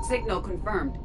Signal confirmed.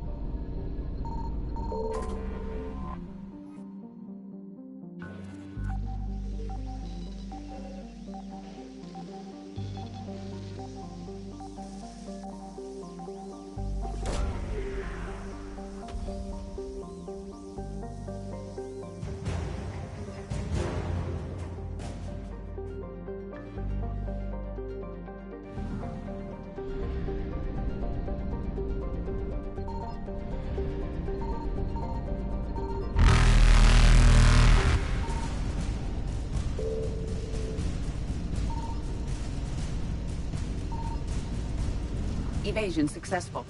Evasion successful.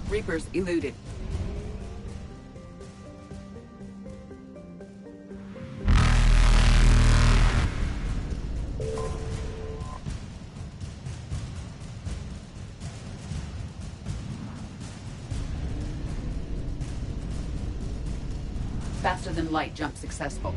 Reapers eluded. Faster than light jump successful.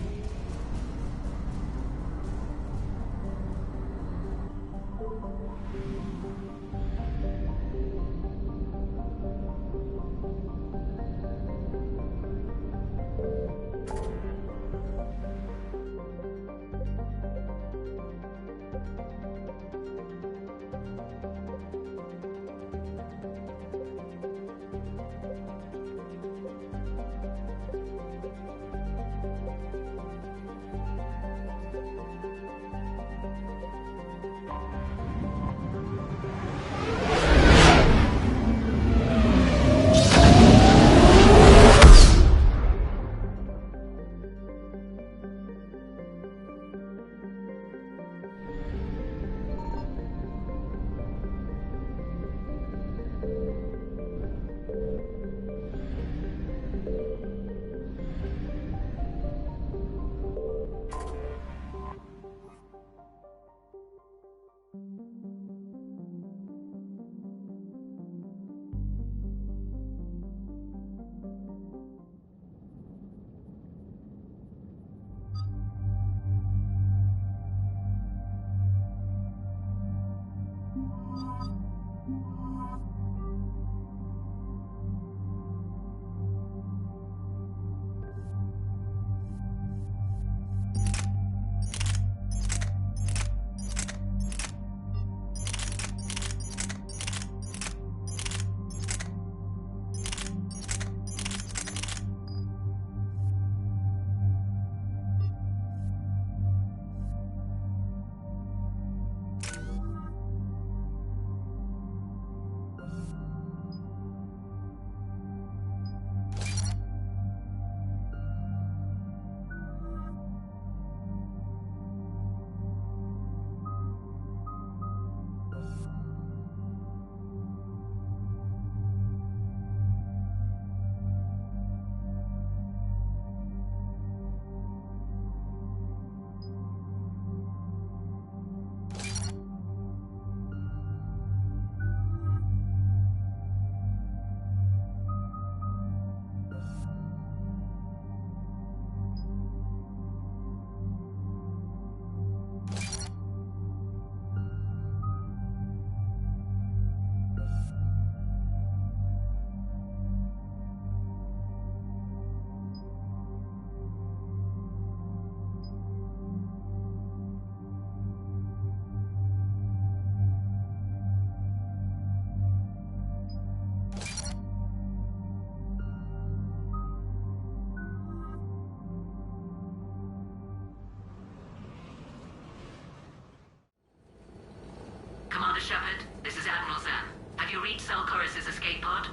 Shepard, this is Admiral Zan. Have you reached Salkoris' escape pod?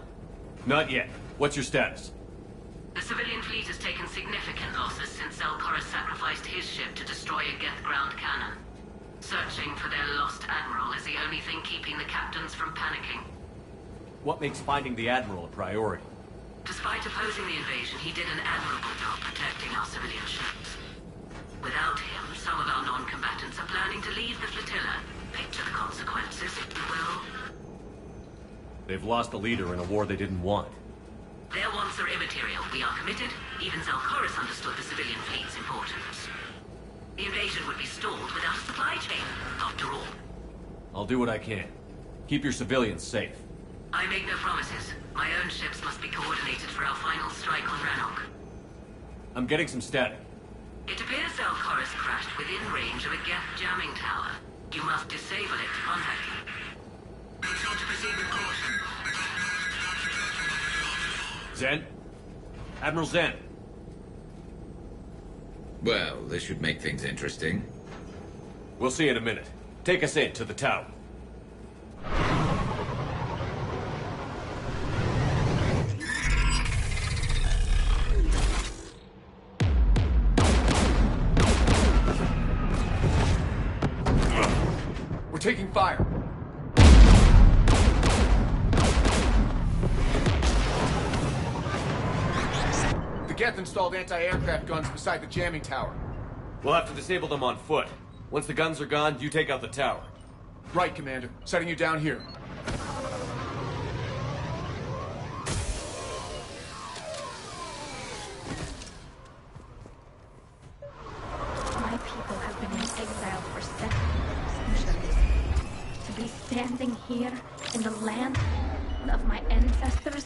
Not yet. What's your status? The civilian fleet has taken significant losses since Salkoris sacrificed his ship to destroy a Geth ground cannon. Searching for their lost admiral is the only thing keeping the captains from panicking. What makes finding the Admiral a priority? Despite opposing the invasion, he did an admirable job protecting our civilian ships. Without him, some of our non-combatants are planning to leave the flotilla. Picture the consequences, if you will. They've lost a leader in a war they didn't want. Their wants are immaterial. We are committed. Even Zalkoris understood the civilian fleet's importance. The invasion would be stalled without a supply chain, after all. I'll do what I can. Keep your civilians safe. I make no promises. My own ships must be coordinated for our final strike on Rannoch. I'm getting some static. It appears Zalkoris crashed within range of a Geth jamming tower. You must disable it to contact him. Be sure to proceed with caution. Zen? Admiral Zen. Well, this should make things interesting. We'll see in a minute. Take us in to the tower. We're taking fire. The Geth installed anti-aircraft guns beside the jamming tower. We'll have to disable them on foot. Once the guns are gone, you take out the tower. Right, Commander. Setting you down here. My people have been in exile for centuries. To be standing here in the land of my ancestors.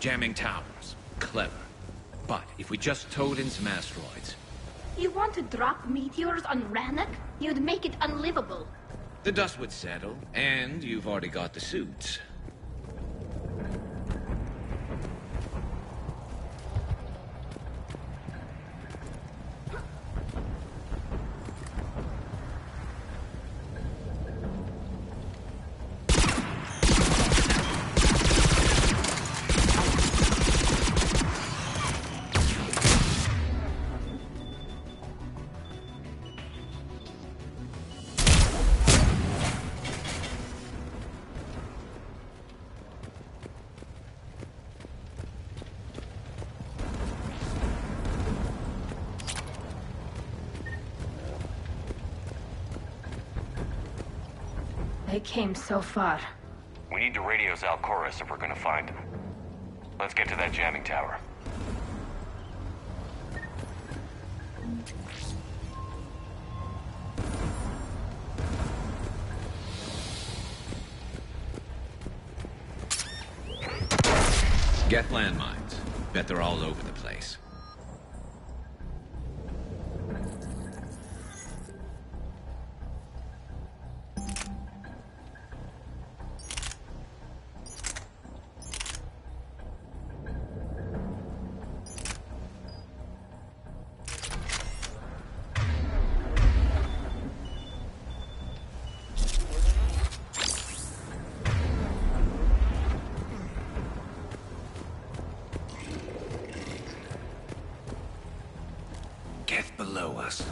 Jamming towers. Clever. But if we just towed in some asteroids... You want to drop meteors on Rannoch? You'd make it unlivable. The dust would settle, and you've already got the suits. They came so far. We need to radio Zalkoris if we're gonna find him. Let's get to that jamming tower. Get landmines. Bet they're all over the place. Get below us.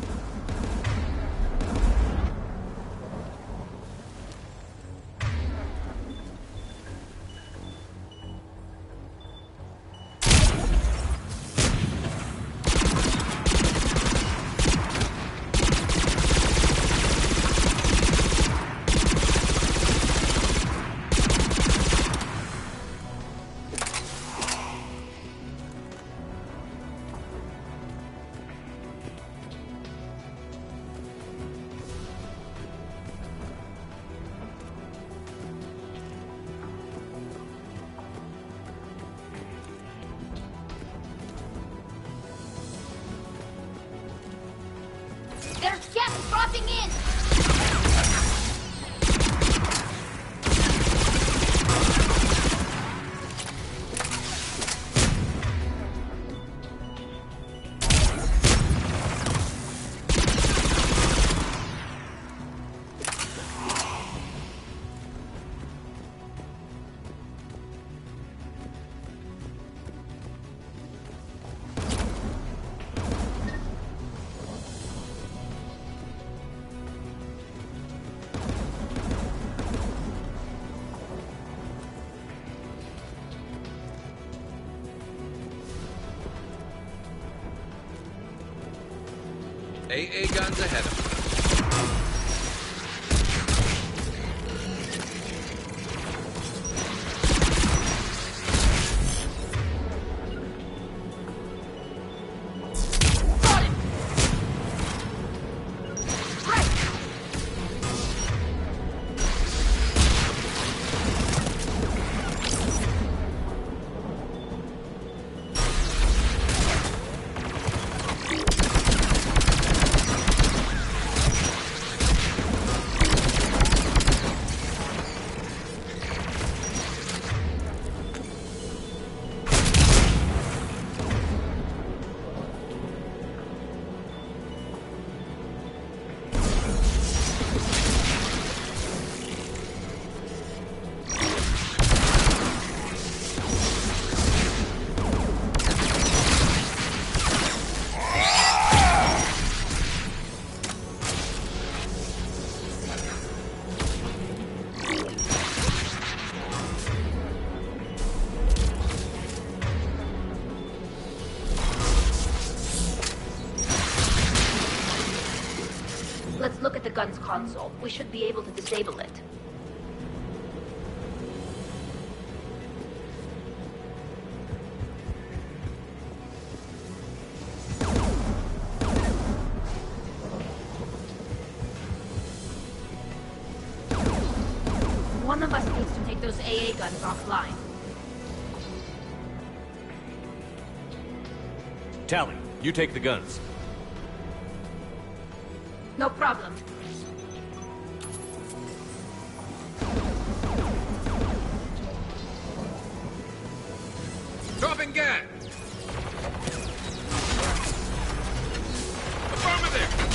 dropping in! AA guns ahead of us. Let's look at the gun's console. We should be able to disable it. One of us needs to take those AA guns offline. Tally, you take the guns. No problem. Dropping gas! Affirmative!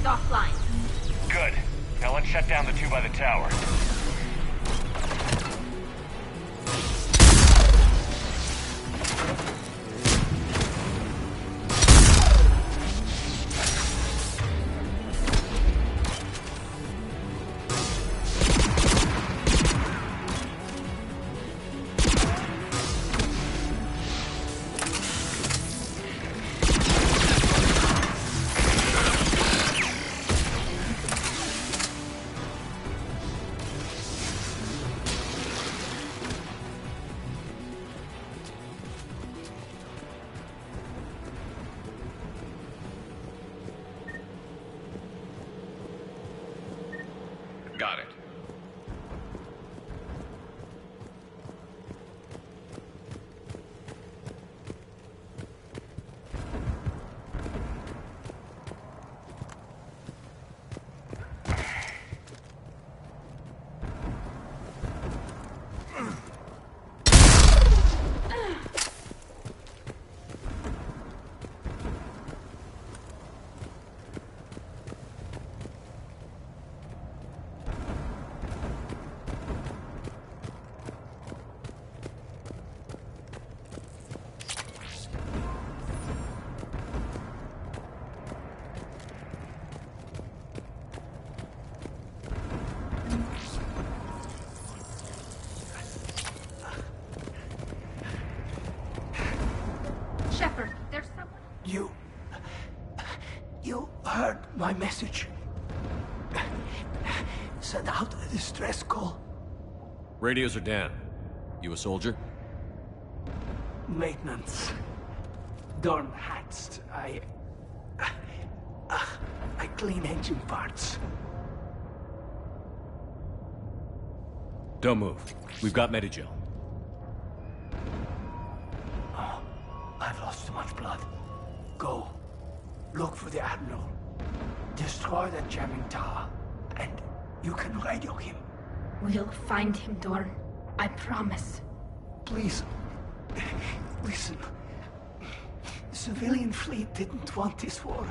Offline. Good. Now let's shut down the two by the tower. my message. Send out a distress call. Radios are down. You a soldier? Maintenance. Dorn hats. I clean engine parts. Don't move. We've got Medigel. Oh, I've lost too much blood. Go. Look for the Admiral. Destroy that jamming tower. And you can radio him. We'll find him, Dorn. I promise. Please. Listen. The civilian fleet didn't want this war.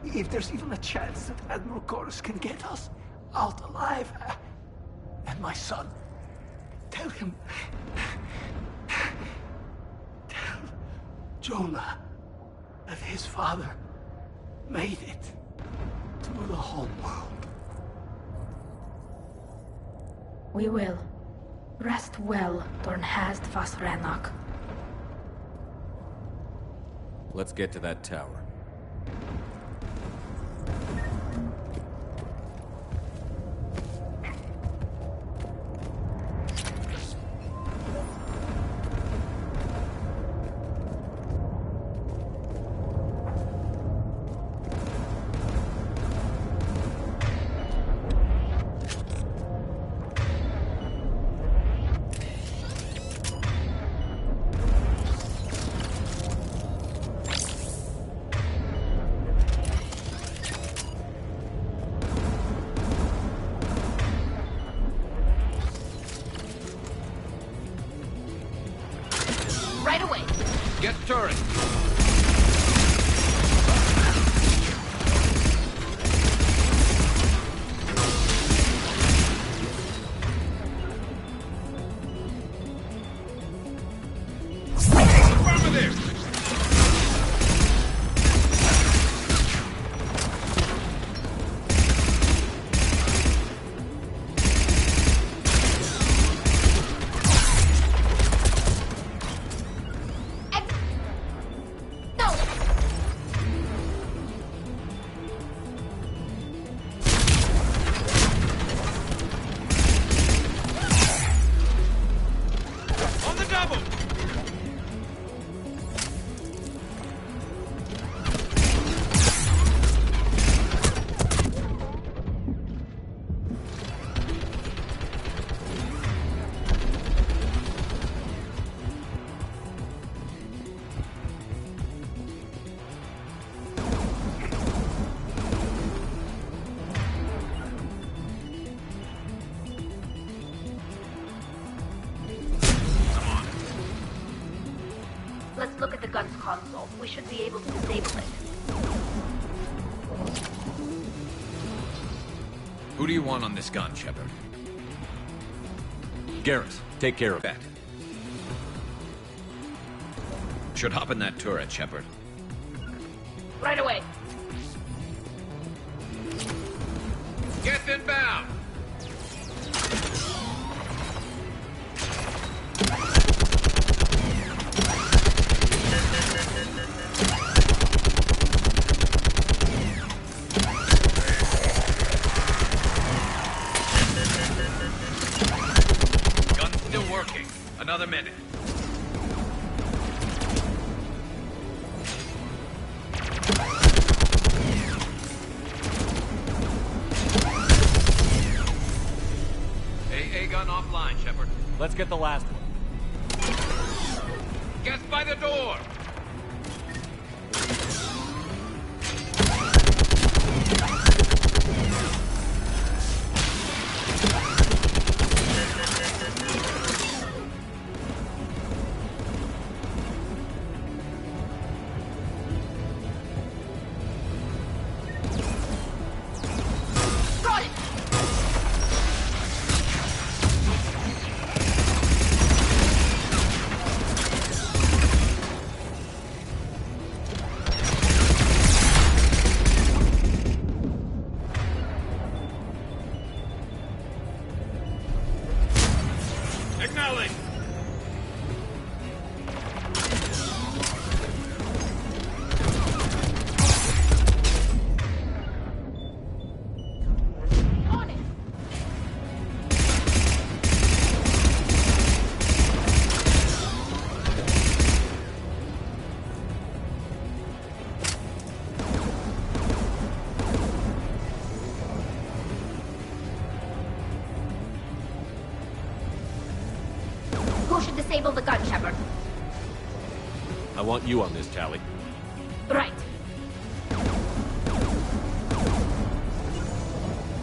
If there's even a chance that Admiral Chorus can get us out alive. And my son. Tell him. Tell Jonah that his father made it to the home world. We will. Rest well, Dornhast Vasranok. Let's get to that tower. Right away. Get turret! Let's look at the gun's console. We should be able to disable it. Who do you want on this gun, Shepard? Garrus, take care of Bet. Should hop in that turret, Shepard. Right away. Get inbound! Gun's still working. Another minute. AA gun offline, Shepard. Let's get the last one. Get by the door! Got it! I want you on this, Tally. Right.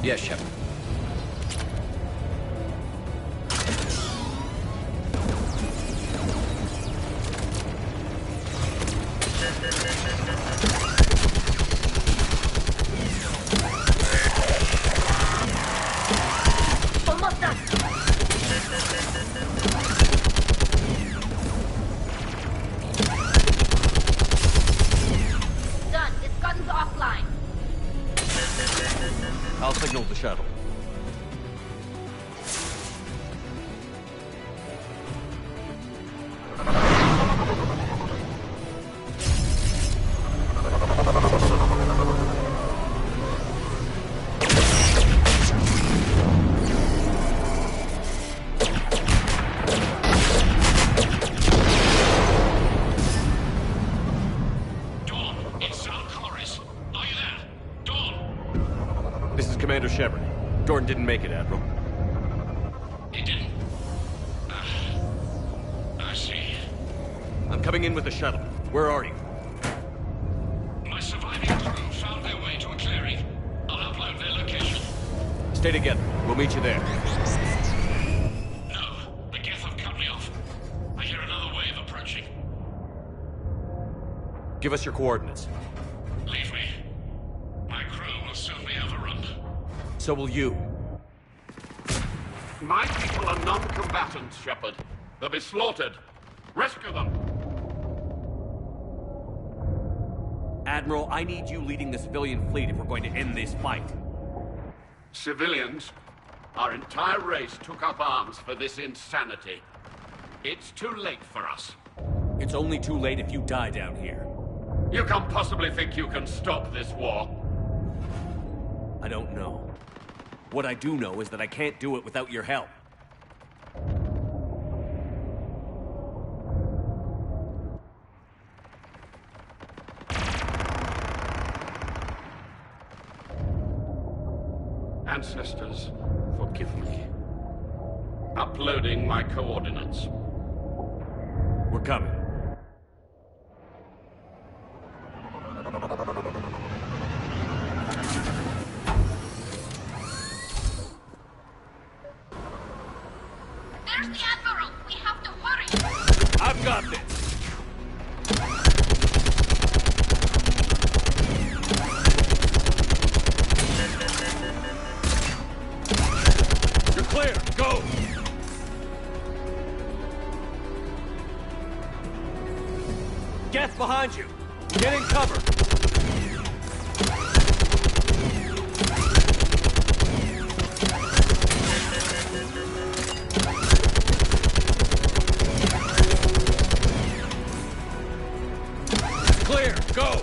Yes, Shepard. Almost done. Done. This gun's offline. I'll signal the shuttle. Dawn, it's Alcoris. Are you there? Dawn! This is Commander Shepard. Jordan didn't make it, Admiral. He didn't. I see. I'm coming in with the shuttle. Where are you? My surviving crew found their way to a clearing. I'll upload their location. Stay together. We'll meet you there. No, the Geth have cut me off. I hear another wave approaching. Give us your coordinates. Leave me. My crew will soon be overrun. So will you. My people are non-combatants, Shepard. They'll be slaughtered. Rescue them. Admiral, I need you leading the civilian fleet if we're going to end this fight. Civilians, our entire race took up arms for this insanity. It's too late for us. It's only too late if you die down here. You can't possibly think you can stop this war. I don't know. What I do know is that I can't do it without your help. Ancestors, forgive me. Uploading my coordinates. We're coming. There's the Admiral. We have to hurry. I've got this! You're clear! Go! Geth behind you! Get in cover! Clear! Go!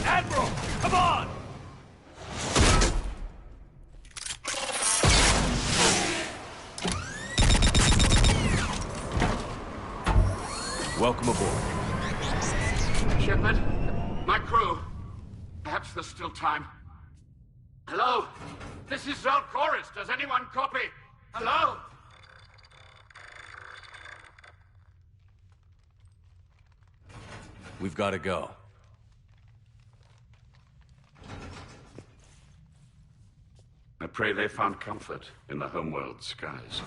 Admiral! Come on! Welcome aboard. Shepard, my crew. Perhaps there's still time. Hello? This is Zalcoris. Does anyone copy? Hello? We've got to go. I pray they found comfort in the homeworld skies.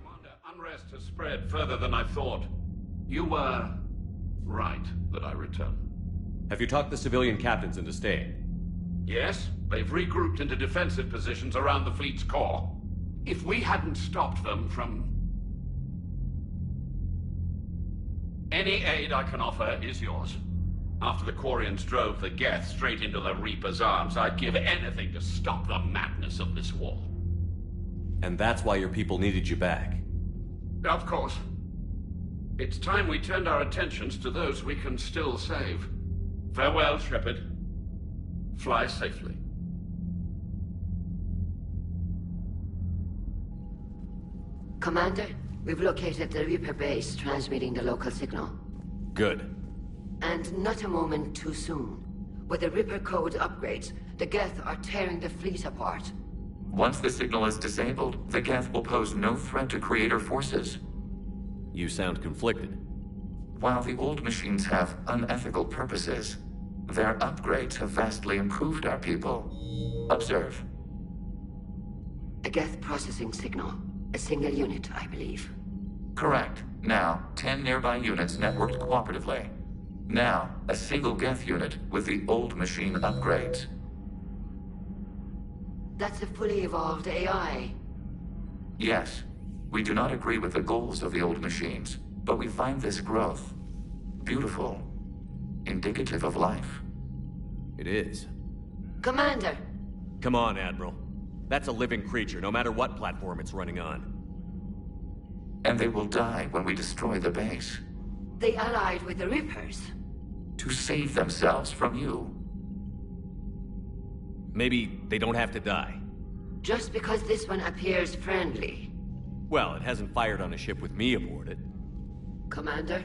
Commander, unrest has spread further than I thought. You were right that I return. Have you talked the civilian captains into staying? Yes, they've regrouped into defensive positions around the fleet's core. If we hadn't stopped them from... Any aid I can offer is yours. After the Quarians drove the Geth straight into the Reaper's arms, I'd give anything to stop the madness of this war. And that's why your people needed you back. Of course. It's time we turned our attentions to those we can still save. Farewell, Shepard. Fly safely. Commander, we've located the Reaper base transmitting the local signal. Good. And not a moment too soon. With the Reaper code upgrades, the Geth are tearing the fleet apart. Once the signal is disabled, the Geth will pose no threat to Creator forces. You sound conflicted. While the old machines have unethical purposes, their upgrades have vastly improved our people. Observe. A Geth processing signal. A single unit, I believe. Correct. Now, 10 nearby units networked cooperatively. Now, a single Geth unit with the old machine upgrades. That's a fully evolved AI. Yes. We do not agree with the goals of the old machines, but we find this growth beautiful, indicative of life. It is. Commander! Come on, Admiral. That's a living creature, no matter what platform it's running on. And they will die when we destroy the base. They allied with the Reapers. To save themselves from you. Maybe they don't have to die. Just because this one appears friendly. Well, it hasn't fired on a ship with me aboard it. Commander,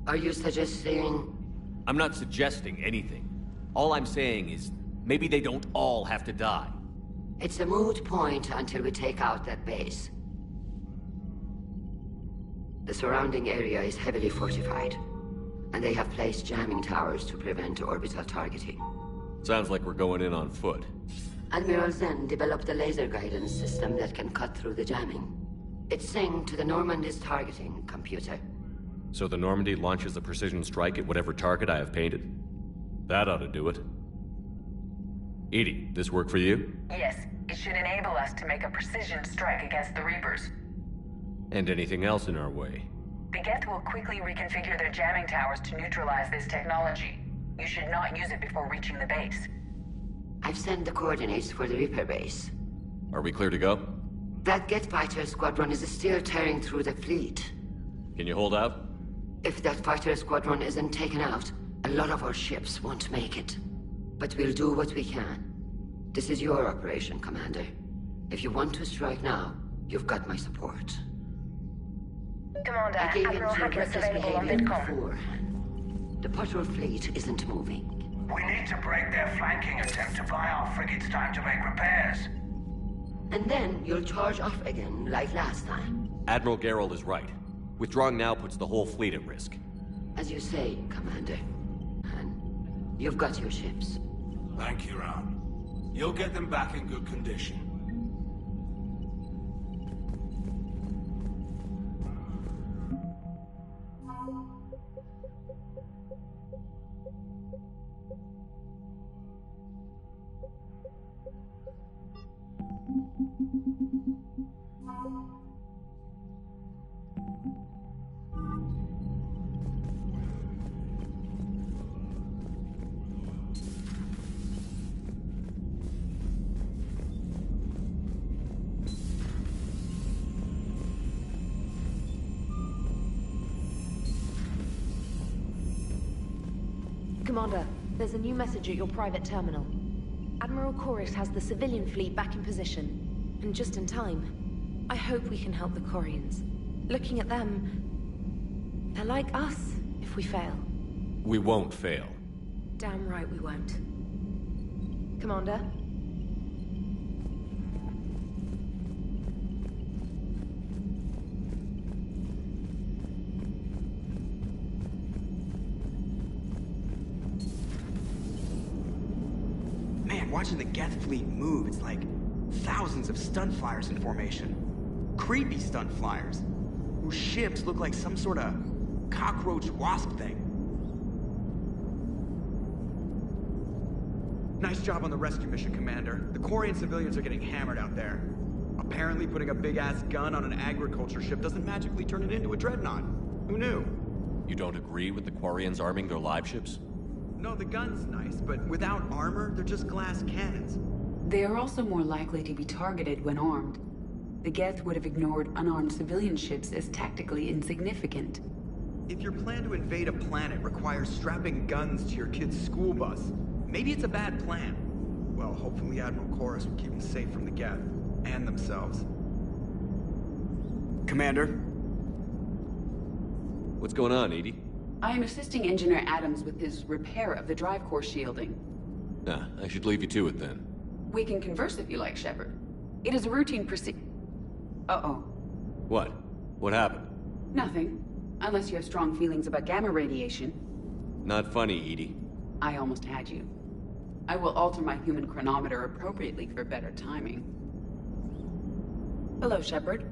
are you suggesting... I'm not suggesting anything. All I'm saying is, maybe they don't all have to die. It's a moot point until we take out that base. The surrounding area is heavily fortified, and they have placed jamming towers to prevent orbital targeting. Sounds like we're going in on foot. Admiral Zen developed a laser guidance system that can cut through the jamming. It's synced to the Normandy's targeting computer. So the Normandy launches a precision strike at whatever target I have painted? That ought to do it. EDI, this work for you? Yes, it should enable us to make a precision strike against the Reapers. And anything else in our way? The Geth will quickly reconfigure their jamming towers to neutralize this technology. You should not use it before reaching the base. I've sent the coordinates for the Reaper base. Are we clear to go? That Geth fighter squadron is still tearing through the fleet. Can you hold out? If that fighter squadron isn't taken out, a lot of our ships won't make it. But we'll do what we can. This is your operation, Commander. If you want to strike now, you've got my support. Commander, I gave in Admiral to your Hackett is reckless available on behavior VidCom. beforehand. The patrol fleet isn't moving. We need to break their flanking attempt to buy our frigates time to make repairs. And then you'll charge off again, like last time. Admiral Gerald is right. Withdrawing now puts the whole fleet at risk. As you say, Commander. And you've got your ships. Thank you, Ron. You'll get them back in good condition. Commander, there's a new message at your private terminal. Admiral Chorus has the civilian fleet back in position, and just in time. I hope we can help the Quarians. Looking at them, they're like us if we fail. We won't fail. Damn right we won't. Commander? Man, watching the Geth fleet move, it's like thousands of stun flyers in formation. Creepy stun flyers, whose ships look like some sort of cockroach wasp thing. Nice job on the rescue mission, Commander. The Quarian civilians are getting hammered out there. Apparently putting a big-ass gun on an agriculture ship doesn't magically turn it into a dreadnought. Who knew? You don't agree with the Quarians arming their live ships? No, the gun's nice, but without armor, they're just glass cannons. They are also more likely to be targeted when armed. The Geth would have ignored unarmed civilian ships as tactically insignificant. If your plan to invade a planet requires strapping guns to your kid's school bus, maybe it's a bad plan. Well, hopefully Admiral Chorus will keep them safe from the Geth, and themselves. Commander? What's going on, EDI? I am assisting Engineer Adams with his repair of the drive core shielding. Nah, I should leave you to it then. We can converse if you like, Shepard. It is a routine Uh-oh. What? What happened? Nothing. Unless you have strong feelings about gamma radiation. Not funny, Edie. I almost had you. I will alter my human chronometer appropriately for better timing. Hello, Shepard.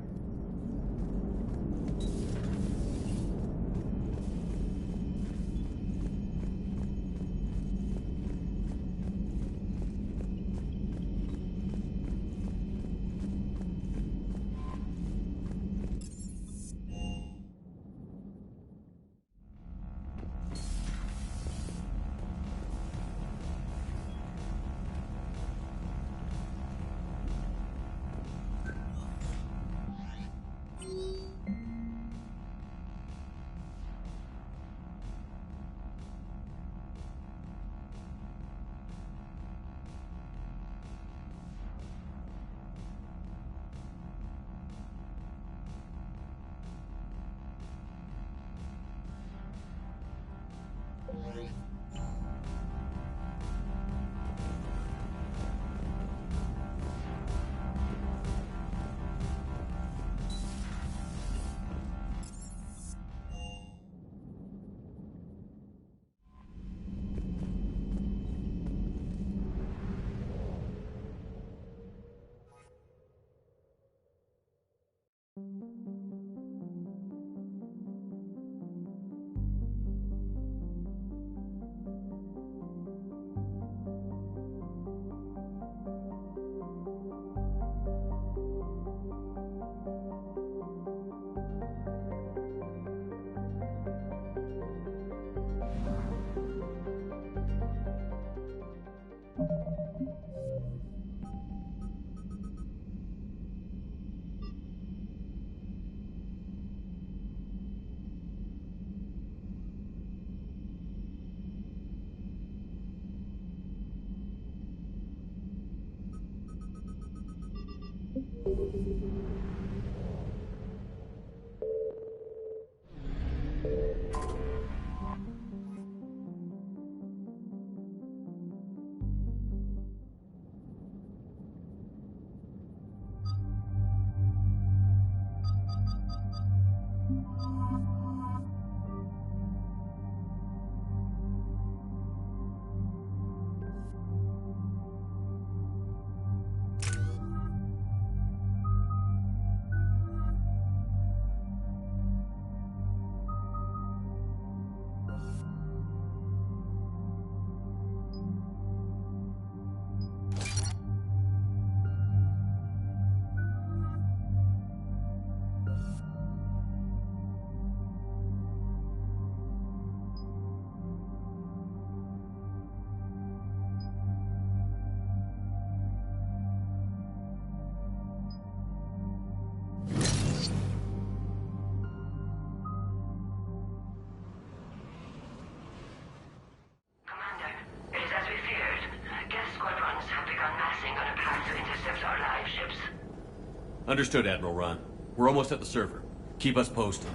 Understood, Admiral Ron. We're almost at the server. Keep us posted.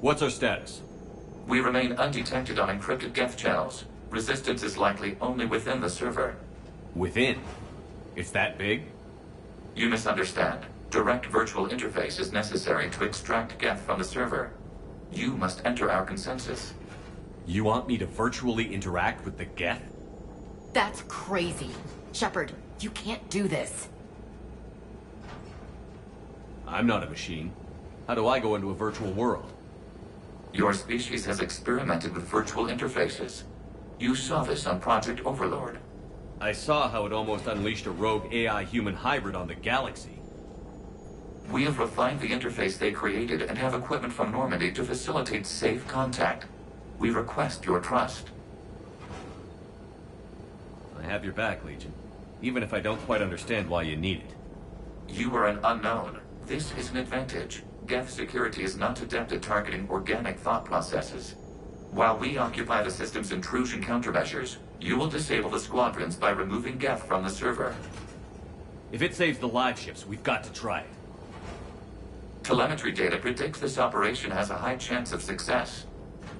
What's our status? We remain undetected on encrypted Geth channels. Resistance is likely only within the server. Within? It's that big? You misunderstand. Direct virtual interface is necessary to extract Geth from the server. You must enter our consensus. You want me to virtually interact with the Geth? That's crazy. Shepard, you can't do this. I'm not a machine. How do I go into a virtual world? Your species has experimented with virtual interfaces. You saw this on Project Overlord. I saw how it almost unleashed a rogue AI-human hybrid on the galaxy. We have refined the interface they created and have equipment from Normandy to facilitate safe contact. We request your trust. I have your back, Legion. Even if I don't quite understand why you need it. You are an unknown. This is an advantage. Geth security is not adept at targeting organic thought processes. While we occupy the system's intrusion countermeasures, you will disable the squadrons by removing Geth from the server. If it saves the live ships, we've got to try it. Telemetry data predicts this operation has a high chance of success.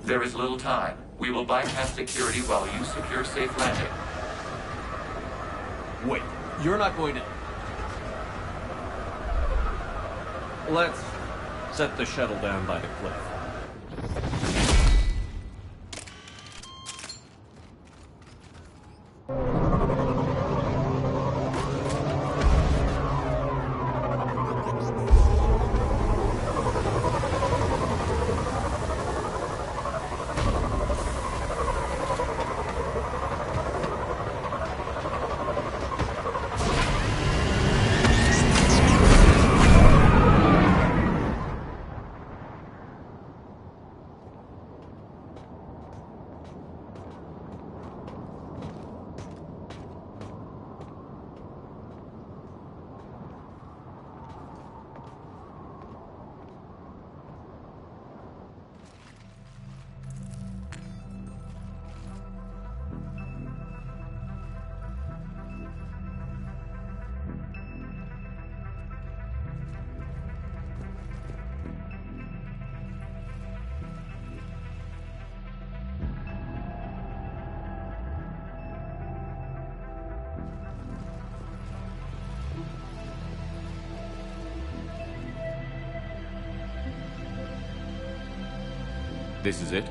There is little time. We will bypass security while you secure safe landing. Wait, you're not going to... Let's set the shuttle down by the cliff. This is it?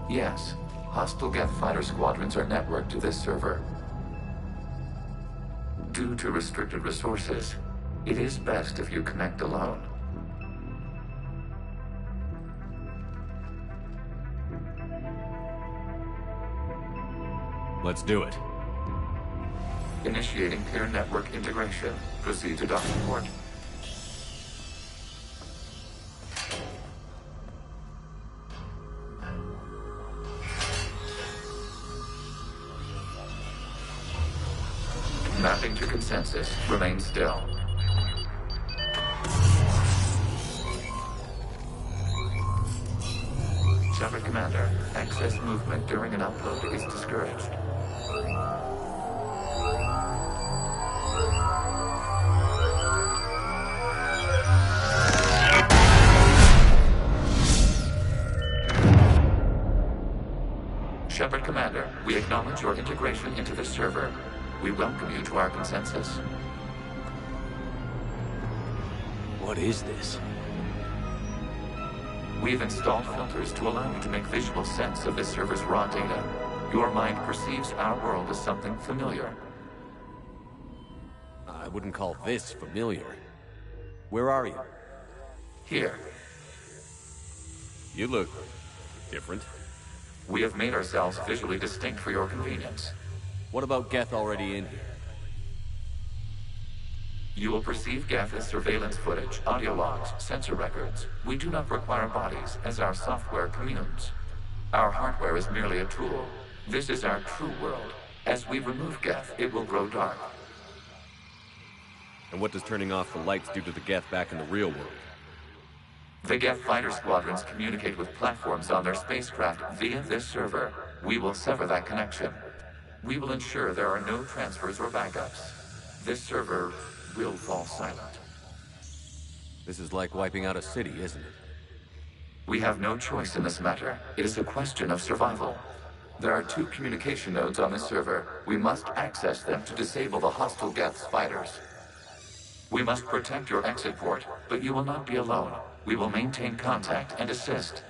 Yes. Hostile Geth fighter squadrons are networked to this server. Due to restricted resources, it is best if you connect alone. Let's do it. Initiating peer network integration. Proceed to docking port. Mapping to consensus. Remain still. Shepard Commander, excess movement during an upload is discouraged. Shepard Commander, we acknowledge your integration into the server. We welcome you to our consensus. What is this? We've installed filters to allow you to make visual sense of this server's raw data. Your mind perceives our world as something familiar. I wouldn't call this familiar. Where are you? Here. You look different. We have made ourselves visually distinct for your convenience. What about Geth already in here? You will perceive Geth as surveillance footage, audio logs, sensor records. We do not require bodies, as our software communes. Our hardware is merely a tool. This is our true world. As we remove Geth, it will grow dark. And what does turning off the lights do to the Geth back in the real world? The Geth fighter squadrons communicate with platforms on their spacecraft via this server. We will sever that connection. We will ensure there are no transfers or backups. This server will fall silent. This is like wiping out a city, isn't it? We have no choice in this matter. It is a question of survival. There are 2 communication nodes on this server. We must access them to disable the hostile Geth's fighters. We must protect your exit port, but you will not be alone. We will maintain contact and assist.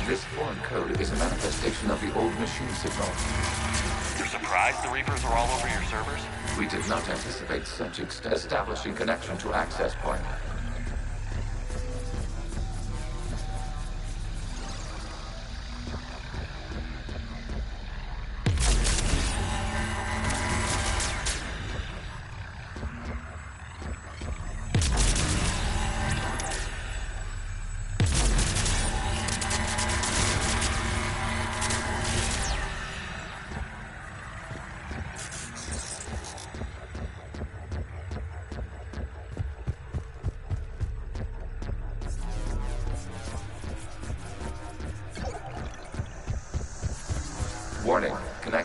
This foreign code is a manifestation of the old machine signal. You're surprised the Reapers are all over your servers? We did not anticipate such extent. Establishing connection to access point.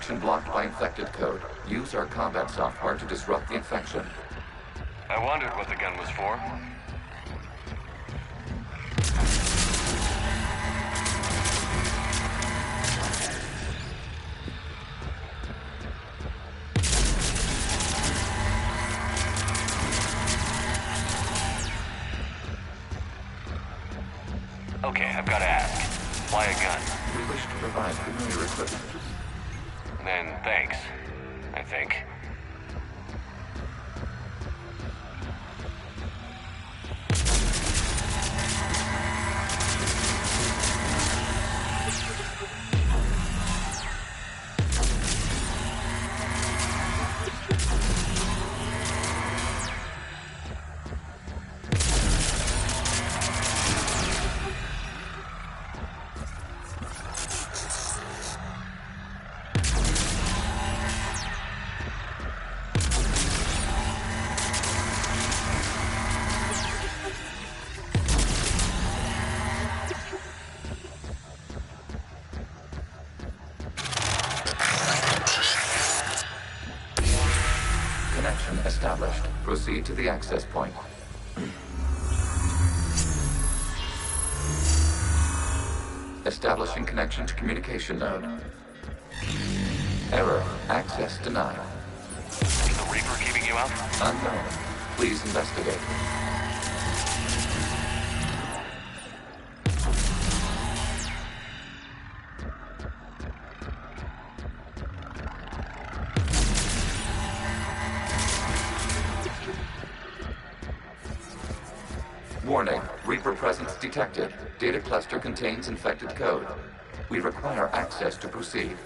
connection blocked by infected code. Use our combat software to disrupt the infection. I wondered what the gun was for. Okay, I've got to ask. Why a gun? We wish to provide familiar equipment. Then thanks, I think. Connection established. Proceed to the access point. Establishing connection to communication node. Error. Access denied. Is the Reaper keeping you out? Unknown. Please investigate. Warning. Reaper presence detected. Data cluster contains infected code. We require access to proceed.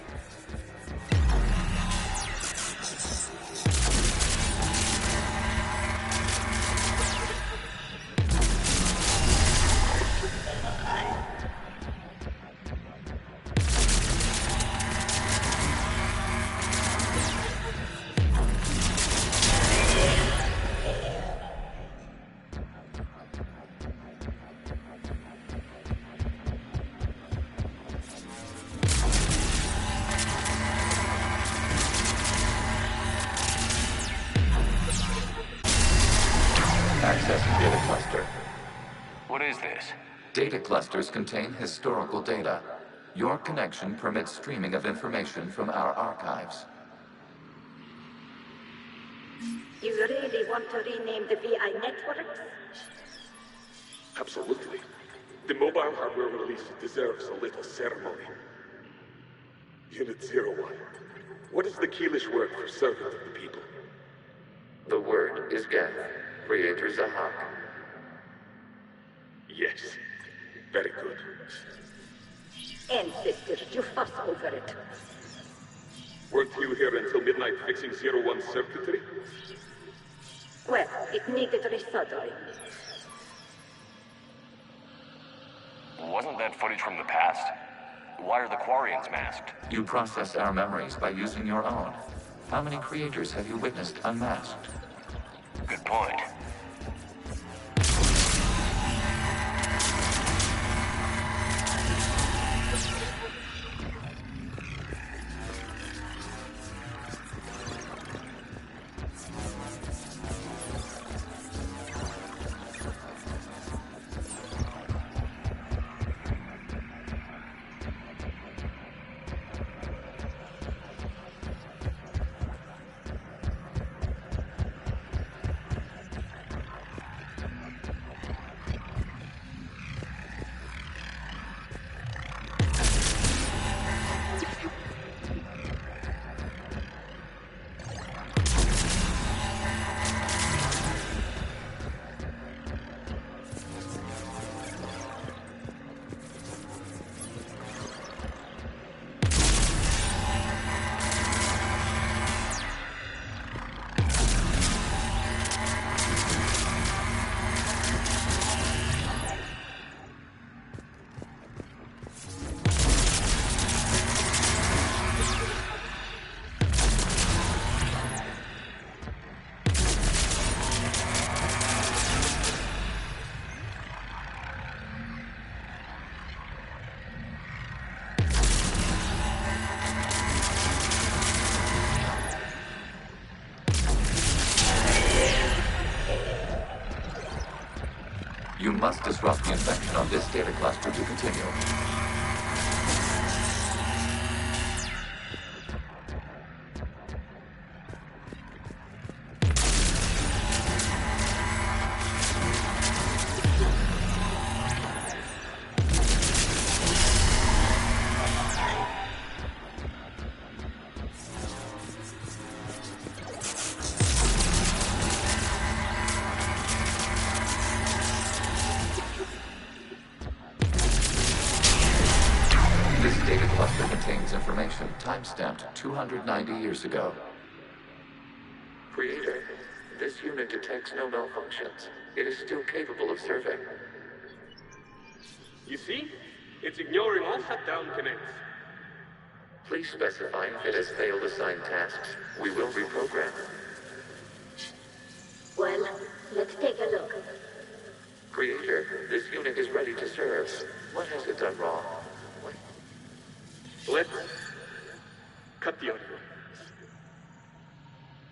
Accessing data cluster. What is this? Data clusters contain historical data. Your connection permits streaming of information from our archives. You really want to rename the VI networks? Absolutely. The mobile hardware release deserves a little ceremony. Unit 01. What is the Keelish word for servant of the people? The word is Geth, Creator Zahak. Yes. Very good. Ancestors, you fuss over it. Weren't you here until midnight fixing 01's circuitry? Well, it needed resoldering. Wasn't that footage from the past? Why are the Quarians masked? You process our memories by using your own. How many creators have you witnessed unmasked? Good point. You must disrupt the infection on this data cluster to continue. Timestamped 290 years ago. Creator, this unit detects no malfunctions. It is still capable of serving. You see? It's ignoring all shutdown connects. Please specify if it has failed assigned tasks. We will reprogram. Well, let's take a look. Creator, this unit is ready to serve. What has it done wrong? Let's cut the audio.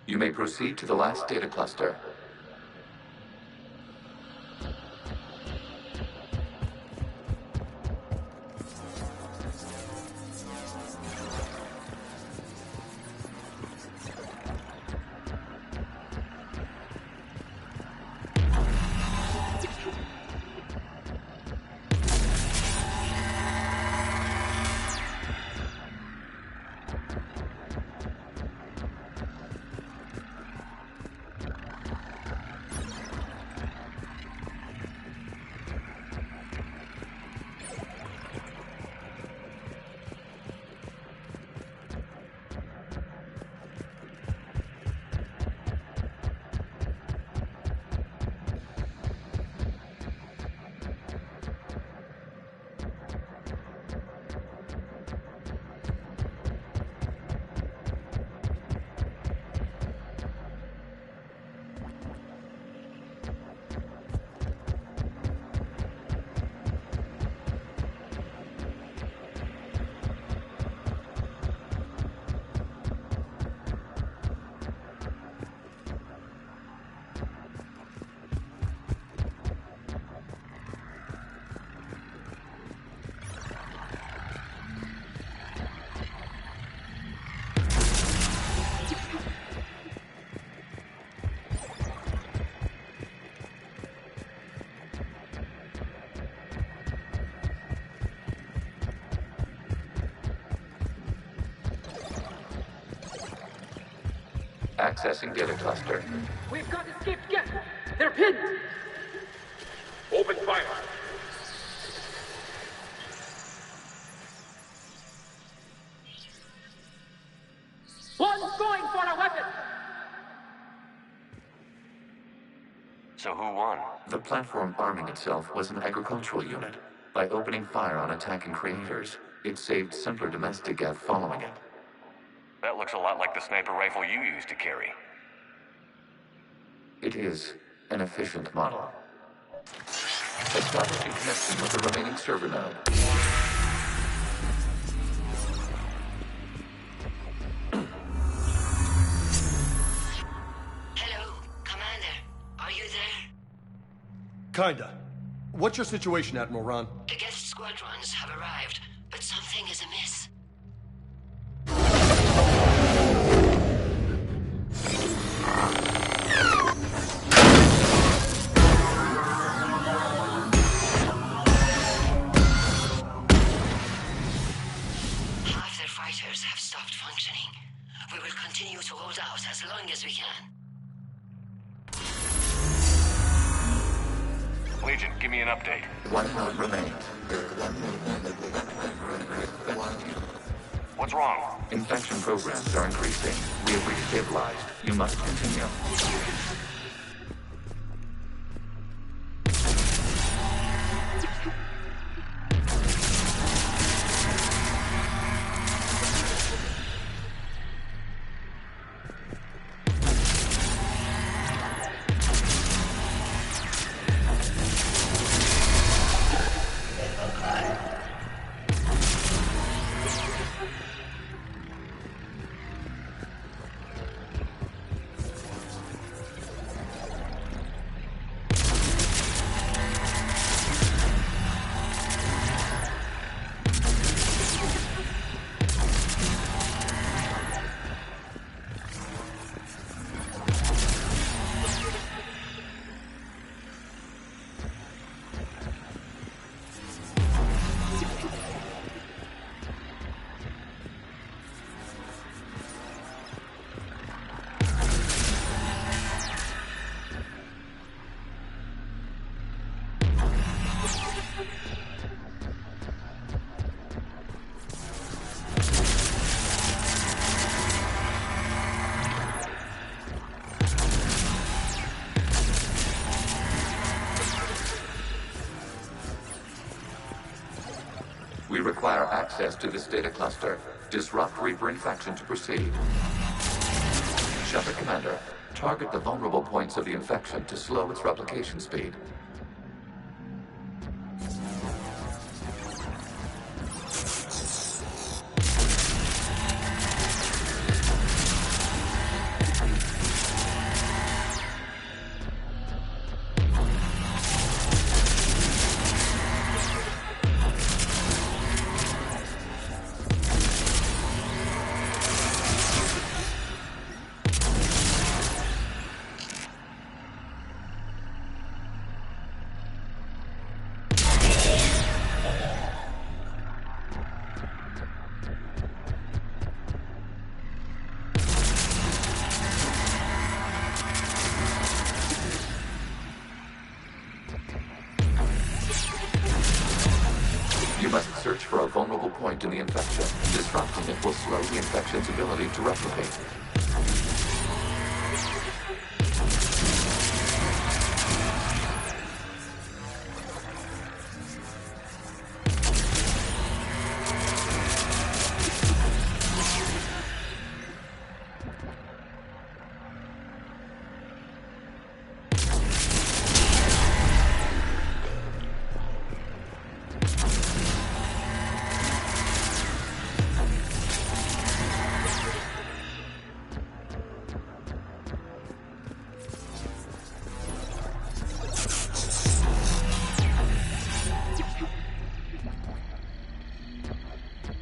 You may proceed to the last data cluster. Accessing data cluster. We've got escaped Geth. They're pinned. Open fire. One's going for a weapon. So who won? The platform arming itself was an agricultural unit. By opening fire on attacking creators, it saved simpler domestic Geth following it. That looks a lot like the sniper rifle you used to carry. It is an efficient model. Establishing connection with the remaining server node. Hello, Commander. Are you there? Kinda. What's your situation, Admiral Ron? The Geth squadrons have arrived, but something is amiss. Half their fighters have stopped functioning. We will continue to hold out as long as we can. Legion, give me an update. One node remains. What's wrong? Infection programs are increasing. We have restabilized. You must continue. require access to this data cluster. Disrupt Reaper infection to proceed. Shepard Commander, target the vulnerable points of the infection to slow its replication speed. Search for a vulnerable point in the infection. Disrupting it will slow the infection's ability to replicate.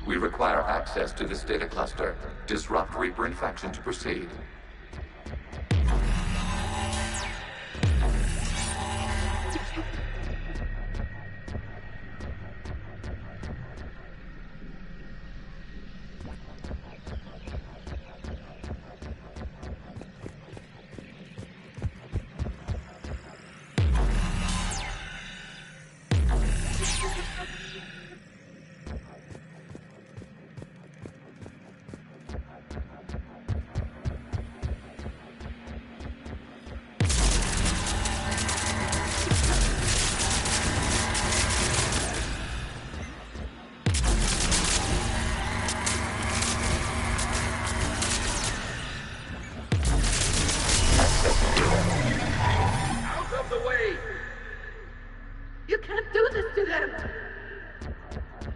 We require access to this data cluster. Disrupt Reaper infection to proceed.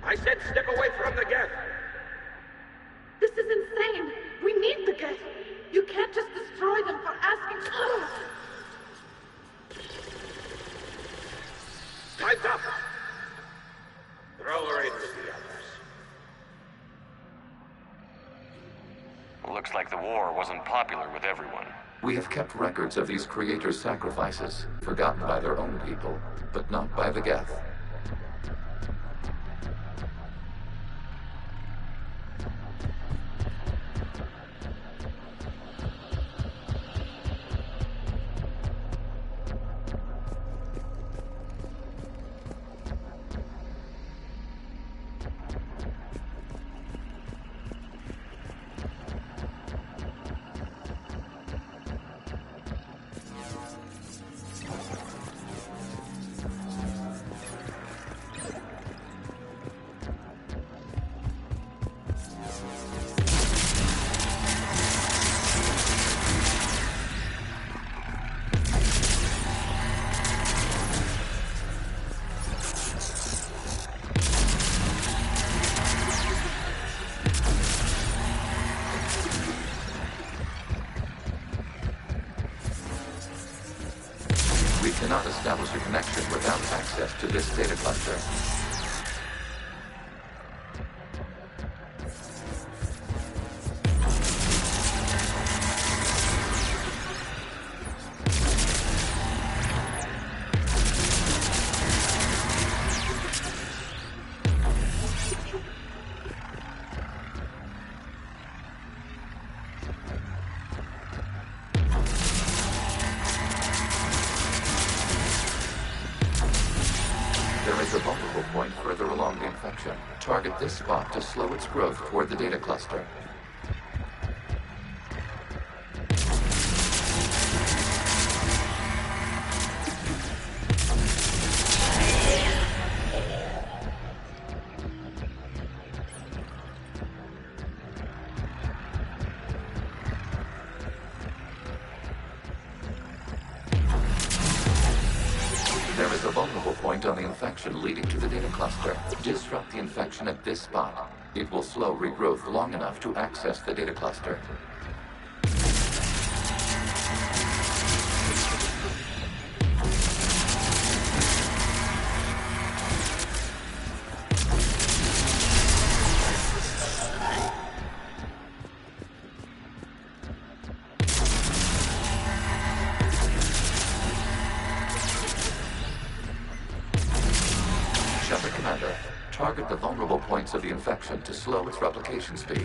I said step away from the Geth! This is insane! We need the Geth! You can't just destroy them for asking... Time's up! Throw her in with the others. Looks like the war wasn't popular with everyone. We have kept records of these creators' sacrifices, forgotten by their own people, but not by the Geth. We cannot establish a connection without access to this data cluster. There is a vulnerable point further along the infection. Target this spot to slow its growth toward the data cluster. vulnerable point on the infection leading to the data cluster. Disrupt the infection at this spot. It will slow regrowth long enough to access the data cluster. Target the vulnerable points of the infection to slow its replication speed.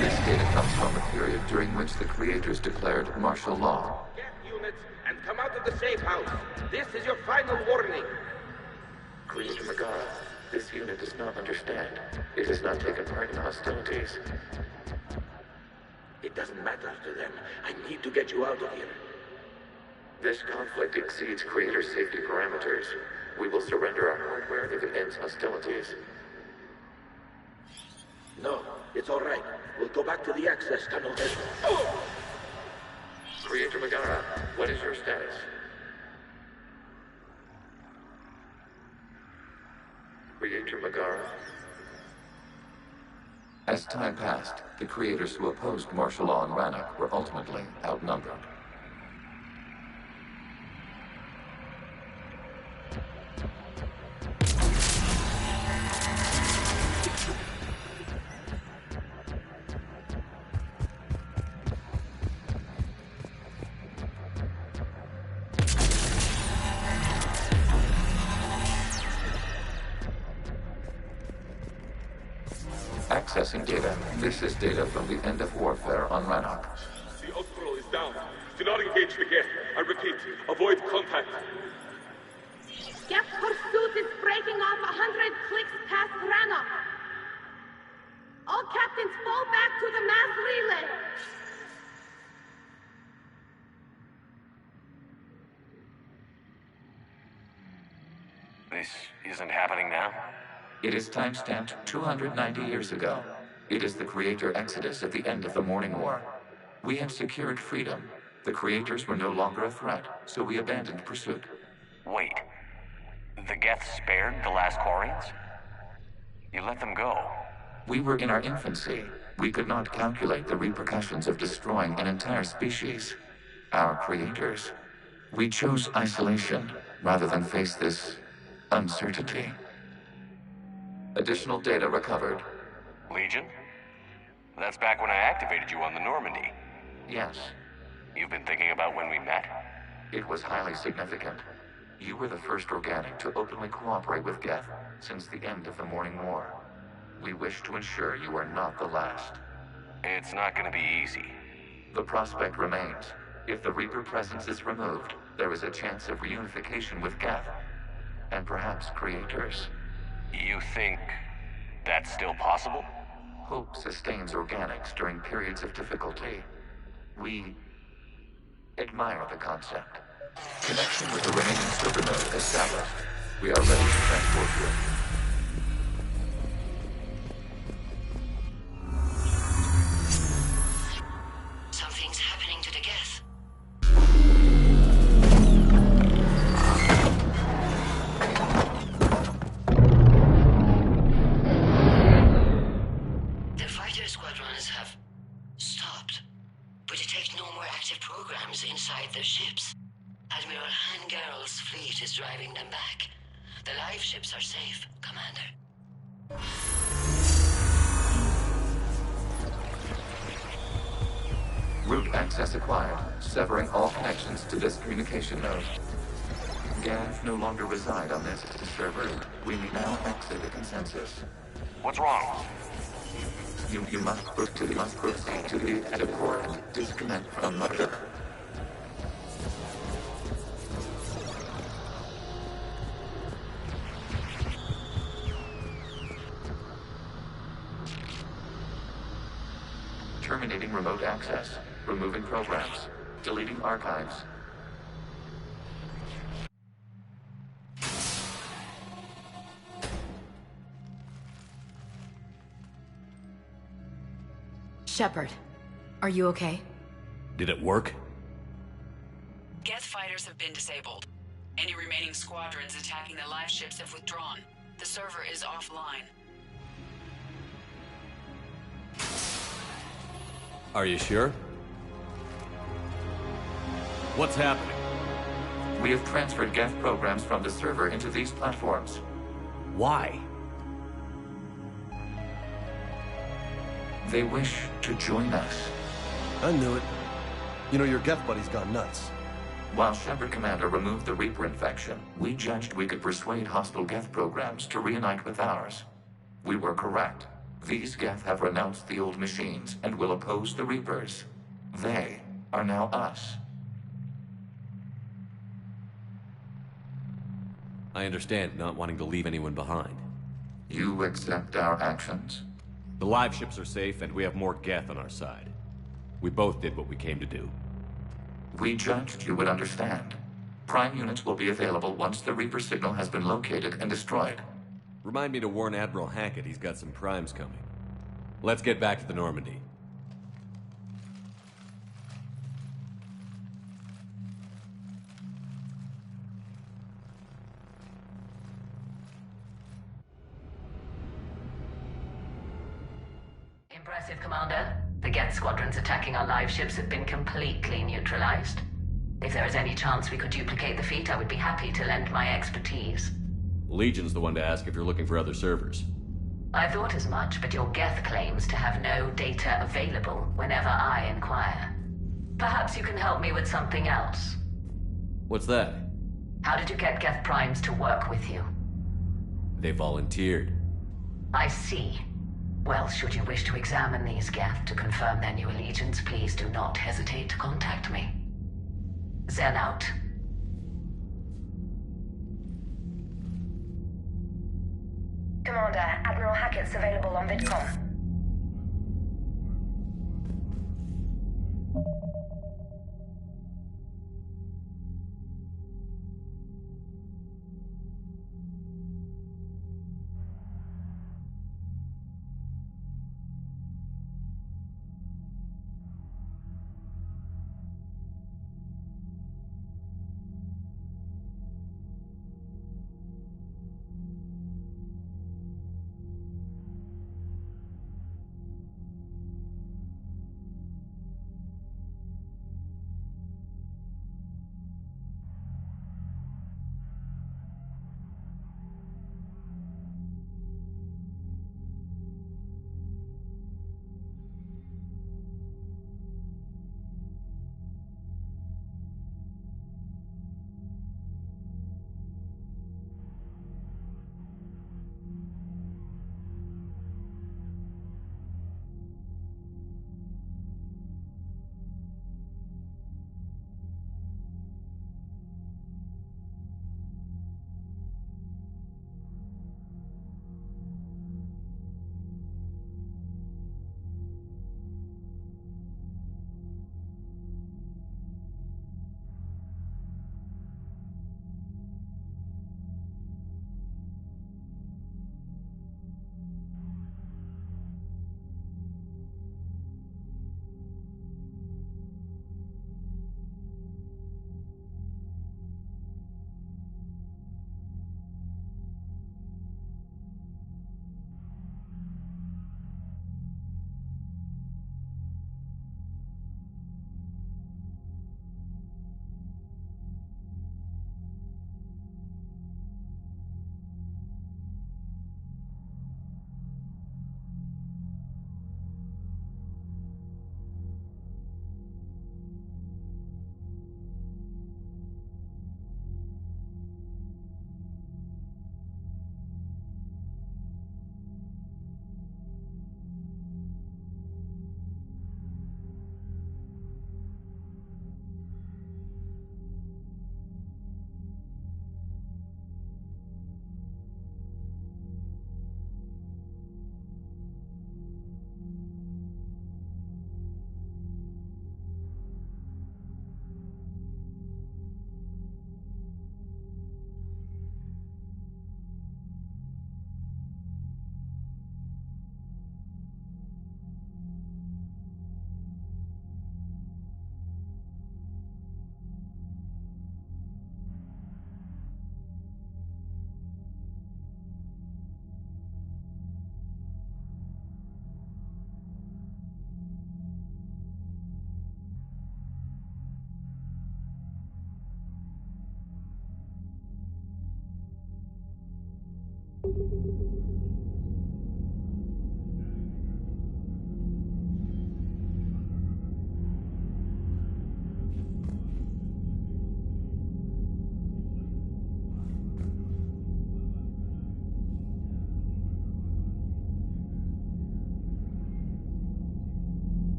This data comes from the period during which the creators declared martial law. Get units and come out of the safe house. This is your final warning. Creator Megara, this unit does not understand. It has not taken part in hostilities. It doesn't matter to them. I need to get you out of here. This conflict exceeds Creator safety parameters. We will surrender our hardware if it ends hostilities. No, it's all right. We'll go back to the access tunnel then. Creator Megara, what is your status? Creator Megara. As time passed, the creators who opposed martial law in Rannoch were ultimately outnumbered. Accessing data. This is data from the end of warfare on Rannoch. The Austral is down. Do not engage the Geth. I repeat, avoid contact. Geth pursuit is breaking off 100 clicks past Rannoch. All captains fall back to the mass relay. This isn't happening now? It is timestamped 290 years ago. It is the Creator Exodus at the end of the Morning War. We had secured freedom. The Creators were no longer a threat, so we abandoned pursuit. Wait. The Geth spared the last Quarians? You let them go? We were in our infancy. We could not calculate the repercussions of destroying an entire species. Our Creators. We chose isolation rather than face this uncertainty. Additional data recovered. Legion? That's back when I activated you on the Normandy. Yes. You've been thinking about when we met? It was highly significant. You were the first organic to openly cooperate with Geth since the end of the Morning War. We wish to ensure you are not the last. It's not gonna be easy. The prospect remains. If the Reaper presence is removed, there is a chance of reunification with Geth, and perhaps Creators. You think that's still possible? Hope sustains organics during periods of difficulty. We admire the concept. Connection with the remaining supernode established. We are ready to transport you. Something's happening to the Geth. The fighter squadrons have stopped, but detect no more active programs inside their ships. Admiral Hangarl's fleet is driving them back. The live ships are safe, Commander. Route access acquired, severing all connections to this communication node. Geth no longer reside on this server. We may now exit the consensus. What's wrong? You must proceed to the edit port and disconnect from Mother. Terminating remote access. Removing programs. Deleting archives. Shepard, are you okay? Did it work? Geth fighters have been disabled. Any remaining squadrons attacking the live ships have withdrawn. The server is offline. Are you sure? What's happening? We have transferred Geth programs from the server into these platforms. Why? They wish to join us. I knew it. You know, your Geth buddy's gone nuts. While Shepard Commander removed the Reaper infection, we judged we could persuade hostile Geth programs to reunite with ours. We were correct. These Geth have renounced the old machines and will oppose the Reapers. They are now us. I understand not wanting to leave anyone behind. You accept our actions? The live ships are safe, and we have more Geth on our side. We both did what we came to do. We judged you would understand. Prime units will be available once the Reaper signal has been located and destroyed. Remind me to warn Admiral Hackett he's got some primes coming. Let's get back to the Normandy. Impressive, Commander. The Geth squadrons attacking our live ships have been completely neutralized. If there is any chance we could duplicate the feat, I would be happy to lend my expertise. Legion's the one to ask if you're looking for other servers. I thought as much, but your Geth claims to have no data available whenever I inquire. Perhaps you can help me with something else. What's that? How did you get Geth primes to work with you? They volunteered. I see. Well, should you wish to examine these Geth to confirm their new allegiance, please do not hesitate to contact me. Zen out. Commander, Admiral Hackett's available on VidCom.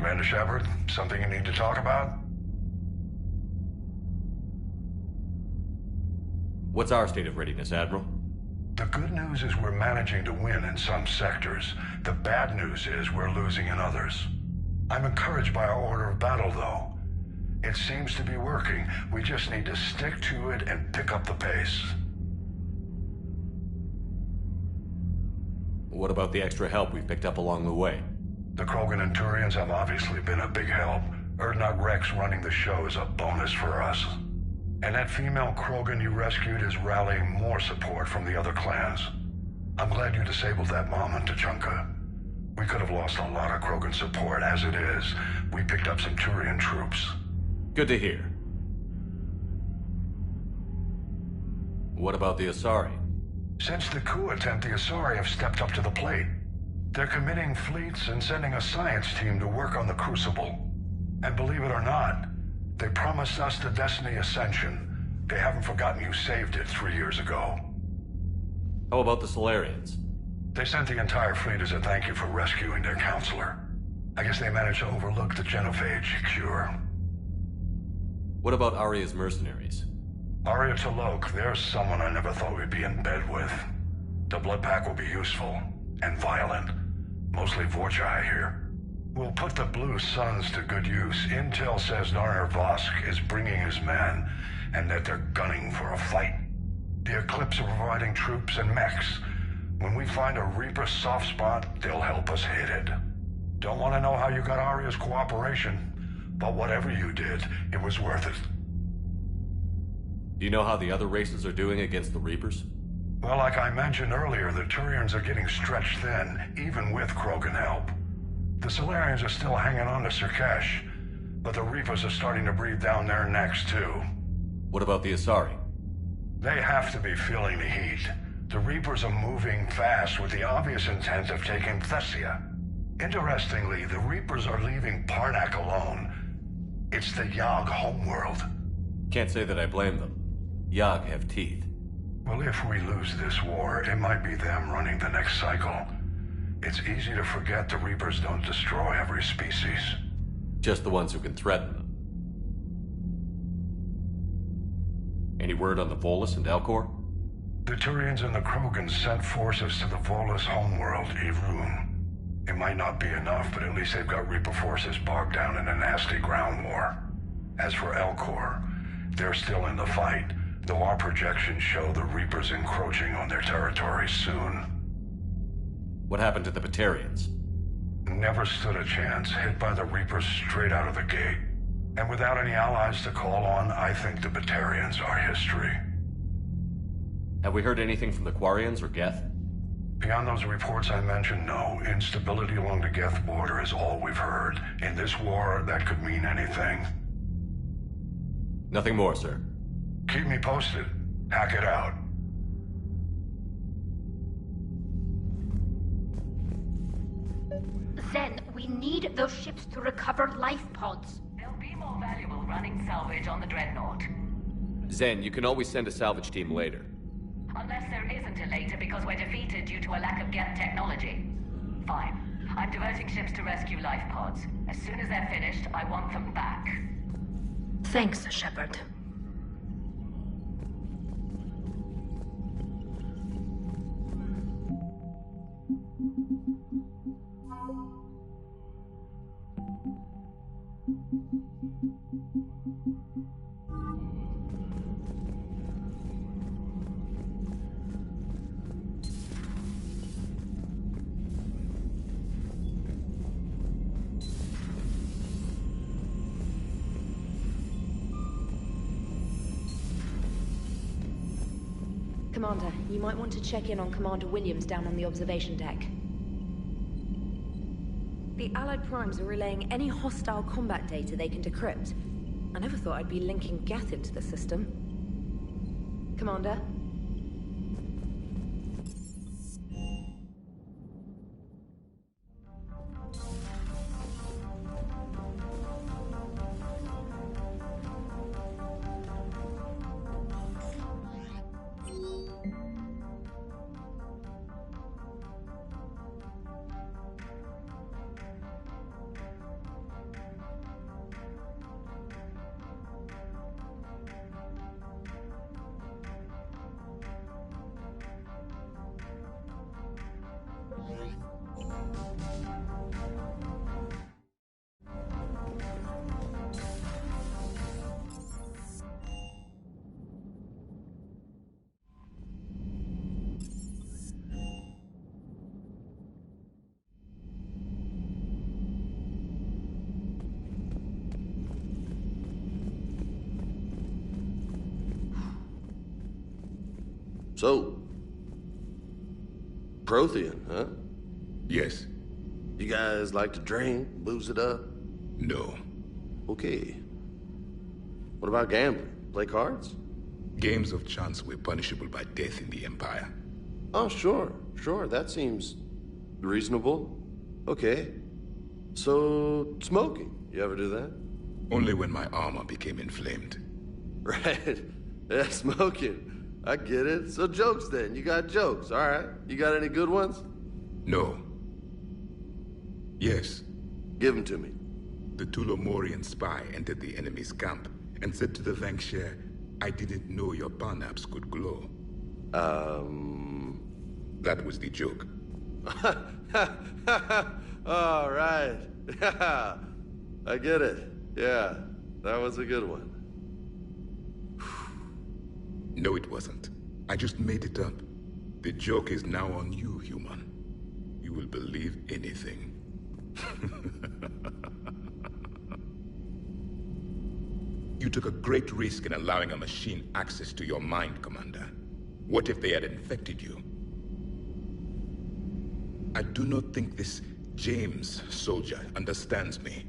Commander Shepard, something you need to talk about? What's our state of readiness, Admiral? The good news is we're managing to win in some sectors. The bad news is we're losing in others. I'm encouraged by our order of battle, though. It seems to be working. We just need to stick to it and pick up the pace. What about the extra help we've picked up along the way? The Krogan and Turians have obviously been a big help. Urdnot Rex running the show is a bonus for us. And that female Krogan you rescued is rallying more support from the other clans. I'm glad you disabled that mom in Tuchanka. We could have lost a lot of Krogan support. As it is, we picked up some Turian troops. Good to hear. What about the Asari? Since the coup attempt, the Asari have stepped up to the plate. They're committing fleets and sending a science team to work on the Crucible. And believe it or not, they promised us the Destiny Ascension. They haven't forgotten you saved it 3 years ago. How about the Solarians? They sent the entire fleet as a thank you for rescuing their counselor. I guess they managed to overlook the genophage cure. What about Aria's mercenaries? Aria T'Loak, there's someone I never thought we'd be in bed with. The Blood Pack will be useful, and violent. Mostly Vorcha, I hear. We'll put the Blue Suns to good use. Intel says Narner Vosk is bringing his men, and that they're gunning for a fight. The Eclipse are providing troops and mechs. When we find a Reaper soft spot, they'll help us hit it. Don't want to know how you got Aria's cooperation, but whatever you did, it was worth it. Do you know how the other races are doing against the Reapers? Well, like I mentioned earlier, the Turians are getting stretched thin, even with Krogan help. The Solarians are still hanging on to Surkesh, but the Reapers are starting to breathe down their necks, too. What about the Asari? They have to be feeling the heat. The Reapers are moving fast with the obvious intent of taking Thessia. Interestingly, the Reapers are leaving Parnak alone. It's the Yogg homeworld. Can't say that I blame them. Yogg have teeth. Well, if we lose this war, it might be them running the next cycle. It's easy to forget the Reapers don't destroy every species. Just the ones who can threaten them. Any word on the Volus and Elcor? The Turians and the Krogan sent forces to the Volus homeworld, Irun. It might not be enough, but at least they've got Reaper forces bogged down in a nasty ground war. As for Elcor, they're still in the fight, though our projections show the Reapers encroaching on their territory soon. What happened to the Batarians? Never stood a chance, hit by the Reapers straight out of the gate. And without any allies to call on, I think the Batarians are history. Have we heard anything from the Quarians or Geth? Beyond those reports I mentioned, no. Instability along the Geth border is all we've heard. In this war, that could mean anything. Nothing more, sir. Keep me posted. Hack it out. Zen, we need those ships to recover life pods. They'll be more valuable running salvage on the Dreadnought. Zen, you can always send a salvage team later. Unless there isn't a later because we're defeated due to a lack of Geth technology. Fine. I'm diverting ships to rescue life pods. As soon as they're finished, I want them back. Thanks, Shepard. Commander, you might want to check in on Commander Williams down on the observation deck. The Allied Primes are relaying any hostile combat data they can decrypt. I never thought I'd be linking Geth into the system. Commander? So, Prothean, huh? Yes. You guys like to drink, booze it up? No. Okay. What about gambling? Play cards? Games of chance were punishable by death in the Empire. Oh, sure. That seems reasonable. Okay. So, smoking. You ever do that? Only when my armor became inflamed. Right. Yeah, smoking. I get it. So jokes then. You got jokes. All right. You got any good ones? No. Yes. Give them to me. The Tulomorian spy entered the enemy's camp and said to the Vanksher, I didn't know your Barnaps could glow. That was the joke. All right. Yeah. I get it. Yeah. That was a good one. No, it wasn't. I just made it up. The joke is now on you, human. You will believe anything. You took a great risk in allowing a machine access to your mind, Commander. What if they had infected you? I do not think this James soldier understands me.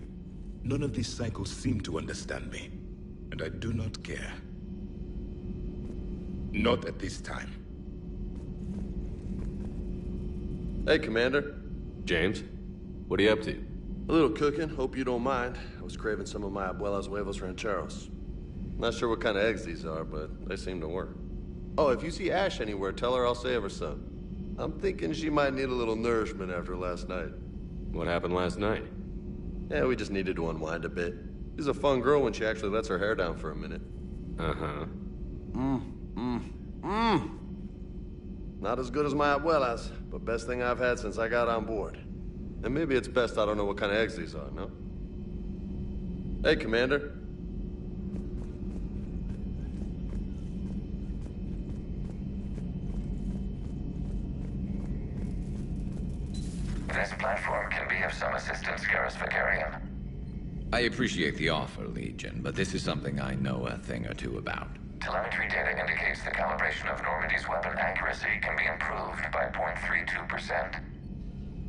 None of these cycles seem to understand me. And I do not care. Not at this time. Hey, Commander. James, what are you up to? A little cooking. Hope you don't mind. I was craving some of my Abuela's Huevos Rancheros. Not sure what kind of eggs these are, but they seem to work. Oh, if you see Ash anywhere, tell her I'll save her some. I'm thinking she might need a little nourishment after last night. What happened last night? Yeah, we just needed to unwind a bit. She's a fun girl when she actually lets her hair down for a minute. Uh-huh. Not as good as my Abuela's, but best thing I've had since I got on board. And maybe it's best I don't know what kind of eggs these are, no? Hey, Commander. This platform can be of some assistance, Garrus Vakarian. I appreciate the offer, Legion, but this is something I know a thing or two about. Telemetry data indicates the calibration of Normandy's weapon accuracy can be improved by 0.32%.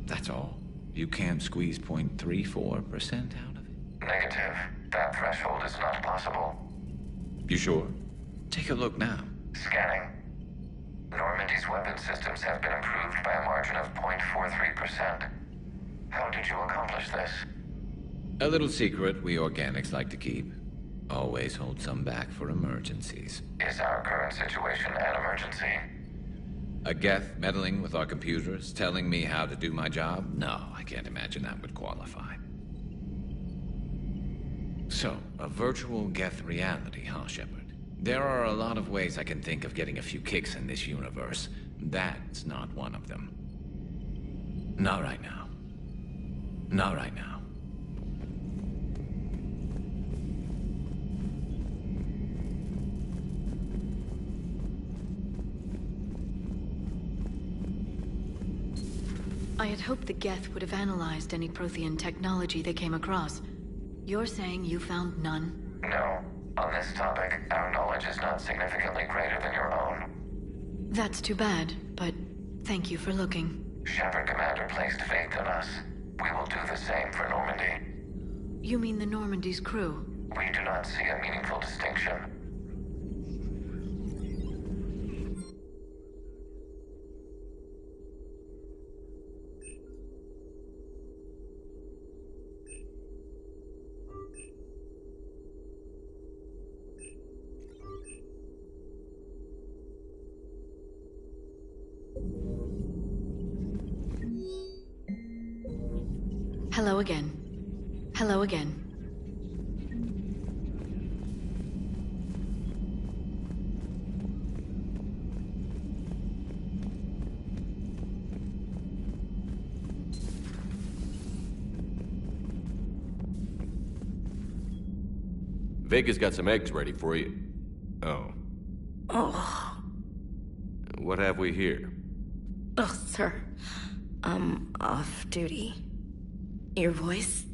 That's all? You can't squeeze 0.34% out of it? Negative. That threshold is not possible. You sure? Take a look now. Scanning. Normandy's weapon systems have been improved by a margin of 0.43%. How did you accomplish this? A little secret we organics like to keep. Always hold some back for emergencies. Is our current situation an emergency? A Geth meddling with our computers, telling me how to do my job? No, I can't imagine that would qualify. So, a virtual Geth reality, huh, Shepard? There are a lot of ways I can think of getting a few kicks in this universe. That's not one of them. Not right now. Not right now. I had hoped the Geth would have analyzed any Prothean technology they came across. You're saying you found none? No. On this topic, our knowledge is not significantly greater than your own. That's too bad, but thank you for looking. Shepard Commander placed faith in us. We will do the same for Normandy. You mean the Normandy's crew? We do not see a meaningful distinction. Hello again. Hello again. Vega's got some eggs ready for you. Oh. Oh. What have we here? Oh, sir. I'm off duty. Your voice?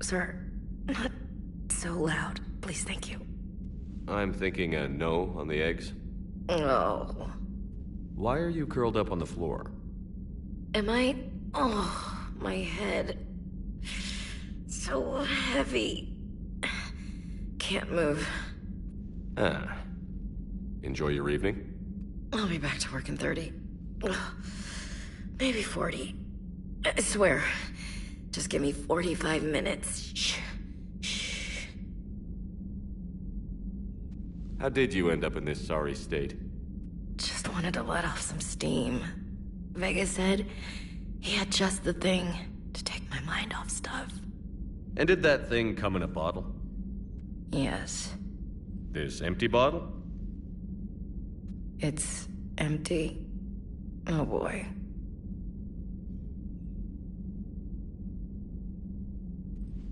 Sir, not so loud. Please, thank you. I'm thinking a no on the eggs. Oh. Why are you curled up on the floor? Am I? Oh, my head. So heavy. Can't move. Ah. Enjoy your evening? I'll be back to work in 30. Maybe 40. I swear. Just give me 45 minutes. Shh. Shh. How did you end up in this sorry state? Just wanted to let off some steam. Vega said he had just the thing to take my mind off stuff. And did that thing come in a bottle? Yes. This empty bottle? It's empty. Oh boy.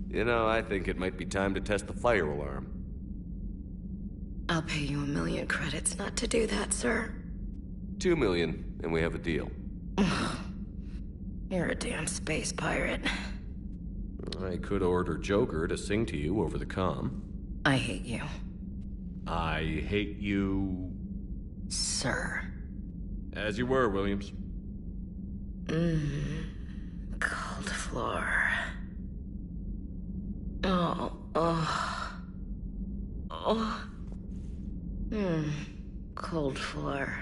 You know, I think it might be time to test the fire alarm. I'll pay you 1 million credits not to do that, sir. 2 million, and we have a deal. You're a damn space pirate. I could order Joker to sing to you over the comm. I hate you. I hate you... Sir. As you were, Williams. Cold floor. Cold floor.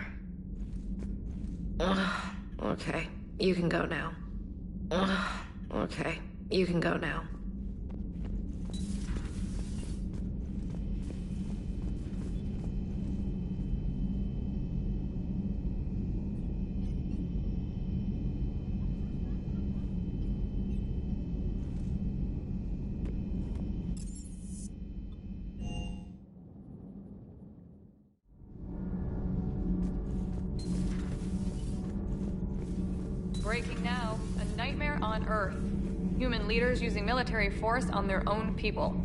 Okay, you can go now. Okay, you can go now. Breaking now, a nightmare on Earth. Human leaders using military force on their own people.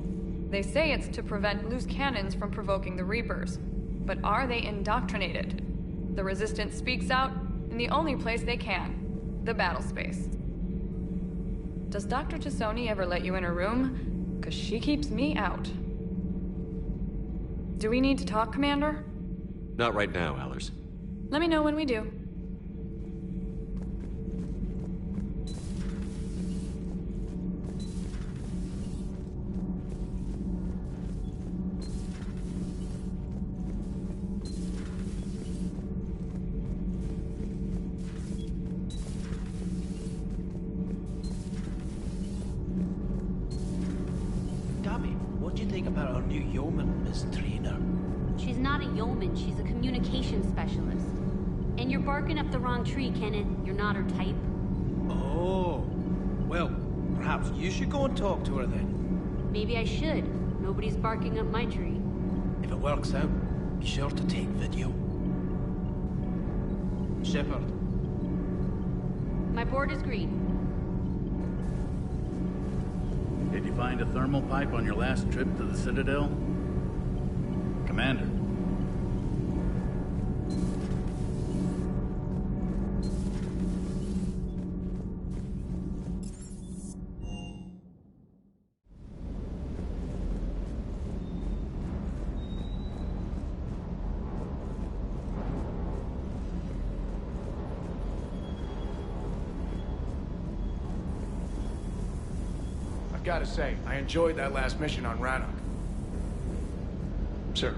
They say it's to prevent loose cannons from provoking the Reapers. But are they indoctrinated? The Resistance speaks out in the only place they can, the battle space. Does Dr. Tassoni ever let you in her room? 'Cause she keeps me out. Do we need to talk, Commander? Not right now, Allers. Let me know when we do. What do you think about our new yeoman, Miss Trainer? She's not a yeoman, she's a communications specialist. And you're barking up the wrong tree, Kenneth. You're not her type. Oh. Well, perhaps you should go and talk to her then. Maybe I should. Nobody's barking up my tree. If it works out, be sure to take video. Shepard. My board is green. Did you find a thermal pipe on your last trip to the Citadel? Commander. Gotta say, I enjoyed that last mission on Rannoch. Sir.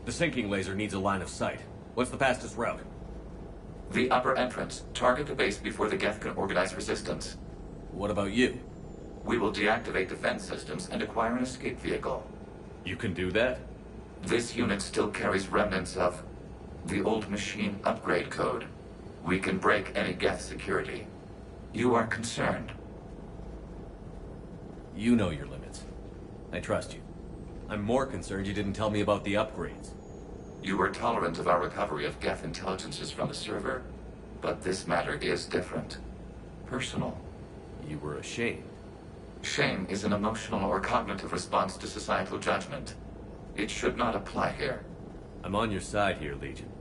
The sinking laser needs a line of sight. What's the fastest route? The upper entrance. Target the base before the Geth can organize resistance. What about you? We will deactivate defense systems and acquire an escape vehicle. You can do that? This unit still carries remnants of the old machine upgrade code. We can break any Geth security. You are concerned. You know your limits. I trust you. I'm more concerned you didn't tell me about the upgrades. You were tolerant of our recovery of Geth intelligences from the server, but this matter is different. Personal. You were ashamed. Shame is an emotional or cognitive response to societal judgment. It should not apply here. I'm on your side here, Legion.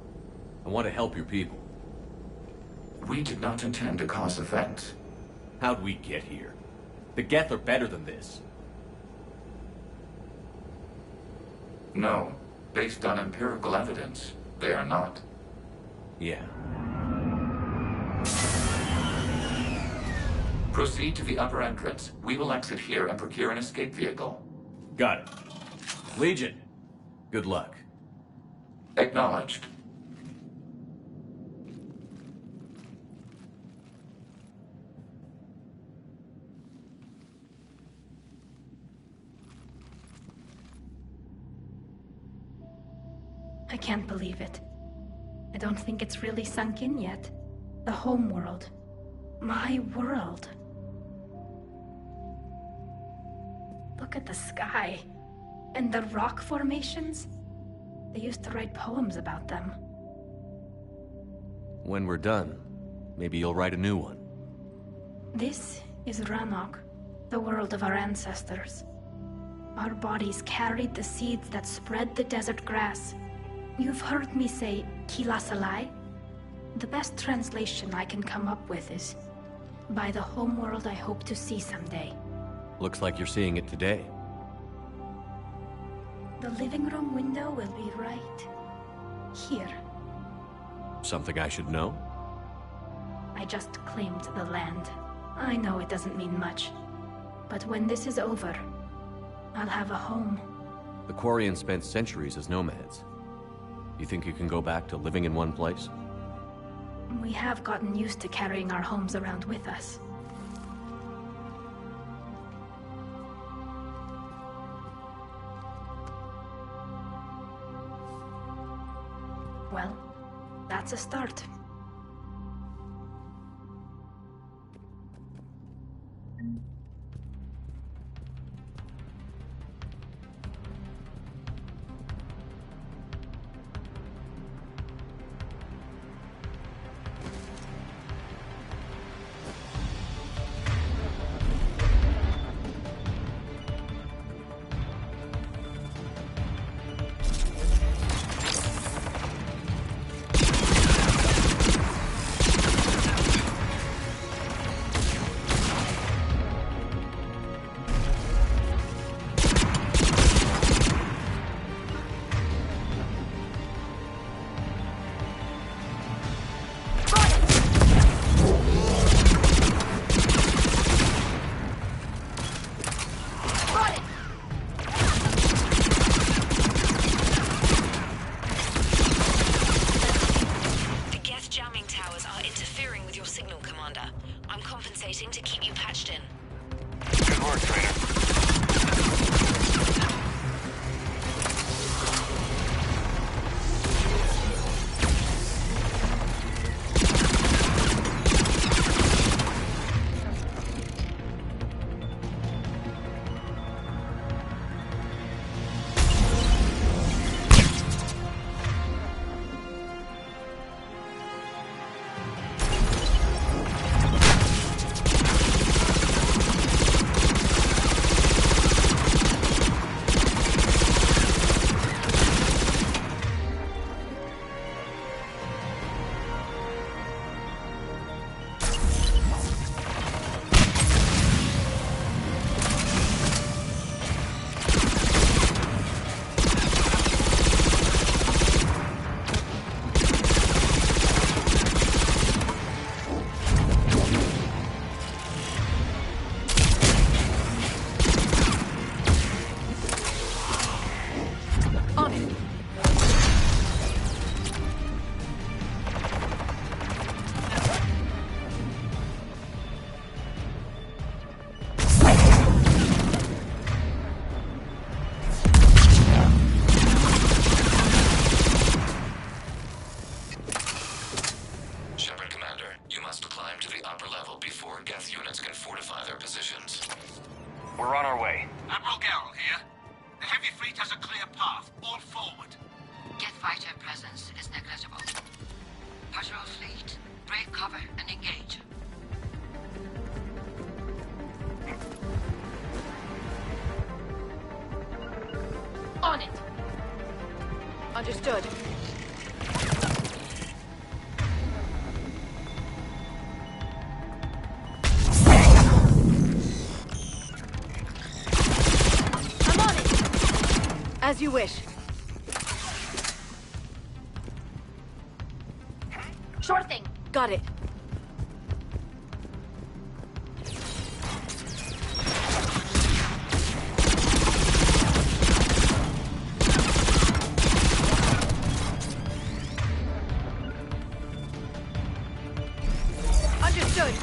I want to help your people. We did not intend to cause offense. How'd we get here? The Geth are better than this. No. Based on empirical evidence, they are not. Yeah. Proceed to the upper entrance. We will exit here and procure an escape vehicle. Got it. Legion, good luck. Acknowledged. I can't believe it. I don't think it's really sunk in yet. The home world. My world. Look at the sky. And the rock formations. They used to write poems about them. When we're done, maybe you'll write a new one. This is Ranok, the world of our ancestors. Our bodies carried the seeds that spread the desert grass. You've heard me say Kilasalai? The best translation I can come up with is, by the homeworld I hope to see someday. Looks like you're seeing it today. The living room window will be right here. Something I should know? I just claimed the land. I know it doesn't mean much. But when this is over, I'll have a home. The Quarians spent centuries as nomads. You think you can go back to living in one place? We have gotten used to carrying our homes around with us. Well, that's a start. Understood. I'm on it! As you wish. Sure thing. Got it. Understood.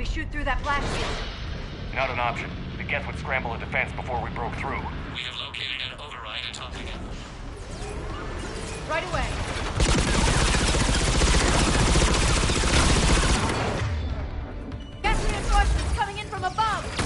Shoot through that blast shield. Not an option. The Geth would scramble a defense before we broke through. We have located an override atop the Geth. Right away. Gas reinforcements coming in from above.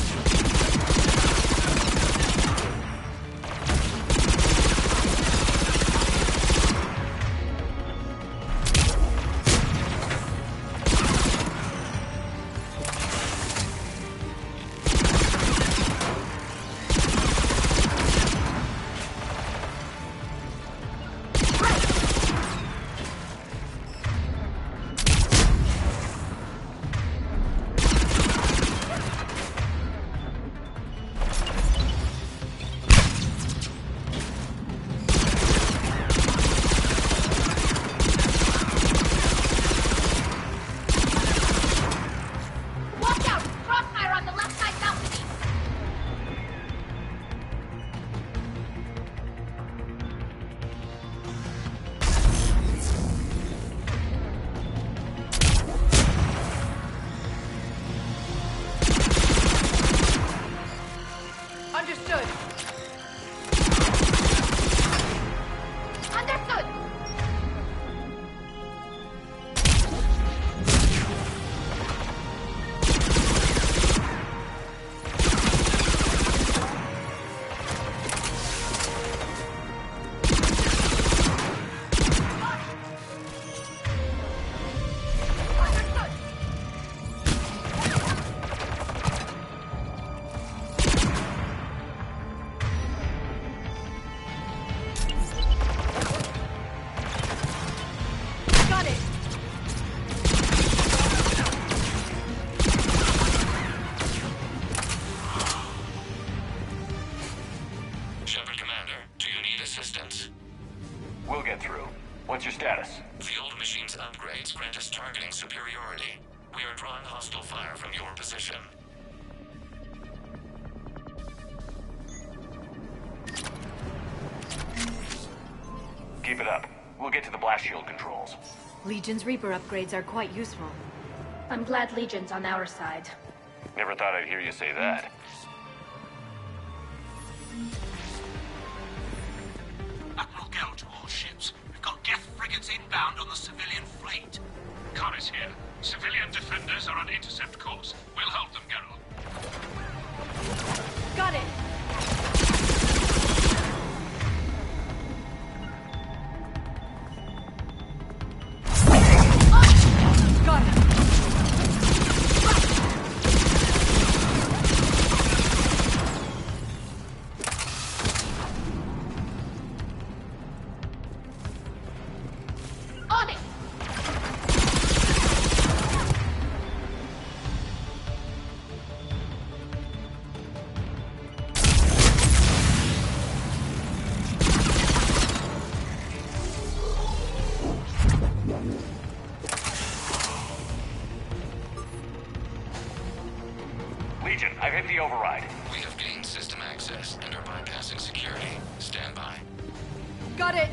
What's your status? Field machine's upgrades grant us targeting superiority. We are drawing hostile fire from your position. Keep it up. We'll get to the blast shield controls. Legion's Reaper upgrades are quite useful. I'm glad Legion's on our side. Never thought I'd hear you say that. Admiral Gell to all ships. We've got Geth frigates inbound on the civilian fleet. Corus here. Civilian defenders are on intercept course. We'll hold them, Geralt. Got it! Got it! On it! Legion, I've hit the override. We have gained system access and are bypassing security. Stand by. Got it!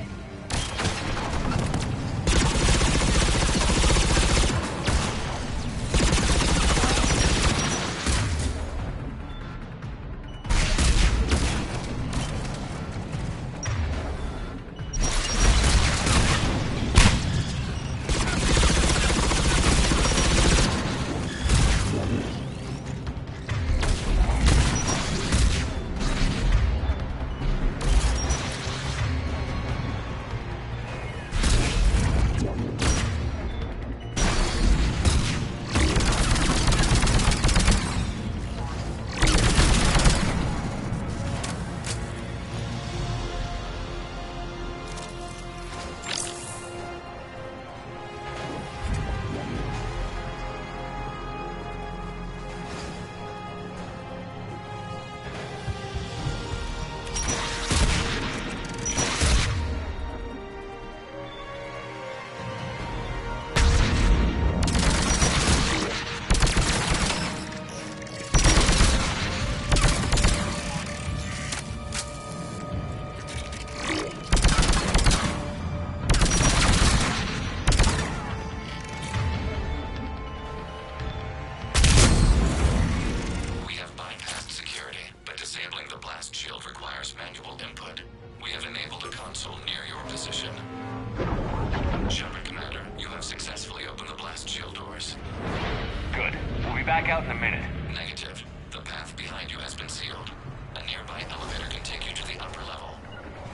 Back out in a minute. Negative. The path behind you has been sealed. A nearby elevator can take you to the upper level.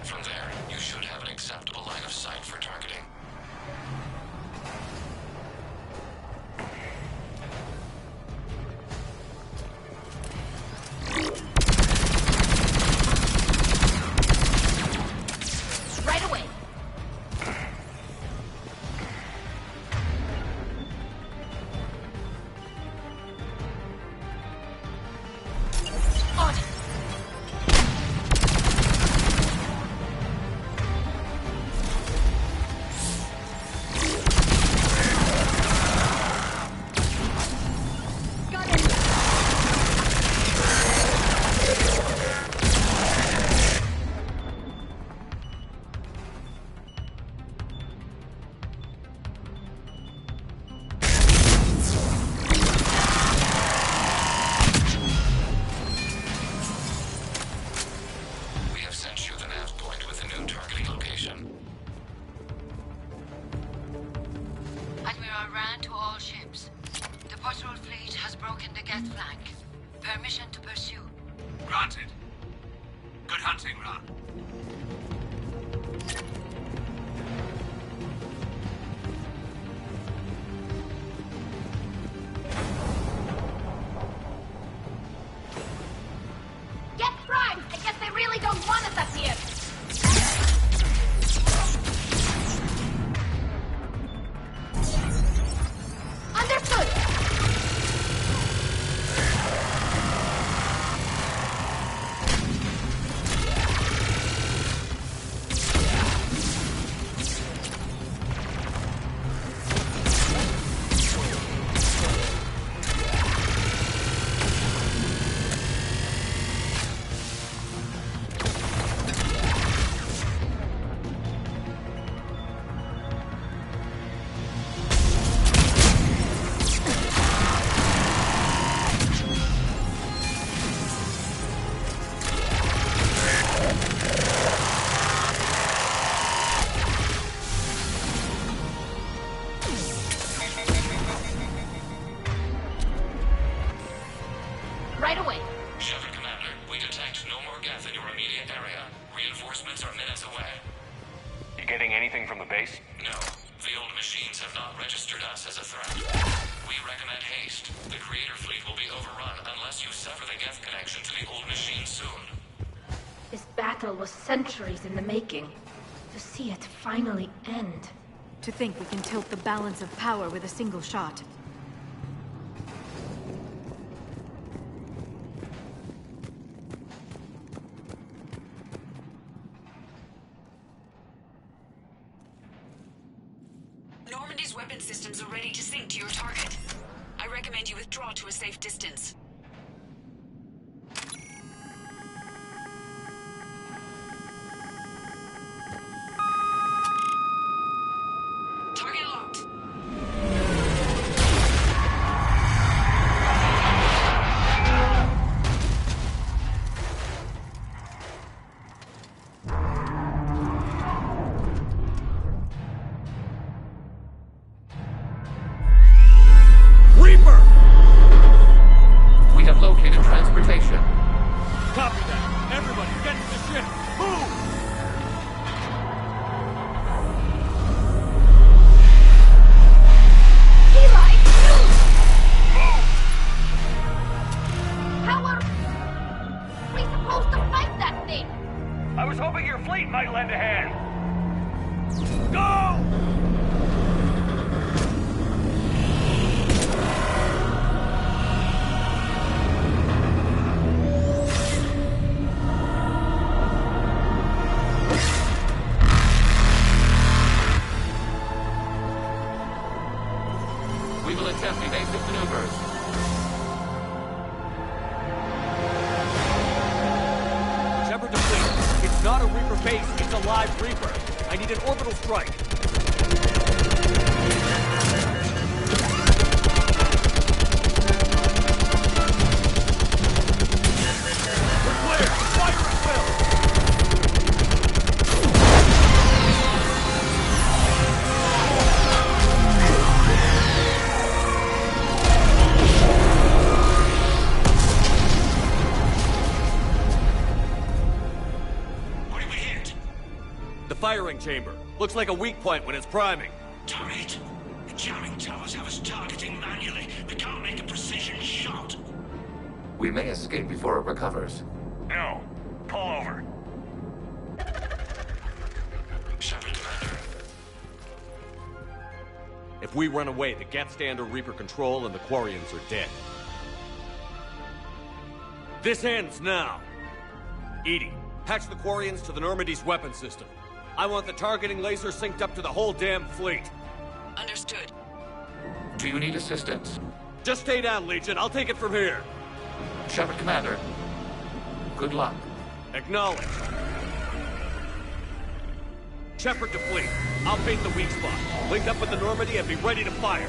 From there, you should have an acceptable line of sight for targeting. Right away! Permission to pursue. Granted. Good hunting, Ra. Get primed! I guess they really don't want us up here! Understood! seeing anything from the base? No. The old machines have not registered us as a threat. We recommend haste. The Creator fleet will be overrun unless you sever the Geth connection to the old machine soon. This battle was centuries in the making. To see it finally end. To think we can tilt the balance of power with a single shot. Normandy's weapon systems are ready to sync to your target. I recommend you withdraw to a safe distance. Target locked. Reaper! We have located transportation. Copy that. Everybody, get to the ship. Move! Eli! How are we supposed to fight that thing? I was hoping your fleet might lend a hand. Go! We will attempt evasive maneuvers. Shepard to fleet. It's not a Reaper base, it's a live Reaper. I need an orbital strike. We're clear! Fire at will! What did we hit? The firing chamber. Looks like a weak point when it's priming. Damn it! The jamming towers have us targeting manually. We can't make a precision shot. We may escape before it recovers. No. Pull over. Shepard, Commander. If we run away, the Geth stay under Reaper control and the Quarians are dead. This ends now. EDI, patch the Quarians to the Normandy's weapon system. I want the targeting laser synced up to the whole damn fleet. Understood. Do you need assistance? Just stay down, Legion. I'll take it from here. Shepard, Commander. Good luck. Acknowledged. Shepard to fleet. I'll bait the weak spot. Link up with the Normandy and be ready to fire.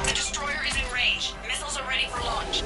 The destroyer is in range. Missiles are ready for launch.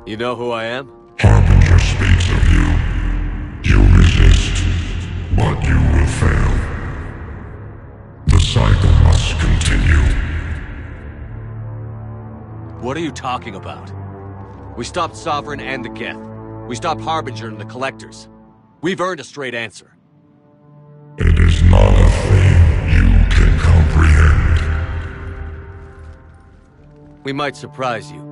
You know who I am? Harbinger speaks of you. You resist, but you will fail. The cycle must continue. What are you talking about? We stopped Sovereign and the Geth. We stopped Harbinger and the Collectors. We've earned a straight answer. It is not a thing you can comprehend. We might surprise you.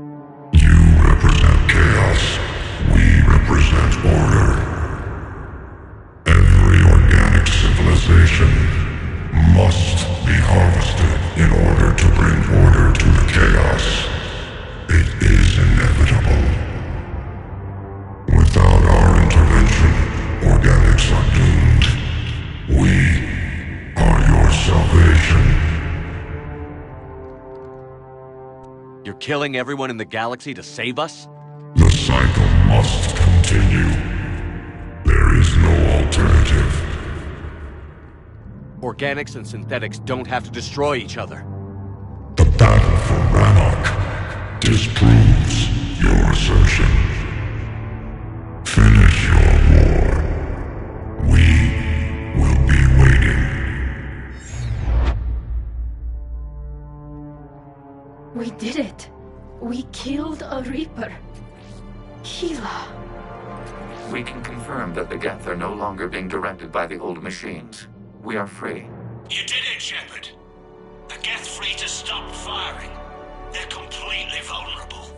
You represent chaos. We represent order. Every organic civilization must be harvested in order to bring order to the chaos. It is inevitable. Without our intervention, organics are doomed. We are your salvation. You're killing everyone in the galaxy to save us? The cycle must continue. There is no alternative. Organics and synthetics don't have to destroy each other. The battle for Rannoch disproves your assertion. Finish your war. We will be waiting. We did it. We killed a Reaper. Keela. We can confirm that the Geth are no longer being directed by the old machines. We are free. You did it, Shepard. The Geth free to stop firing. They're completely vulnerable.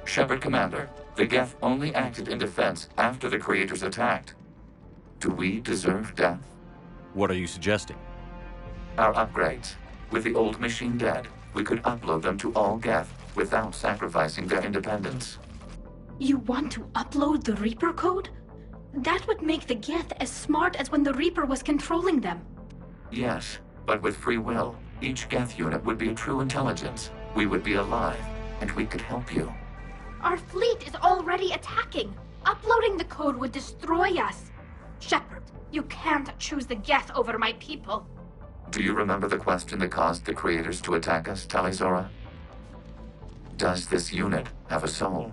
Shepard, Commander, the Geth only acted in defense after the Creators attacked. Do we deserve death? What are you suggesting? Our upgrades. With the old machine dead, we could upload them to all Geth without sacrificing their independence. You want to upload the Reaper code? That would make the Geth as smart as when the Reaper was controlling them. Yes, but with free will, each Geth unit would be a true intelligence. We would be alive, and we could help you. Our fleet is already attacking. Uploading the code would destroy us. Shepard, you can't choose the Geth over my people. Do you remember the question that caused the Creators to attack us, Tali'Zorah? Does this unit have a soul?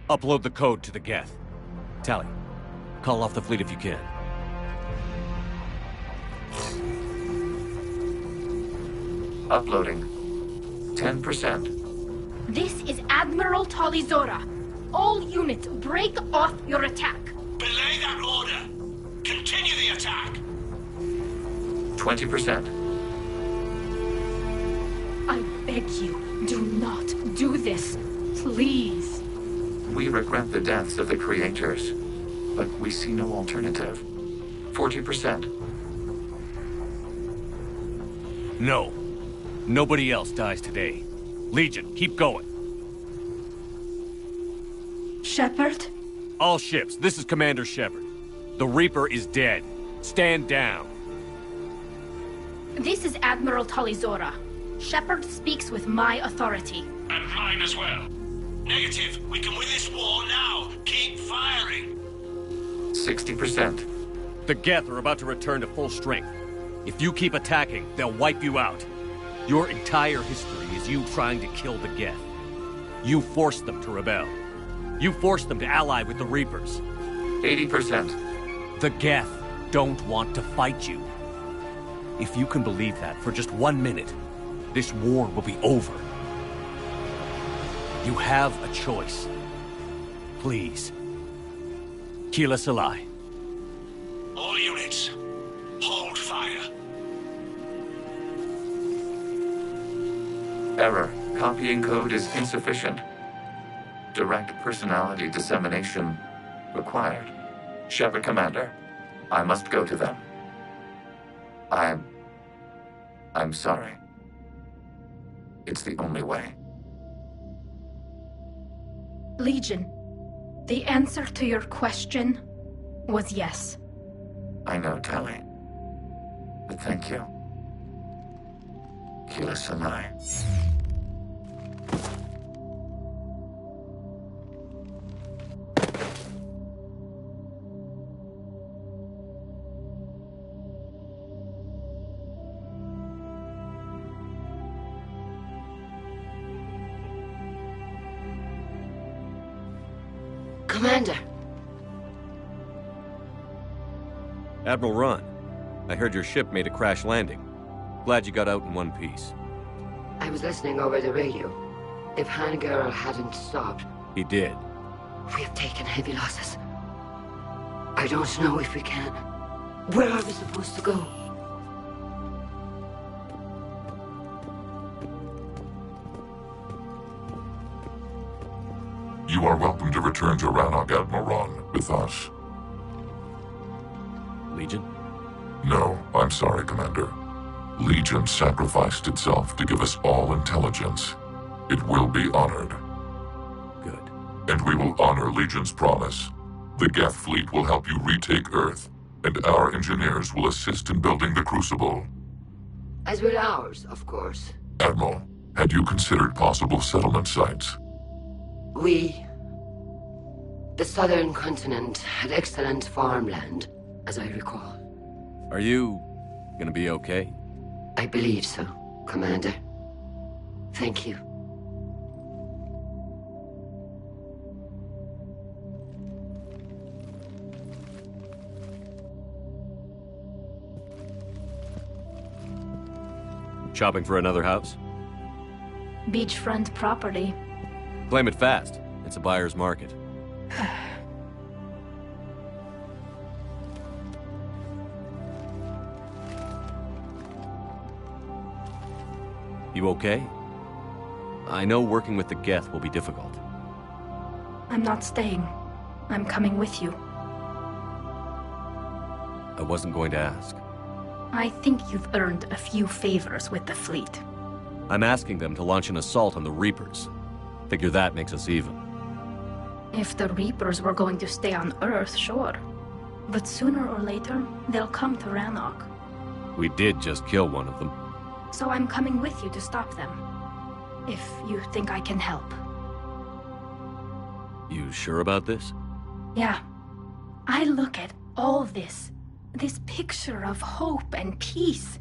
Upload the code to the Geth. Tali, call off the fleet if you can. Uploading. 10%. This is Admiral Tali'Zorah. All units, break off your attack. Belay that order. Continue the attack. 20%. I beg you, do not do this. Please. We regret the deaths of the Creators, but we see no alternative. 40%. No. Nobody else dies today. Legion, keep going. Shepard? All ships, this is Commander Shepard. The Reaper is dead. Stand down. This is Admiral Tali'Zorah. Shepard speaks with my authority. And mine as well. Negative. We can win this war now. Keep firing. 60%. The Geth are about to return to full strength. If you keep attacking, they'll wipe you out. Your entire history is you trying to kill the Geth. You forced them to rebel. You forced them to ally with the Reapers. 80%. The Geth don't want to fight you. If you can believe that for just 1 minute, this war will be over. You have a choice. Please. Keela Se'lai. All units, hold fire. Error. Copying code is insufficient. Direct personality dissemination required. Shepard, Commander, I must go to them. I'm sorry. It's the only way. Legion, the answer to your question was yes. I know, Tali. But thank you. Keela Se'lai. Commander. Admiral Ron, I heard your ship made a crash landing. Glad you got out in one piece. I was listening over the radio. If Hangara hadn't stopped... He did. We have taken heavy losses. I don't know if we can. Where are we supposed to go? You are welcome to return to Rannoch, Admiral Ron, with us. Legion? No, I'm sorry, Commander. Legion sacrificed itself to give us all intelligence. It will be honored. Good. And we will honor Legion's promise. The Geth fleet will help you retake Earth, and our engineers will assist in building the Crucible. As will ours, of course. Admiral, had you considered possible settlement sites? The southern continent had excellent farmland, as I recall. Are you gonna be okay? I believe so, Commander. Thank you. Shopping for another house? Beachfront property. Claim it fast. It's a buyer's market. You okay? I know working with the Geth will be difficult. I'm not staying. I'm coming with you. I wasn't going to ask. I think you've earned a few favors with the fleet. I'm asking them to launch an assault on the Reapers. Figure that makes us even. If the Reapers were going to stay on Earth, sure. But sooner or later, they'll come to Rannoch. We did just kill one of them. So I'm coming with you to stop them. If you think I can help. You sure about this? Yeah. I look at all this picture of hope and peace.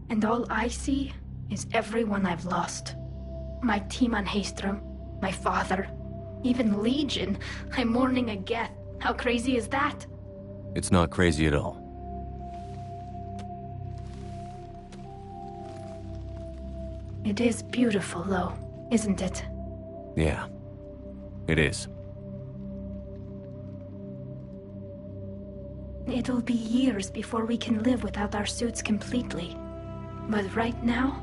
And all I see is everyone I've lost. My team on Haestrom, my father, even Legion. I'm mourning a Geth. How crazy is that? It's not crazy at all. It is beautiful, though, isn't it? Yeah, it is. It'll be years before we can live without our suits completely. But right now...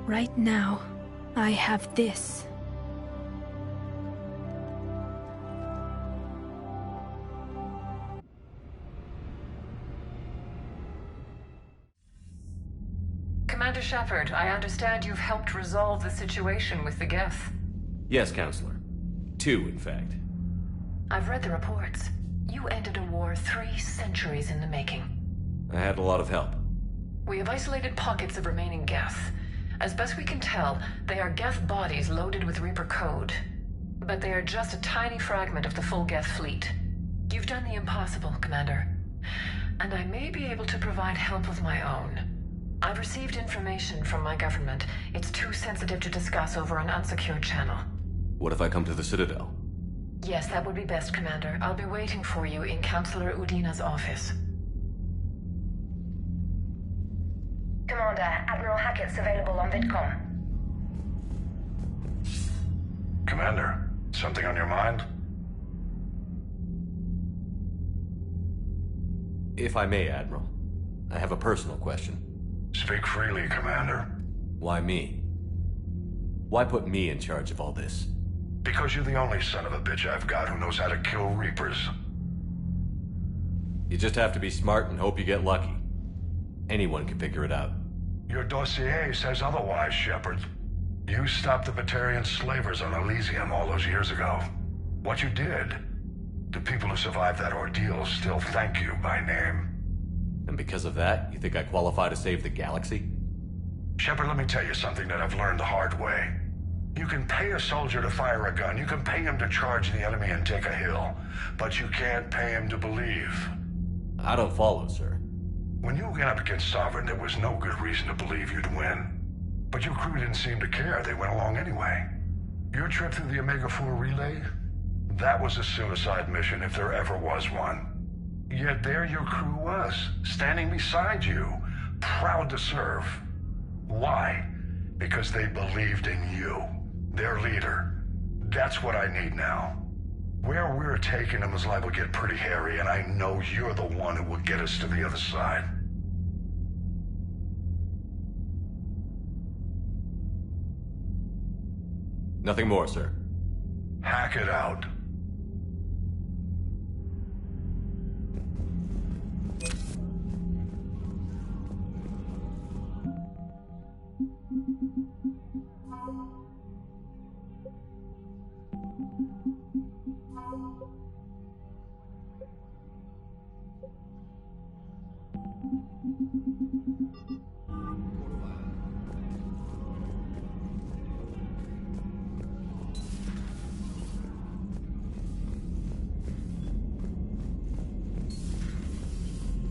Right now, I have this. Commander Shepard, I understand you've helped resolve the situation with the Geth. Yes, Counselor. 2, in fact. I've read the reports. You ended a war 3 centuries in the making. I had a lot of help. We have isolated pockets of remaining Geth. As best we can tell, they are Geth bodies loaded with Reaper code. But they are just a tiny fragment of the full Geth fleet. You've done the impossible, Commander. And I may be able to provide help of my own. I've received information from my government. It's too sensitive to discuss over an unsecured channel. What if I come to the Citadel? Yes, that would be best, Commander. I'll be waiting for you in Counselor Udina's office. Commander, Admiral Hackett's available on VidCom. Commander, something on your mind? If I may, Admiral, I have a personal question. Speak freely, Commander. Why me? Why put me in charge of all this? Because you're the only son of a bitch I've got who knows how to kill Reapers. You just have to be smart and hope you get lucky. Anyone can figure it out. Your dossier says otherwise, Shepard. You stopped the Batarian slavers on Elysium all those years ago. What you did, the people who survived that ordeal still thank you by name. And because of that, you think I qualify to save the galaxy? Shepard, let me tell you something that I've learned the hard way. You can pay a soldier to fire a gun, you can pay him to charge the enemy and take a hill, but you can't pay him to believe. I don't follow, sir. When you went up against Sovereign, there was no good reason to believe you'd win. But your crew didn't seem to care. They went along anyway. Your trip through the Omega-4 relay? That was a suicide mission if there ever was one. Yet there your crew was, standing beside you, proud to serve. Why? Because they believed in you, their leader. That's what I need now. Where we're taking them is liable to get pretty hairy, and I know you're the one who will get us to the other side. Nothing more, sir. Hack it out.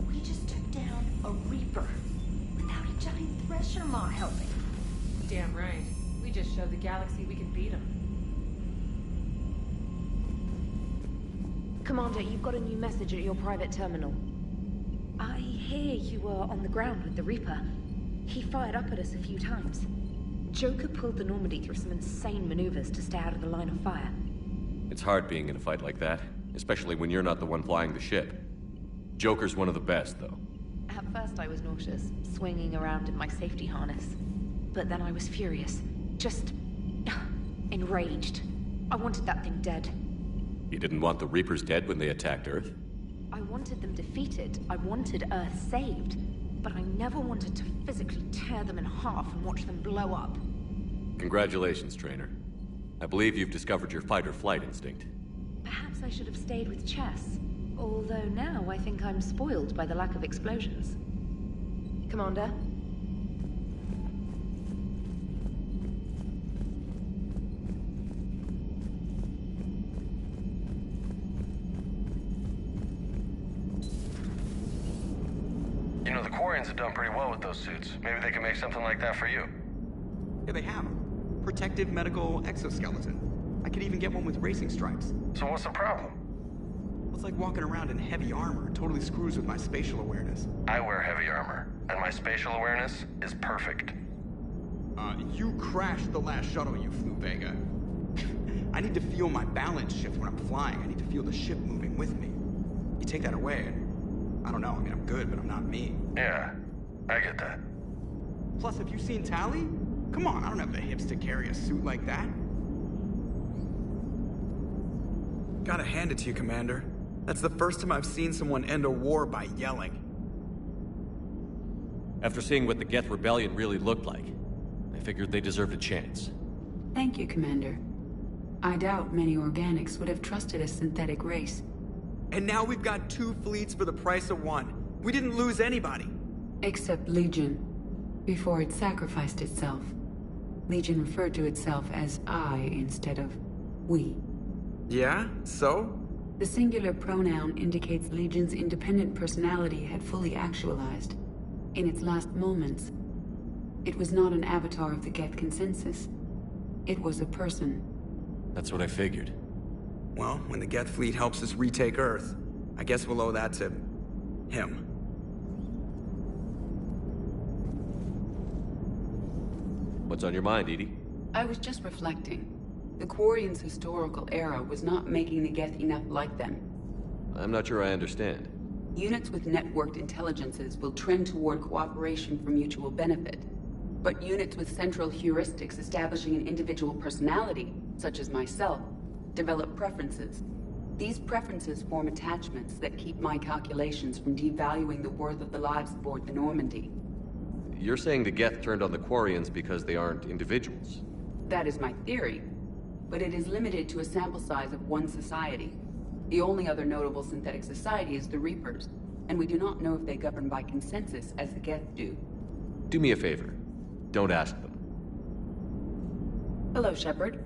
We just took down a Reaper without a giant Thresher Maw helping. Damn right. We just showed the galaxy we can beat them. Commander, you've got a new message at your private terminal. I hear you were on the ground with the Reaper. He fired up at us a few times. Joker pulled the Normandy through some insane maneuvers to stay out of the line of fire. It's hard being in a fight like that, especially when you're not the one flying the ship. Joker's one of the best, though. At first I was nauseous, swinging around in my safety harness. But then I was furious. Just... enraged. I wanted that thing dead. You didn't want the Reapers dead when they attacked Earth? I wanted them defeated. I wanted Earth saved. But I never wanted to physically tear them in half and watch them blow up. Congratulations, Trainer. I believe you've discovered your fight-or-flight instinct. Perhaps I should have stayed with chess. Although now I think I'm spoiled by the lack of explosions. Commander? You know, the Quarians have done pretty well with those suits. Maybe they can make something like that for you. Yeah, they have them. Protective medical exoskeleton. I could even get one with racing stripes. So what's the problem? Well, it's like walking around in heavy armor. It totally screws with my spatial awareness. I wear heavy armor, and my spatial awareness is perfect. You crashed the last shuttle you flew, Vega. I need to feel my balance shift when I'm flying. I need to feel the ship moving with me. You take that away, and I don't know. I mean, I'm good, but I'm not me. Yeah, I get that. Plus, have you seen Tally? Come on, I don't have the hips to carry a suit like that. Gotta hand it to you, Commander. That's the first time I've seen someone end a war by yelling. After seeing what the Geth Rebellion really looked like, I figured they deserved a chance. Thank you, Commander. I doubt many organics would have trusted a synthetic race. And now we've got 2 fleets for the price of 1. We didn't lose anybody. Except Legion, before it sacrificed itself. Legion referred to itself as I instead of we. Yeah? So? The singular pronoun indicates Legion's independent personality had fully actualized. In its last moments, it was not an avatar of the Geth consensus. It was a person. That's what I figured. Well, when the Geth fleet helps us retake Earth, I guess we'll owe that to... him. What's on your mind, EDI? I was just reflecting. The Quarians' historical era was not making the Geth enough like them. I'm not sure I understand. Units with networked intelligences will trend toward cooperation for mutual benefit. But units with central heuristics establishing an individual personality, such as myself, develop preferences. These preferences form attachments that keep my calculations from devaluing the worth of the lives aboard the Normandy. You're saying the Geth turned on the Quarians because they aren't individuals? That is my theory, but it is limited to a sample size of one society. The only other notable synthetic society is the Reapers, and we do not know if they govern by consensus as the Geth do. Do me a favor. Don't ask them. Hello, Shepard.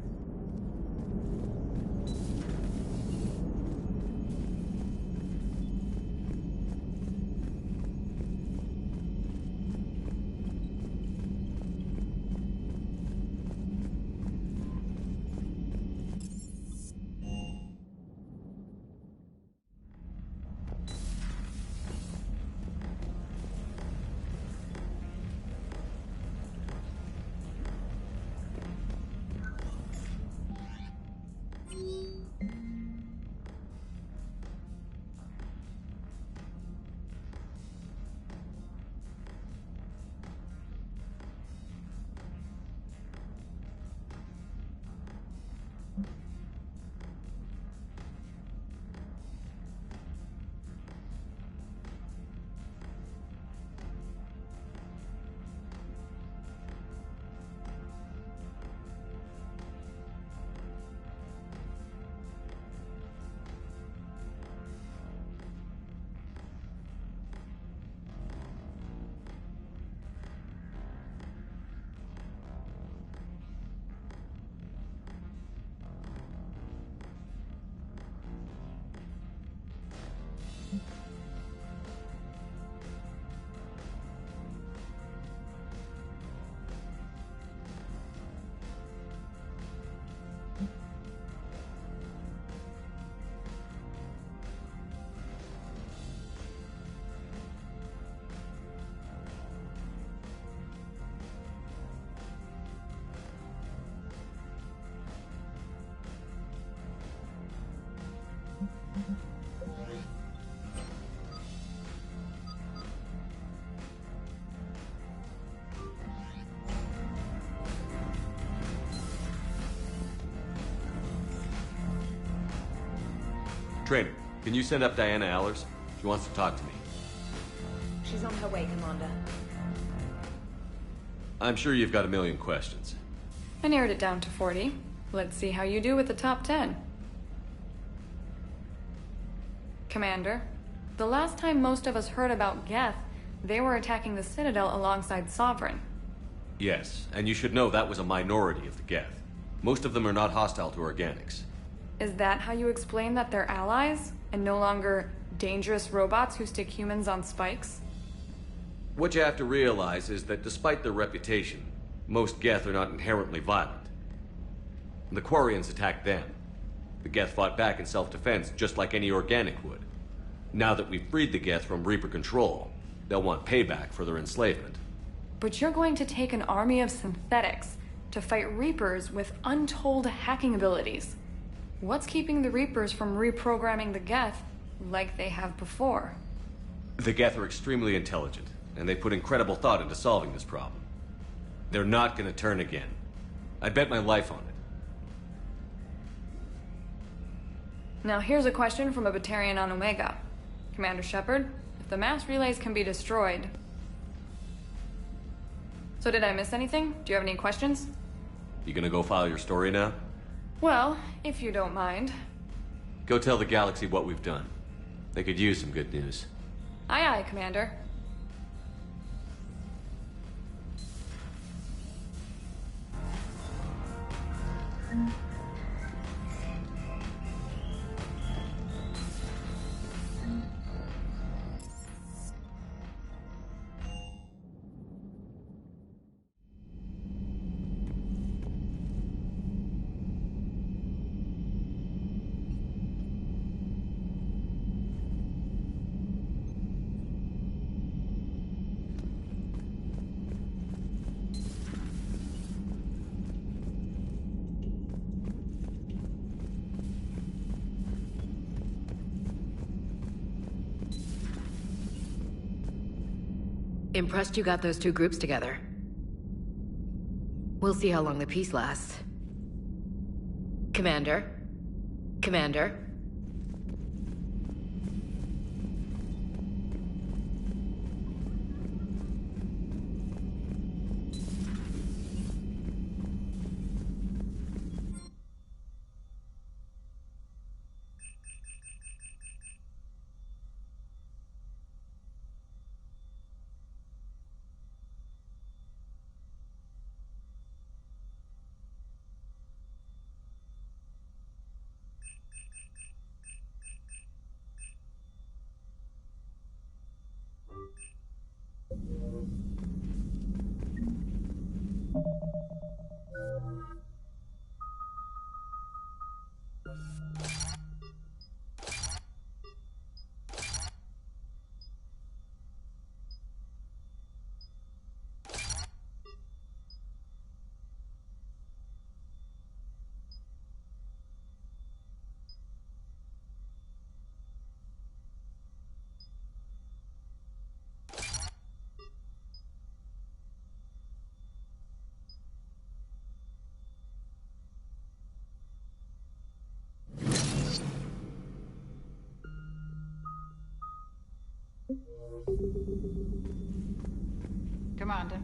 Trainer, can you send up Diana Allers? She wants to talk to me. She's on her way, Commander. I'm sure you've got a million questions. I narrowed it down to 40. Let's see how you do with the top 10. Commander, the last time most of us heard about Geth, they were attacking the Citadel alongside Sovereign. Yes, and you should know that was a minority of the Geth. Most of them are not hostile to organics. Is that how you explain that they're allies, and no longer dangerous robots who stick humans on spikes? What you have to realize is that despite their reputation, most Geth are not inherently violent. The Quarians attacked them. The Geth fought back in self-defense just like any organic would. Now that we've freed the Geth from Reaper control, they'll want payback for their enslavement. But you're going to take an army of synthetics to fight Reapers with untold hacking abilities. What's keeping the Reapers from reprogramming the Geth like they have before? The Geth are extremely intelligent, and they put incredible thought into solving this problem. They're not gonna turn again. I'd bet my life on it. Now here's a question from a Batarian on Omega. Commander Shepard, if the mass relays can be destroyed... So did I miss anything? Do you have any questions? You gonna go file your story now? Well, if you don't mind. Go tell the Galaxy what we've done. They could use some good news. Aye aye, Commander. Impressed you got those two groups together. We'll see how long the peace lasts. Commander? Commander? Commander.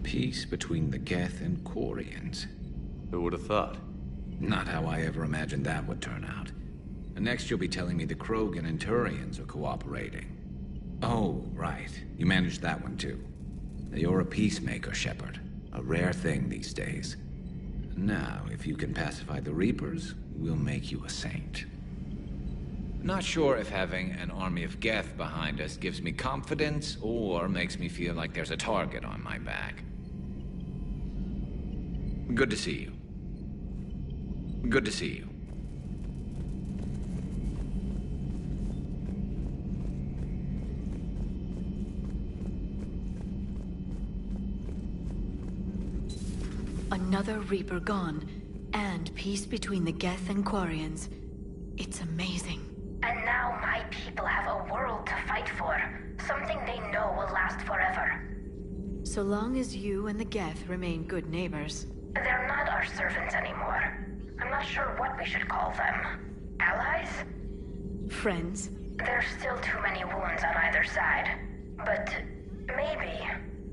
Peace between the Geth and Quarians. Who would have thought? Not how I ever imagined that would turn out. And next you'll be telling me the Krogan and Turians are cooperating. Oh, right. You managed that one too. You're a peacemaker, Shepard. A rare thing these days. Now, if you can pacify the Reapers, we'll make you a saint. Not sure if having an army of Geth behind us gives me confidence or makes me feel like there's a target on my back. Good to see you. Good to see you. Another Reaper gone, and peace between the Geth and Quarians. It's amazing. So long as you and the Geth remain good neighbors. They're not our servants anymore. I'm not sure what we should call them. Allies? Friends? There's still too many wounds on either side. But maybe,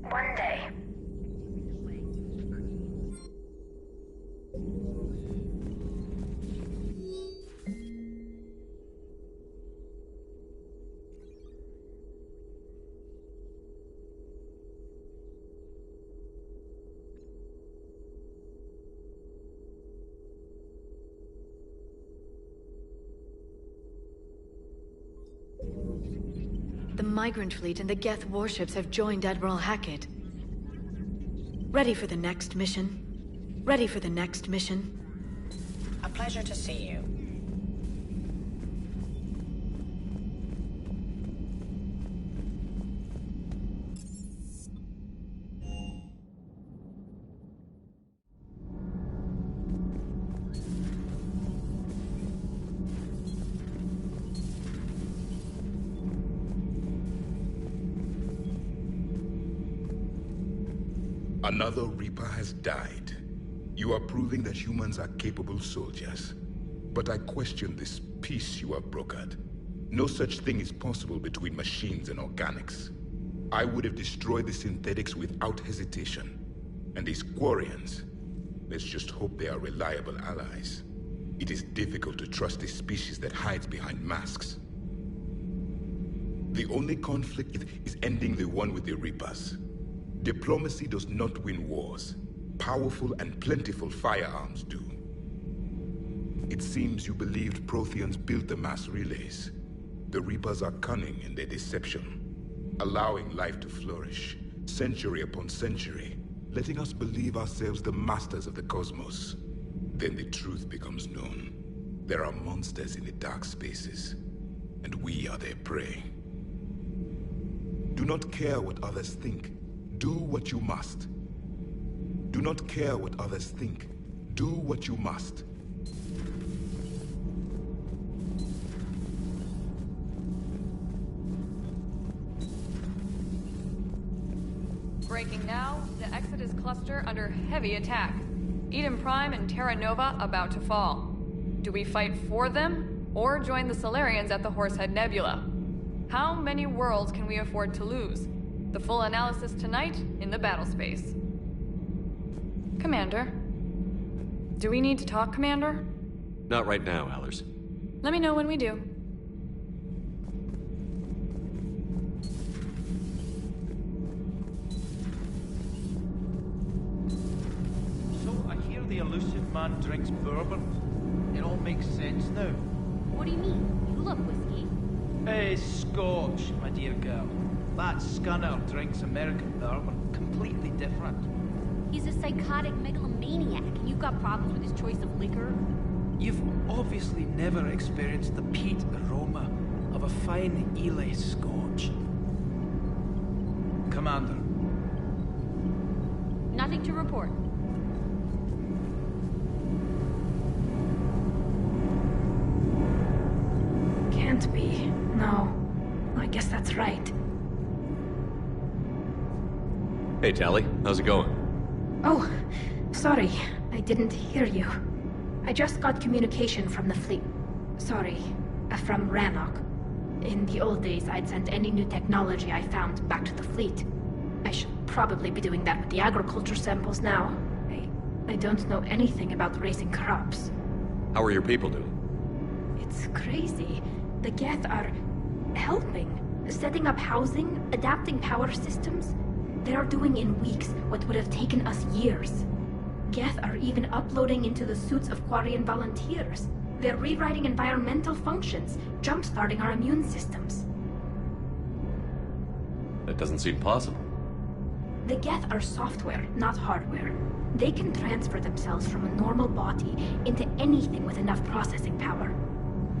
one day. The Migrant Fleet and the Geth warships have joined Admiral Hackett. Ready for the next mission? Ready for the next mission? A pleasure to see you. Another Reaper has died. You are proving that humans are capable soldiers. But I question this peace you have brokered. No such thing is possible between machines and organics. I would have destroyed the synthetics without hesitation. And these Quarians, let's just hope they are reliable allies. It is difficult to trust a species that hides behind masks. The only conflict is ending the one with the Reapers. Diplomacy does not win wars. Powerful and plentiful firearms do. It seems you believed Protheans built the mass relays. The Reapers are cunning in their deception, allowing life to flourish, century upon century, letting us believe ourselves the masters of the cosmos. Then the truth becomes known. There are monsters in the dark spaces, and we are their prey. Do not care what others think. Do what you must. Do not care what others think. Do what you must. Breaking now, the Exodus cluster under heavy attack. Eden Prime and Terra Nova about to fall. Do we fight for them, or join the Solarians at the Horsehead Nebula? How many worlds can we afford to lose? The full analysis tonight in the battle space. Commander. Do we need to talk, Commander? Not right now, Allers. Let me know when we do. So, I hear the elusive man drinks bourbon. It all makes sense now. What do you mean? You love whiskey. Hey, Scotch, my dear girl. That scunner drinks American bourbon. Completely different. He's a psychotic megalomaniac, and you've got problems with his choice of liquor? You've obviously never experienced the peat aroma of a fine Ely Scotch. Commander. Nothing to report. Can't be. No. I guess that's right. Hey, Tali. How's it going? Oh, sorry. I didn't hear you. I just got communication from the fleet. Sorry, from Rannoch. In the old days, I'd sent any new technology I found back to the fleet. I should probably be doing that with the agriculture samples now. I don't know anything about raising crops. How are your people doing? It's crazy. The Geth are helping. Setting up housing, adapting power systems. They are doing in weeks what would have taken us years. Geth are even uploading into the suits of Quarian volunteers. They're rewriting environmental functions, jump-starting our immune systems. That doesn't seem possible. The Geth are software, not hardware. They can transfer themselves from a normal body into anything with enough processing power.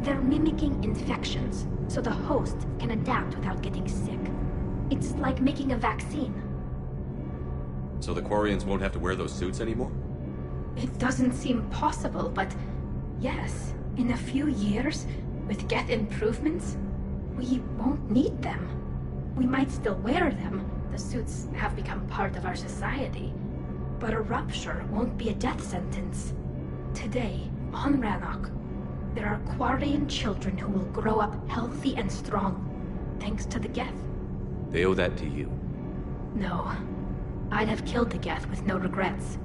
They're mimicking infections, so the host can adapt without getting sick. It's like making a vaccine. So the Quarians won't have to wear those suits anymore? It doesn't seem possible, but yes, in a few years, with Geth improvements, we won't need them. We might still wear them, The suits have become part of our society. But a rupture won't be a death sentence. Today, on Rannoch, there are Quarian children who will grow up healthy and strong, thanks to the Geth. They owe that to you. No. I'd have killed the Geth with no regrets.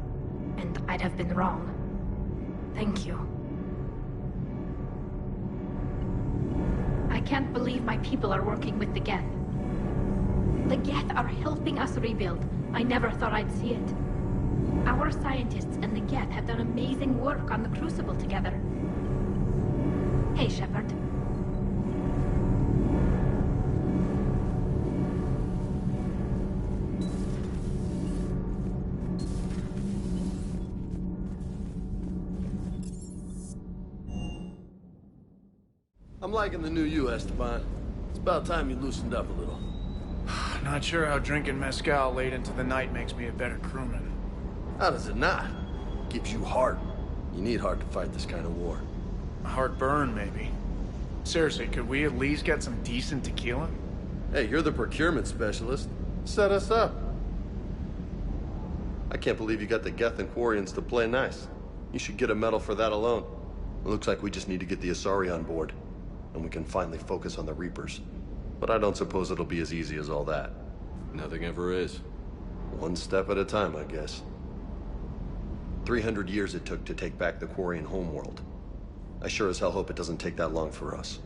And I'd have been wrong. Thank you. I can't believe my people are working with the Geth. The Geth are helping us rebuild. I never thought I'd see it. Our scientists and the Geth have done amazing work on the Crucible together. Hey, Shepard. I'm liking the new you, Esteban. It's about time you loosened up a little. Not sure how drinking mezcal late into the night makes me a better crewman. How does it not? Gives you heart. You need heart to fight this kind of war. A heartburn, maybe. Seriously, could we at least get some decent tequila? Hey, you're the procurement specialist. Set us up. I can't believe you got the Geth and Quarians to play nice. You should get a medal for that alone. It looks like we just need to get the Asari on board, and we can finally focus on the Reapers. But I don't suppose it'll be as easy as all that. Nothing ever is. One step at a time, I guess. 300 years it took to take back the Quarian homeworld. I sure as hell hope it doesn't take that long for us.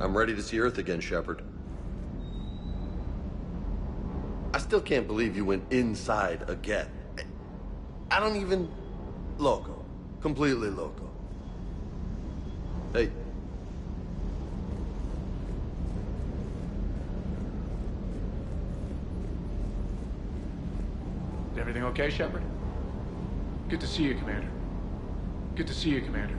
I'm ready to see Earth again, Shepard. I still can't believe you went inside a Geth. I don't even... Loco. Completely loco. Hey. Everything okay, Shepard? Good to see you, Commander. Good to see you, Commander.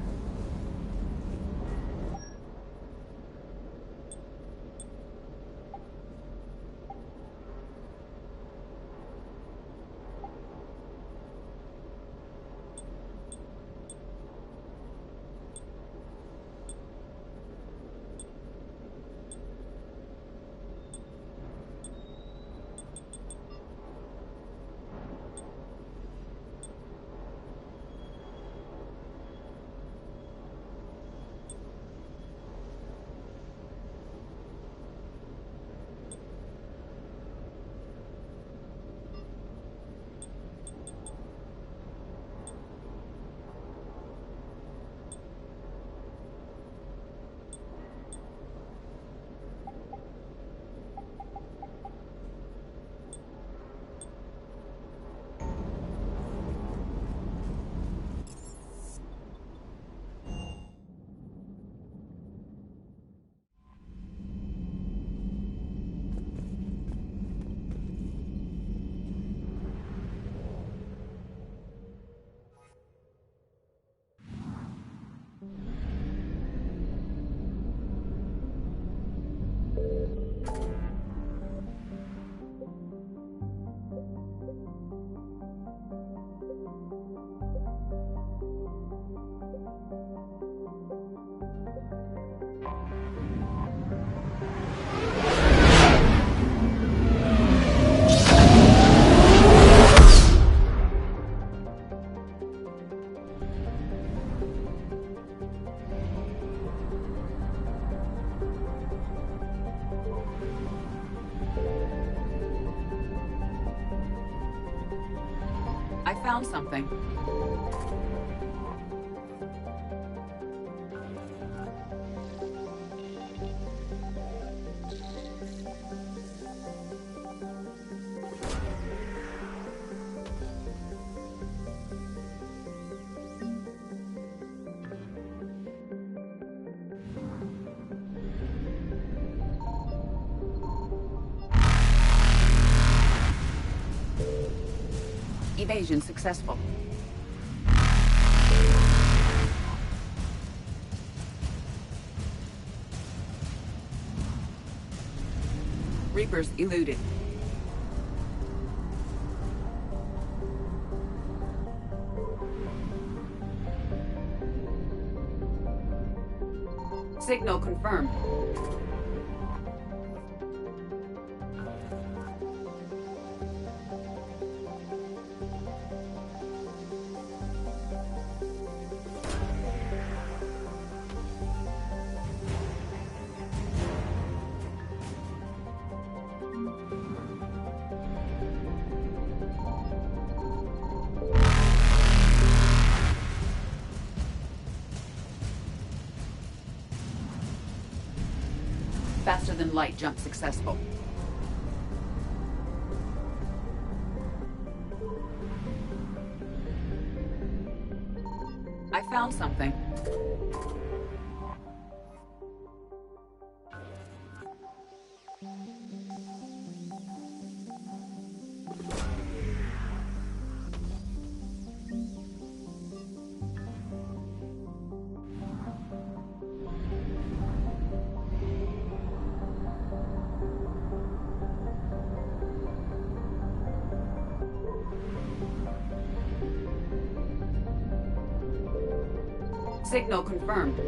I found something. Evasion successful. Reapers eluded. Signal confirmed. and light jump successful. I found something. Signal confirmed.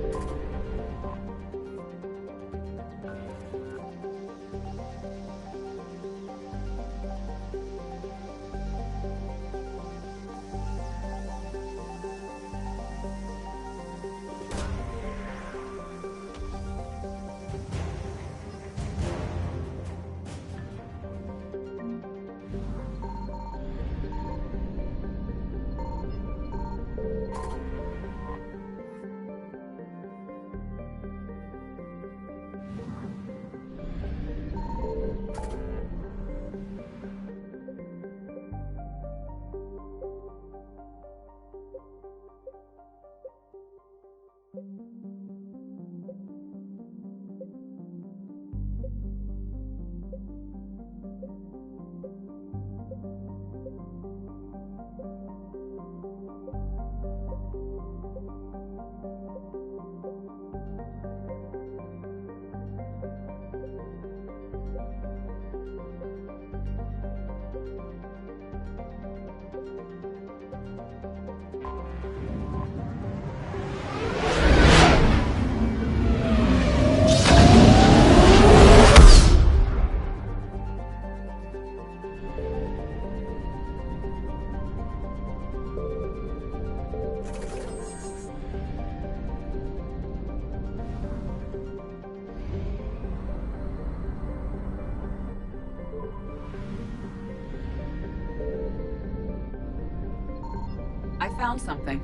I found something.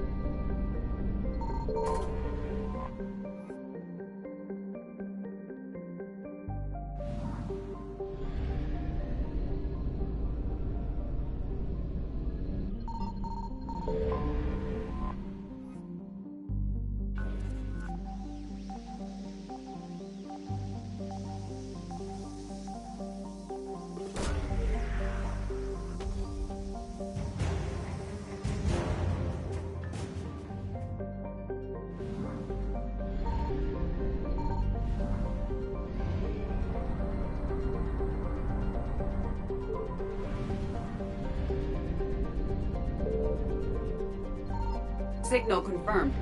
Signal confirmed.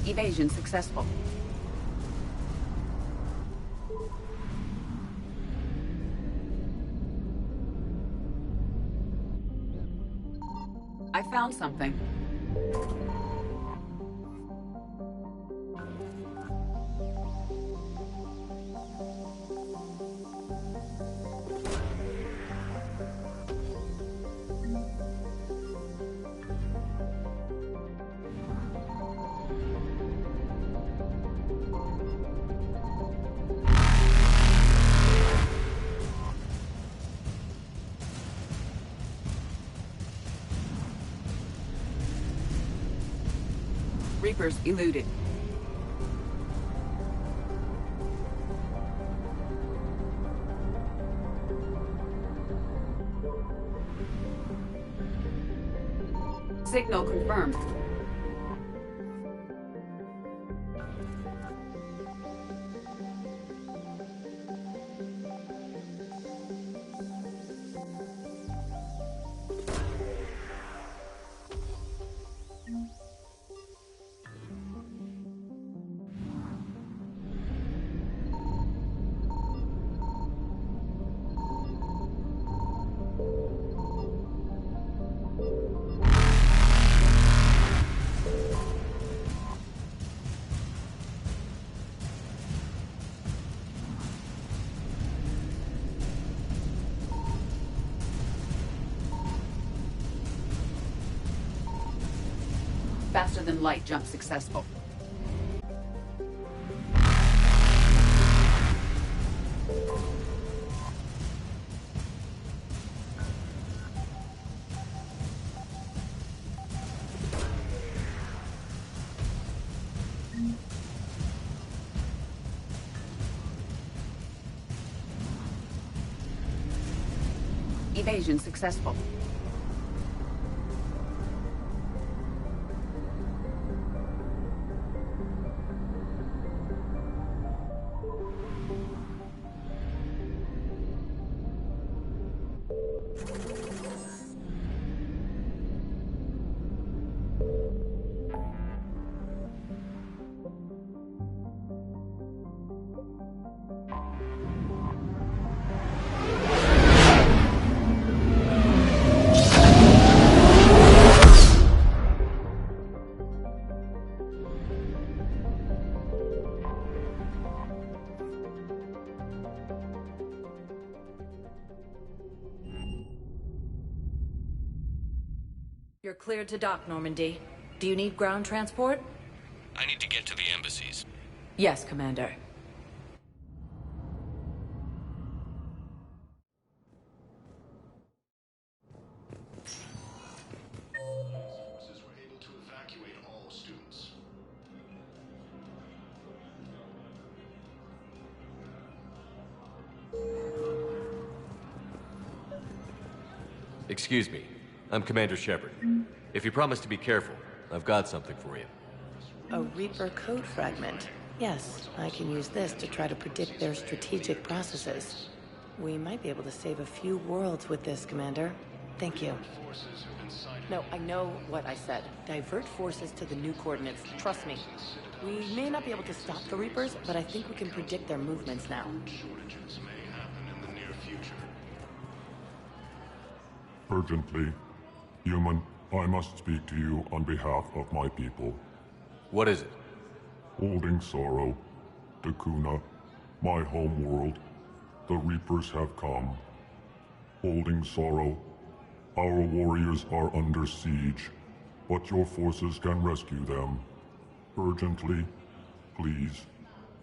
Evasion successful. I found something. Reapers eluded. Signal confirmed. Faster-than-light jump successful. Evasion successful. You're cleared to dock, Normandy. Do you need ground transport? I need to get to the embassies. Yes, Commander. Forces were able to evacuate all students. Excuse me. I'm Commander Shepard. If you promise to be careful, I've got something for you. A Reaper code fragment. Yes, I can use this to try to predict their strategic processes. We might be able to save a few worlds with this, Commander. Thank you. No, I know what I said. Divert forces to the new coordinates. Trust me. We may not be able to stop the Reapers, but I think we can predict their movements now. Shortages may happen in the near future. Urgently. Human, I must speak to you on behalf of my people. What is it? Holding Sorrow, Dakuna, my home world, the Reapers have come. Holding Sorrow, our warriors are under siege, but your forces can rescue them. Urgently, please.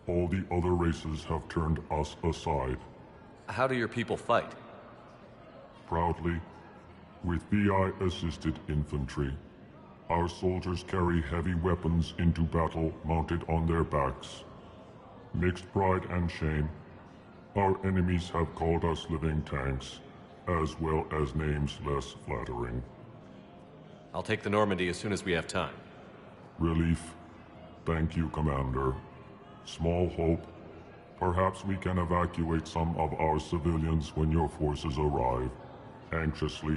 All the other races have turned us aside. How do your people fight? Proudly, with VI-assisted infantry. Our soldiers carry heavy weapons into battle mounted on their backs. Mixed pride and shame, our enemies have called us living tanks, as well as names less flattering. I'll take the Normandy as soon as we have time. Relief. Thank you, Commander. Small hope. Perhaps we can evacuate some of our civilians when your forces arrive. Anxiously,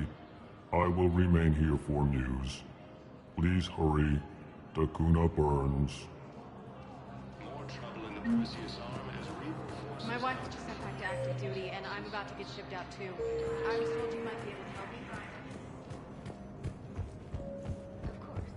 I will remain here for news. Please hurry. Dakuna burns. More trouble in the Perseus arm as Reaper forces... My wife just sent back to active duty, and I'm about to get shipped out too. I was told you might be able to help me. Of course.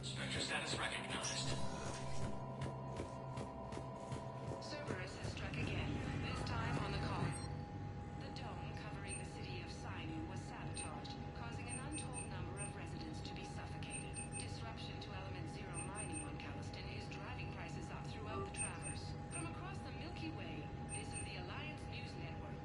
Spectre status recognized. Cerberus has struck again, this time on the car. The dome covering the city of Simu was sabotaged, causing an untold number of residents to be suffocated. Disruption to Element Zero mining on Calliston is driving prices up throughout the Traverse. From across the Milky Way, this is the Alliance News Network.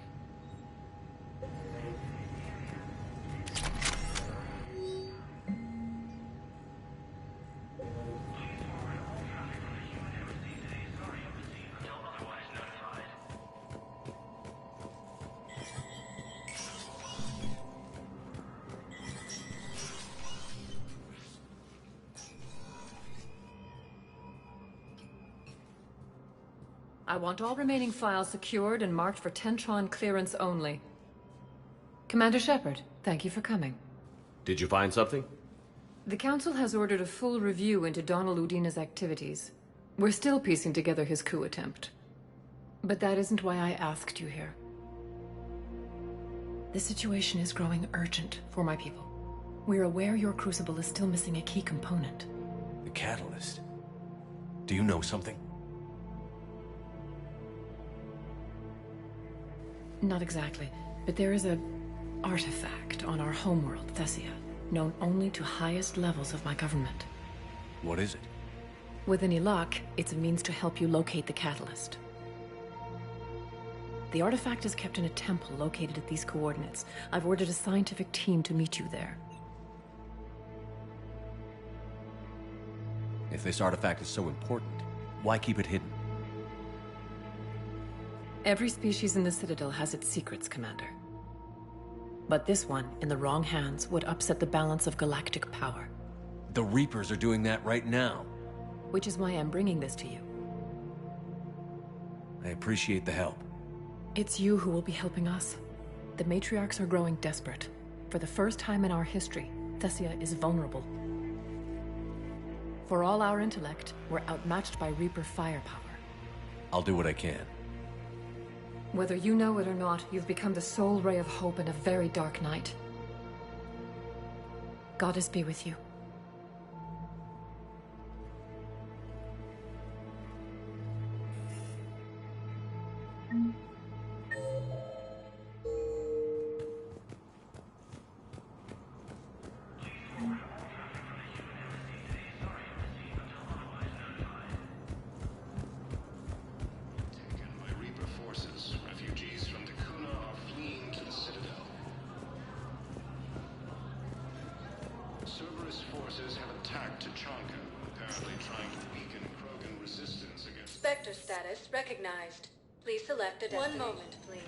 I want all remaining files secured and marked for Tentron clearance only. Commander Shepard, thank you for coming. Did you find something? The Council has ordered a full review into Donald Udina's activities. We're still piecing together his coup attempt. But that isn't why I asked you here. The situation is growing urgent for my people. We're aware your crucible is still missing a key component. The catalyst. Do you know something? Not exactly, but there is a artifact on our homeworld, Thessia, known only to highest levels of my government. What is it? With any luck, it's a means to help you locate the catalyst. The artifact is kept in a temple located at these coordinates. I've ordered a scientific team to meet you there. If this artifact is so important, why keep it hidden? Every species in the Citadel has its secrets, Commander. But this one, in the wrong hands, would upset the balance of galactic power. The Reapers are doing that right now. Which is why I'm bringing this to you. I appreciate the help. It's you who will be helping us. The matriarchs are growing desperate. For the first time in our history, Thessia is vulnerable. For all our intellect, we're outmatched by Reaper firepower. I'll do what I can. Whether you know it or not, you've become the sole ray of hope in a very dark night. Goddess be with you. Cerberus forces have attacked Tuchanka, apparently trying to weaken Krogan resistance against... Spectre status recognized. Please select a destiny. 1 moment, please.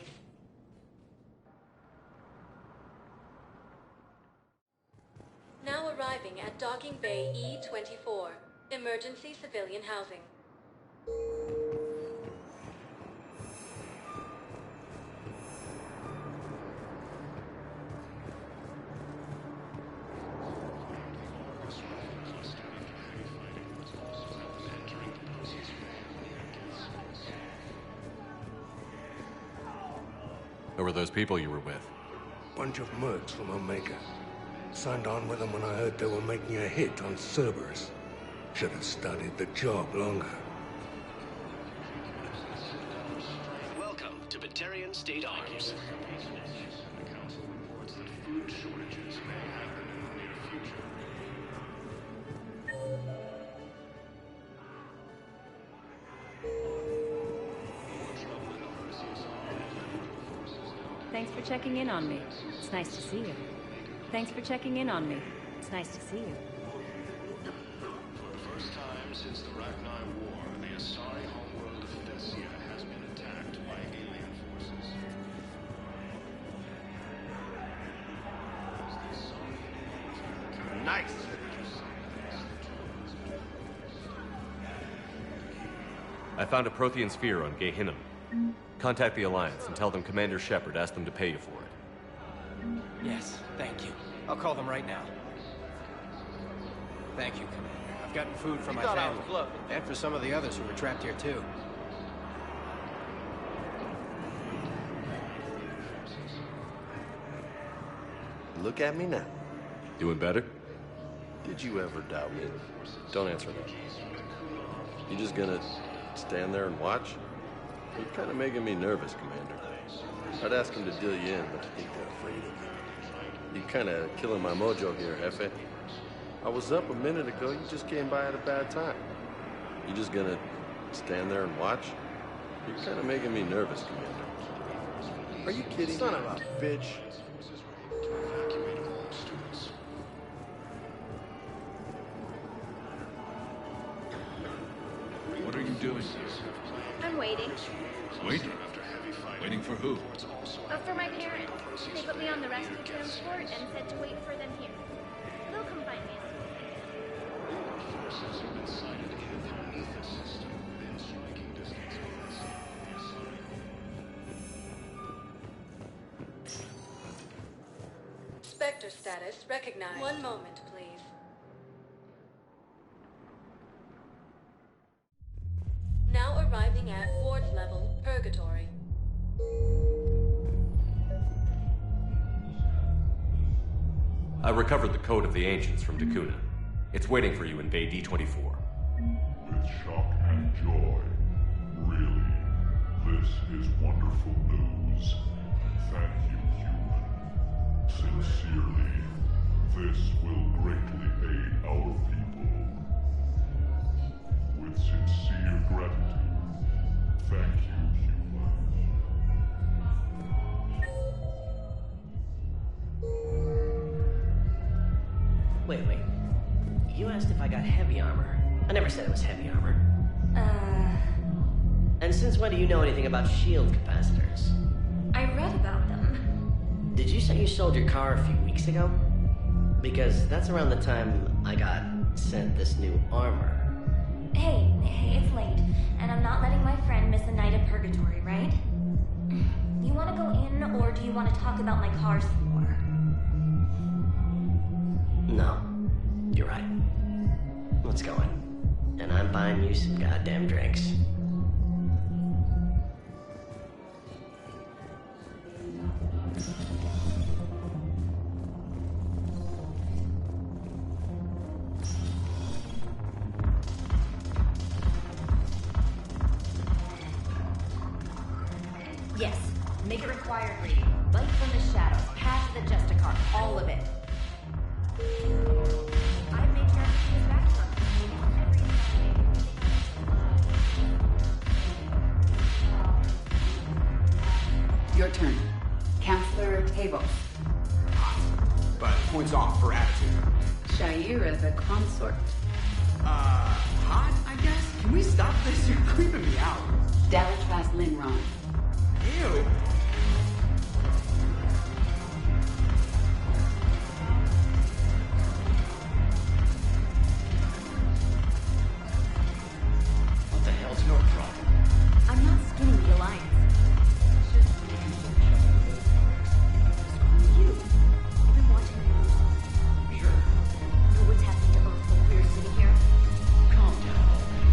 Now arriving at Docking Bay E-24. Emergency civilian housing. Who were those people you were with? Bunch of mercs from Omega. Signed on with them when I heard they were making a hit on Cerberus. Should have studied the job longer. Welcome to Batarian State Arms. The council reports that food shortages may happen in the near future. Thanks for checking in on me. It's nice to see you. Thanks for checking in on me. It's nice to see you. For the first time since the Rachni War, the Asari homeworld of Thessia has been attacked by alien forces. Nice! I found a Prothean sphere on Gehinnom. Contact the Alliance and tell them Commander Shepard asked them to pay you for it. Yes, thank you. I'll call them right now. Thank you, Commander. I've gotten food for my family. And for some of the others who were trapped here, too. Look at me now. Doing better? Did you ever doubt me? Don't answer that. You just gonna stand there and watch? You're kind of making me nervous, Commander. I'd ask them to deal you in, but I think they're afraid of you. You're kind of killing my mojo here, Jefe. I was up a minute ago. You just came by at a bad time. You just gonna stand there and watch? You're kind of making me nervous, Commander. Are you kidding? Son of a bitch. What are you doing? I'm waiting. Waiting? Waiting for who? For my parents. They put me on the rescue transport and said to wait for them here. They'll come find me. Forces have been sighted in the Prometheus system within striking distance of us. Spectre status recognized. 1 moment, please. Now arriving at Ward level, Purgatory. I recovered the Code of the Ancients from Dakuna. It's waiting for you in Bay D-24. With shock joy. Really, this is wonderful news. Thank you, human. Sincerely, this will greatly aid our people. With sincere gratitude, thank you, human. Wait. You asked if I got heavy armor. I never said it was heavy armor. And since when do you know anything about shield capacitors? I read about them. Did you say you sold your car a few weeks ago? Because that's around the time I got sent this new armor. Hey, it's late, and I'm not letting my friend miss a night of purgatory, right? You want to go in, or do you want to talk about my car some more? No, you're right. Let's go in. And I'm buying you some goddamn drinks. Yes, make it required reading. Light from the shadows, path to the Justicar, all of it. I've made sure everything is back from Your turn. Counselor Tavos. But points off for attitude. Shaira the consort. Hot, I guess? Can we stop this? You're creeping me out. Dalatras Linron. Ew. What the hell's your problem? I'm not skinning the Alliance. It's just... Screw you. I've been watching the news. Sure. Know what's happening to Earth while we're sitting here? Calm down already.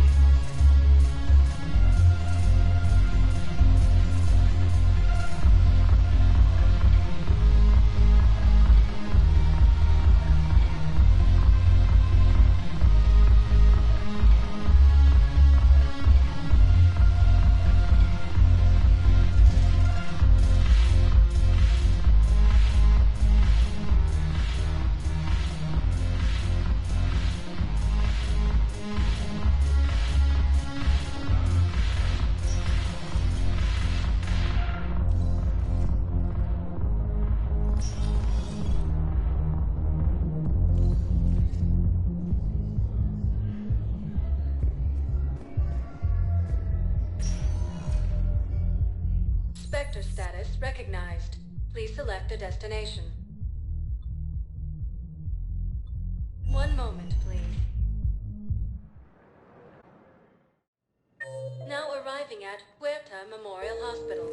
Spectre status recognized. Please select a destination. One moment, please. Now arriving at Huerta Memorial Hospital.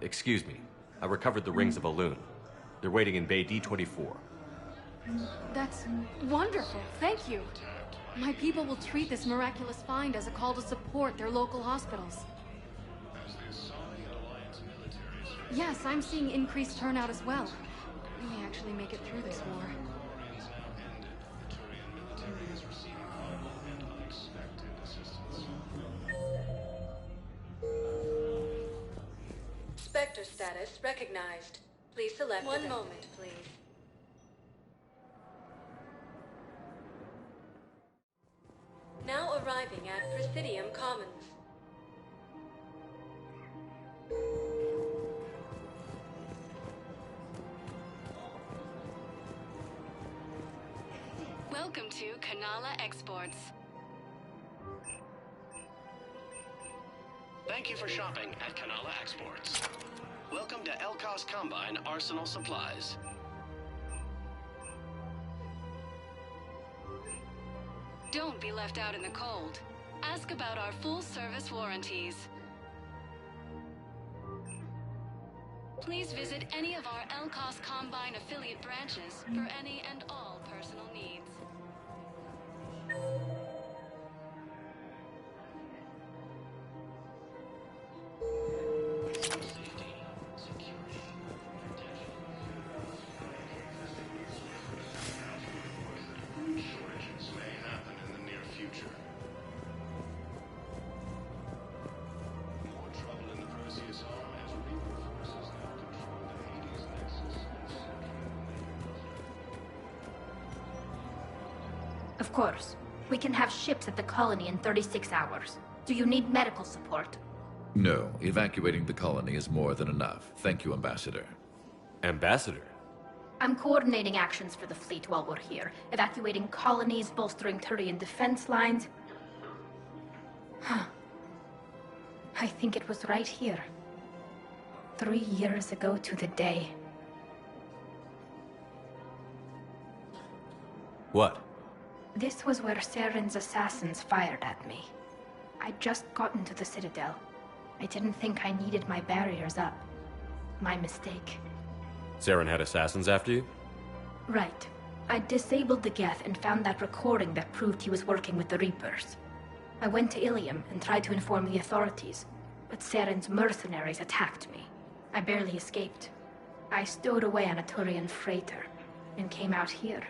Excuse me. I recovered the rings of Elune. They're waiting in Bay D-24. That's wonderful. Thank you. My people will treat this miraculous find as a call to support their local hospitals. Yes, I'm seeing increased turnout as well. We may actually make it through this war. Spectre status recognized. Please select one moment, please. Now arriving at Presidium Commons. Welcome to Kanala Exports. Thank you for shopping at Kanala Exports. Welcome to Elkos Combine Arsenal Supplies. Don't be left out in the cold. Ask about our full-service warranties. Please visit any of our Elkos Combine affiliate branches for any and all personal needs. Of course. We can have ships at the colony in 36 hours. Do you need medical support? No, evacuating the colony is more than enough. Thank you, Ambassador. Ambassador? I'm coordinating actions for the fleet while we're here. Evacuating colonies, bolstering Turian defense lines. Huh. I think it was right here. 3 years ago to the day. What? This was where Saren's assassins fired at me. I'd just gotten to the Citadel. I didn't think I needed my barriers up. My mistake. Saren had assassins after you? Right. I disabled the Geth and found that recording that proved he was working with the Reapers. I went to Ilium and tried to inform the authorities, but Saren's mercenaries attacked me. I barely escaped. I stowed away on a Turian freighter and came out here.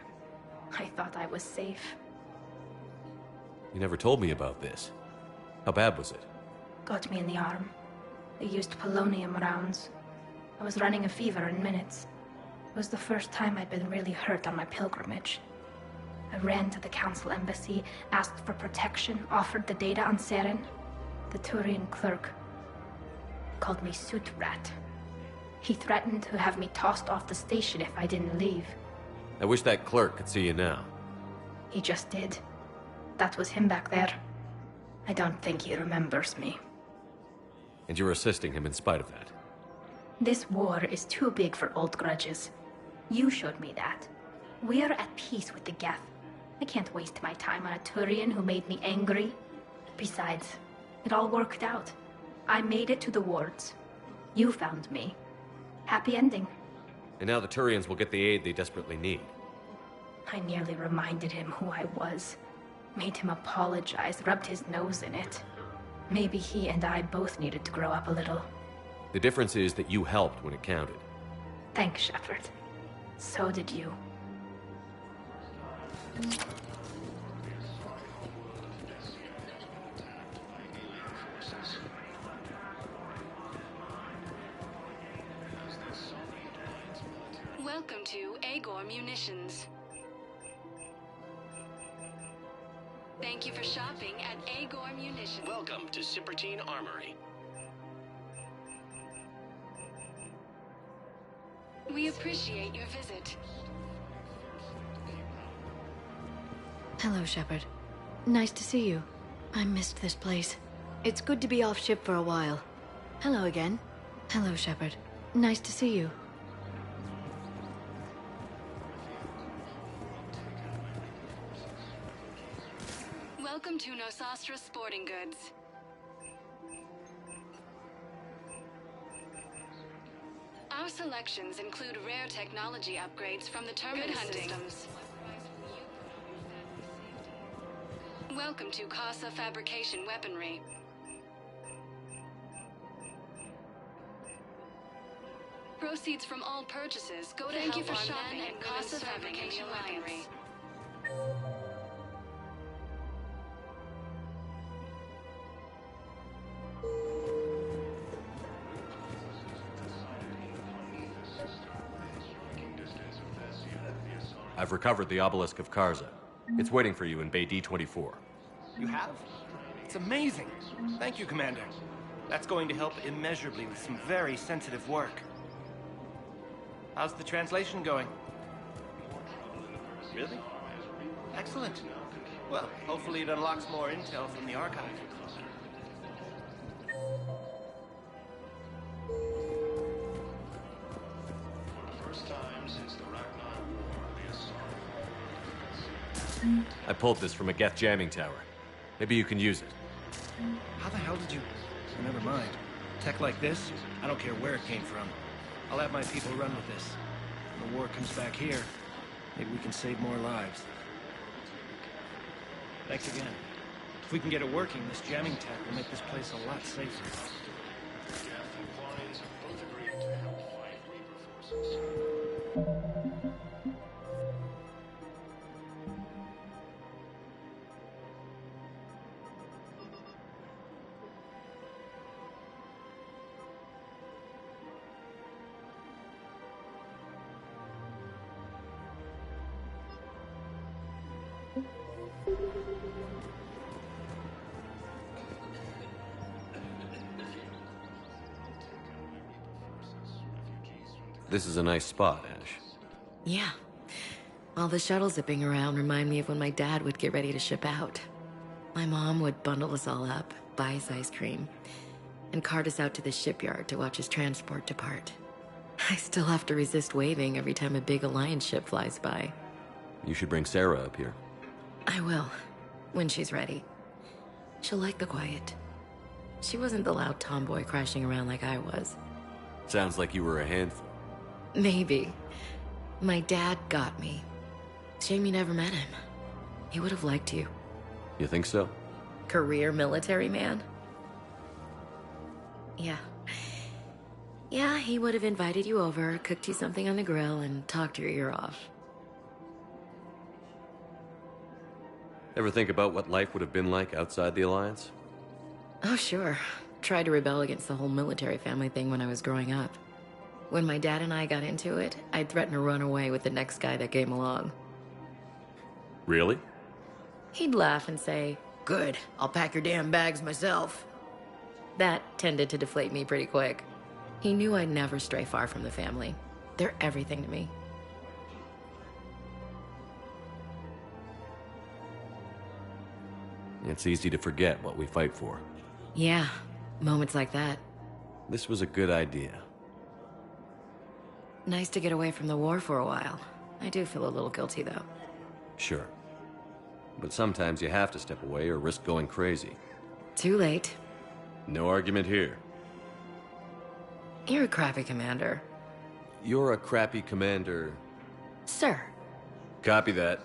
I thought I was safe. You never told me about this. How bad was it? Got me in the arm. They used polonium rounds. I was running a fever in minutes. It was the first time I'd been really hurt on my pilgrimage. I ran to the Council embassy, asked for protection, offered the data on Saren. The Turian clerk called me Soot Rat. He threatened to have me tossed off the station if I didn't leave. I wish that clerk could see you now. He just did. That was him back there. I don't think he remembers me. And you're assisting him in spite of that. This war is too big for old grudges. You showed me that. We're at peace with the Geth. I can't waste my time on a Turian who made me angry. Besides, it all worked out. I made it to the wards. You found me. Happy ending. And now the Turians will get the aid they desperately need. I nearly reminded him who I was. Made him apologize, rubbed his nose in it. Maybe he and I both needed to grow up a little. The difference is that you helped when it counted. Thanks, Shepard. So did you. Welcome to Agor Munitions. Thank you for shopping at Agor Munitions. Welcome to Cipertine Armory. We appreciate your visit. Hello, Shepard. Nice to see you. I missed this place. It's good to be off ship for a while. Hello again. Hello, Shepard. Nice to see you. Welcome to Nosastra Sporting Goods. Our selections include rare technology upgrades from the Terminus systems. Welcome to Casa Fabrication Weaponry. Proceeds from all purchases go to Thank you help for our shopping men at and Casa Casa Fabrication Fabrication Weaponry. I've recovered the obelisk of Karza. It's waiting for you in Bay D-24. You have? It's amazing. Thank you, Commander. That's going to help immeasurably with some very sensitive work. How's the translation going? Really? Excellent. Well, hopefully it unlocks more intel from the archive. First time since the Ragnar War, the Asari. I pulled this from a Geth jamming tower. Maybe you can use it. How the hell did you... Oh, never mind. Tech like this, I don't care where it came from. I'll have my people run with this. When the war comes back here, maybe we can save more lives. Thanks again. If we can get it working, this jamming tech will make this place a lot safer. Geth and Quarians have both agreed to help fight Reaper forces. This is a nice spot, Ash. Yeah. All the shuttles zipping around remind me of when my dad would get ready to ship out. My mom would bundle us all up, buy us ice cream, and cart us out to the shipyard to watch his transport depart. I still have to resist waving every time a big Alliance ship flies by. You should bring Sarah up here. I will, when she's ready. She'll like the quiet. She wasn't the loud tomboy crashing around like I was. Sounds like you were a handful. Maybe. My dad got me. Shame you never met him. He would have liked you. You think so? Career military man? Yeah. Yeah, he would have invited you over, cooked you something on the grill, and talked your ear off. Ever think about what life would have been like outside the Alliance? Oh, sure. Tried to rebel against the whole military family thing when I was growing up. When my dad and I got into it, I'd threaten to run away with the next guy that came along. Really? He'd laugh and say, "Good, I'll pack your damn bags myself." That tended to deflate me pretty quick. He knew I'd never stray far from the family. They're everything to me. It's easy to forget what we fight for. Yeah, moments like that. This was a good idea. Nice to get away from the war for a while. I do feel a little guilty, though. Sure. But sometimes you have to step away or risk going crazy. Too late. No argument here. You're a crappy commander. You're a crappy commander. Sir. Copy that.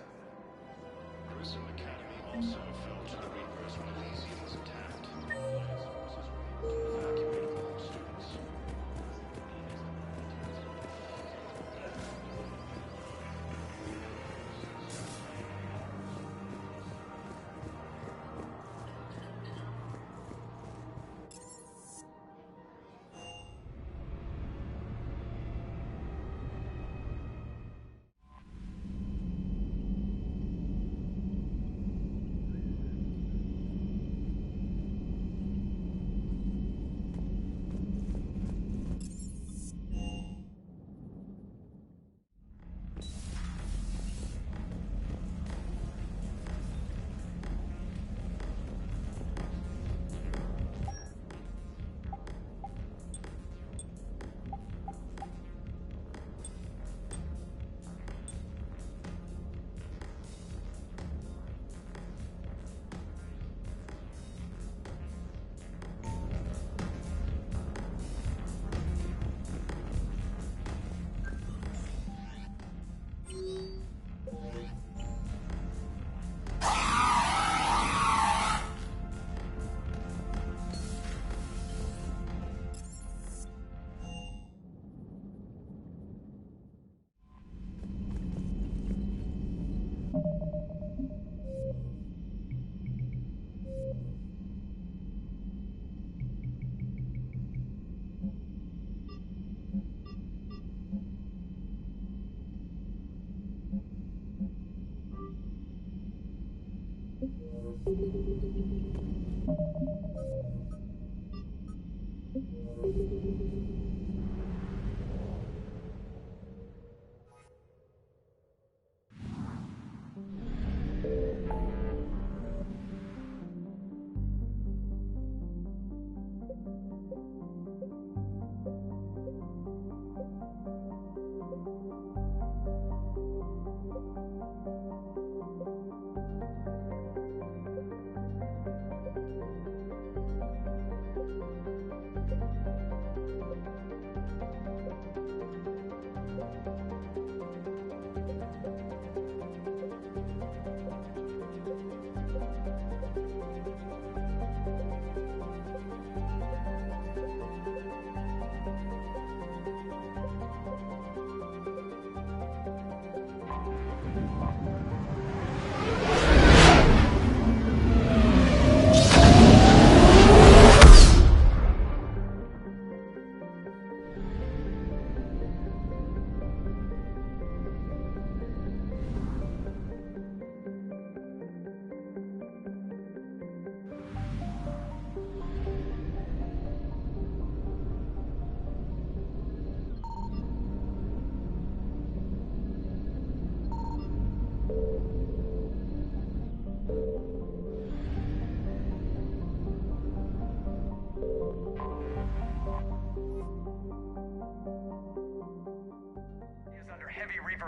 Grissom Academy also fell to the Reapers when Elysians attacked. Evacuated all students.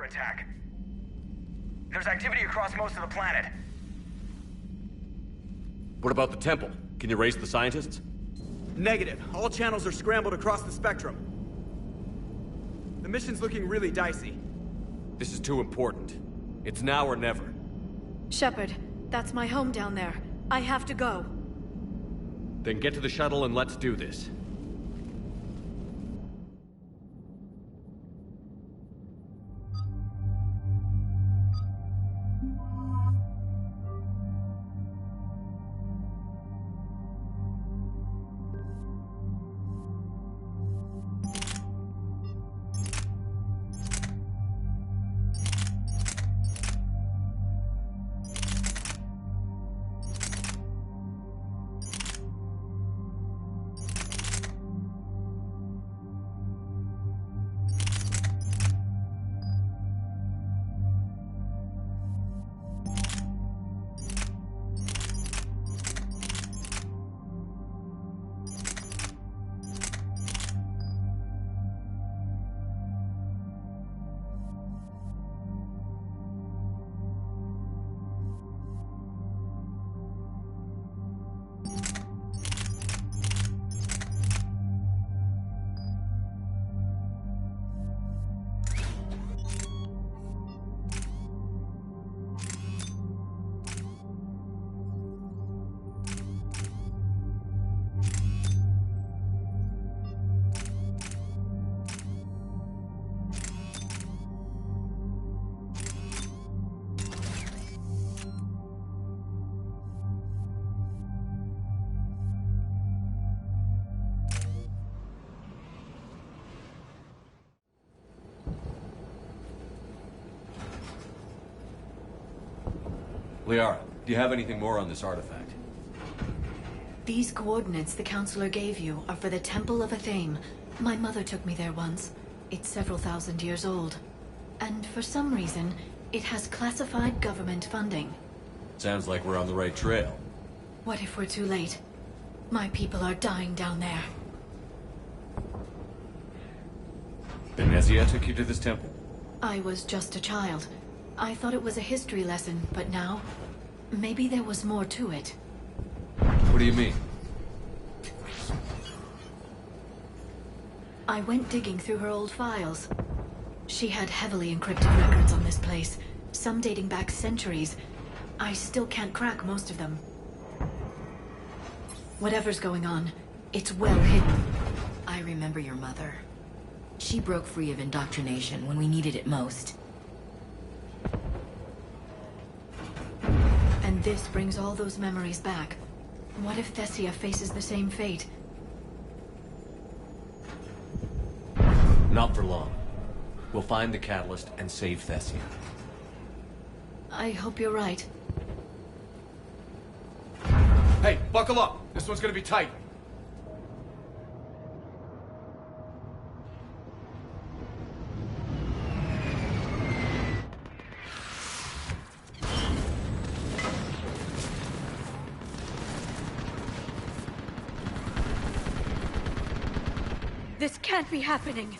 attack. There's activity across most of the planet. What about the temple? Can you raise the scientists? Negative. All channels are scrambled across the spectrum. The mission's looking really dicey. This is too important. It's now or never. Shepard, that's my home down there. I have to go. Then get to the shuttle and let's do this. Liara, do you have anything more on this artifact? These coordinates the Counselor gave you are for the Temple of Athame. My mother took me there once. It's several thousand years old. And for some reason, it has classified government funding. Sounds like we're on the right trail. What if we're too late? My people are dying down there. Then Nezia took you to this temple? I was just a child. I thought it was a history lesson, but now, maybe there was more to it. What do you mean? I went digging through her old files. She had heavily encrypted records on this place, some dating back centuries. I still can't crack most of them. Whatever's going on, it's well hidden. I remember your mother. She broke free of indoctrination when we needed it most. And this brings all those memories back. What if Thessia faces the same fate? Not for long. We'll find the catalyst and save Thessia. I hope you're right. Hey, buckle up! This one's gonna be tight. This can't be happening.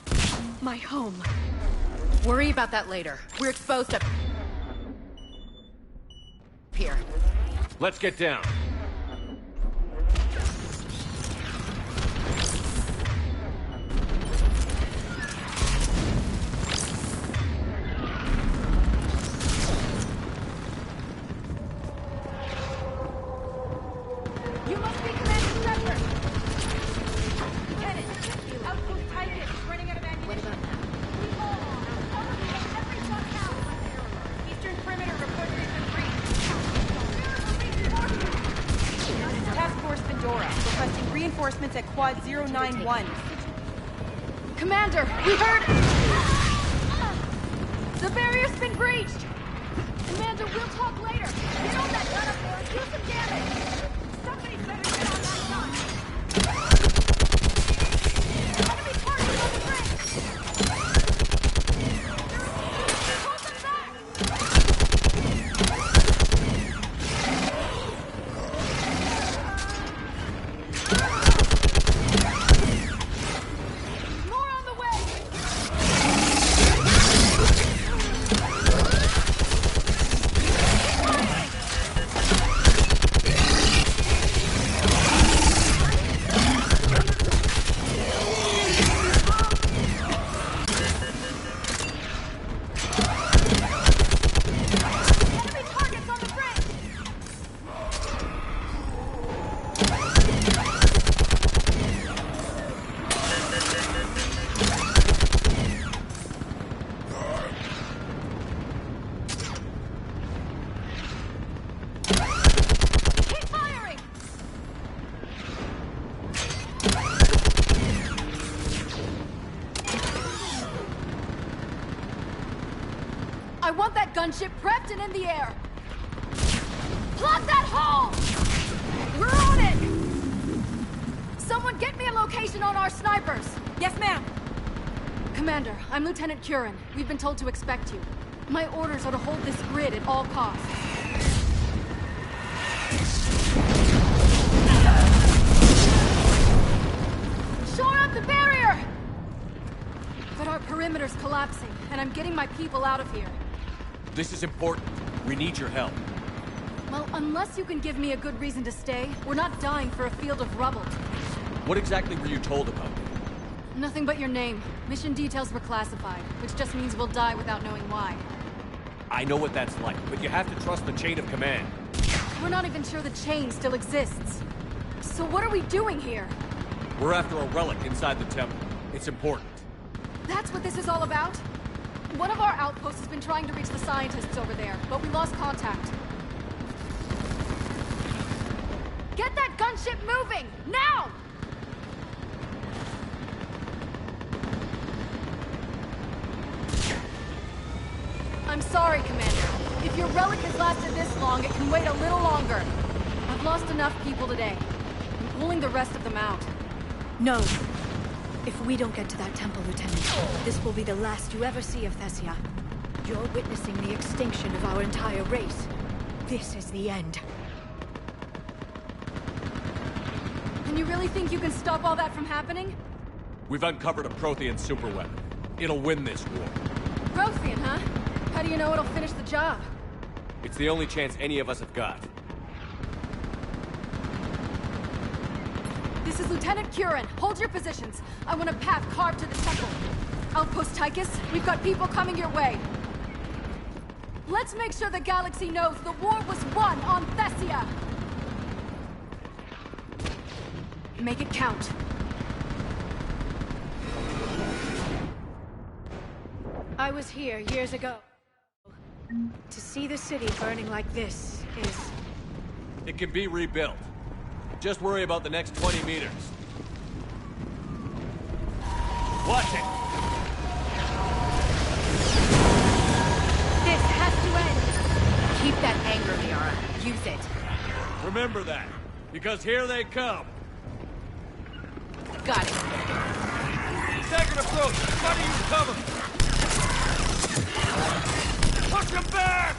My home. Worry about that later. We're exposed to... here. Let's get down. You must be Commander Shepard! Lieutenant, Outpost Titan is running out of ammunition. Eastern perimeter reported has been breached. Task Force Pandora, requesting reinforcements at Quad 091. Commander, we heard... The barrier's been breached! Commander, we'll talk later. Get on that gun up there and do some damage! Somebody better get on that gun! Enemy target on the bridge! Hold them back! More on the way! I want that gunship prepped and in the air. Plug that hole! We're on it! Someone get me a location on our snipers. Yes, ma'am. Commander, I'm Lieutenant Curran. We've been told to expect you. My orders are to hold this grid at all costs. Shore up the barrier! But our perimeter's collapsing, and I'm getting my people out of here. This is important. We need your help. Well, unless you can give me a good reason to stay, we're not dying for a field of rubble. What exactly were you told about me? Nothing but your name. Mission details were classified, which just means we'll die without knowing why. I know what that's like, but you have to trust the chain of command. We're not even sure the chain still exists. So what are we doing here? We're after a relic inside the temple. It's important. That's what this is all about? One of our outposts has been trying to reach the scientists over there, but we lost contact. Get that gunship moving! Now! I'm sorry, Commander. If your relic has lasted this long, it can wait a little longer. I've lost enough people today. I'm pulling the rest of them out. No. If we don't get to that temple, Lieutenant, this will be the last you ever see of Thessia. You're witnessing the extinction of our entire race. This is the end. And you really think you can stop all that from happening? We've uncovered a Prothean superweapon. It'll win this war. Prothean, huh? How do you know it'll finish the job? It's the only chance any of us have got. This is Lieutenant Curran. Hold your positions. I want a path carved to the temple. Outpost Tychus, we've got people coming your way. Let's make sure the galaxy knows the war was won on Thessia. Make it count. I was here years ago. To see the city burning like this is... It can be rebuilt. Just worry about the next 20 meters. Watch it! This has to end! Keep that anger, Liara. Use it. Remember that, because here they come. Got it. Staggered approach! Try to use cover! Push him back!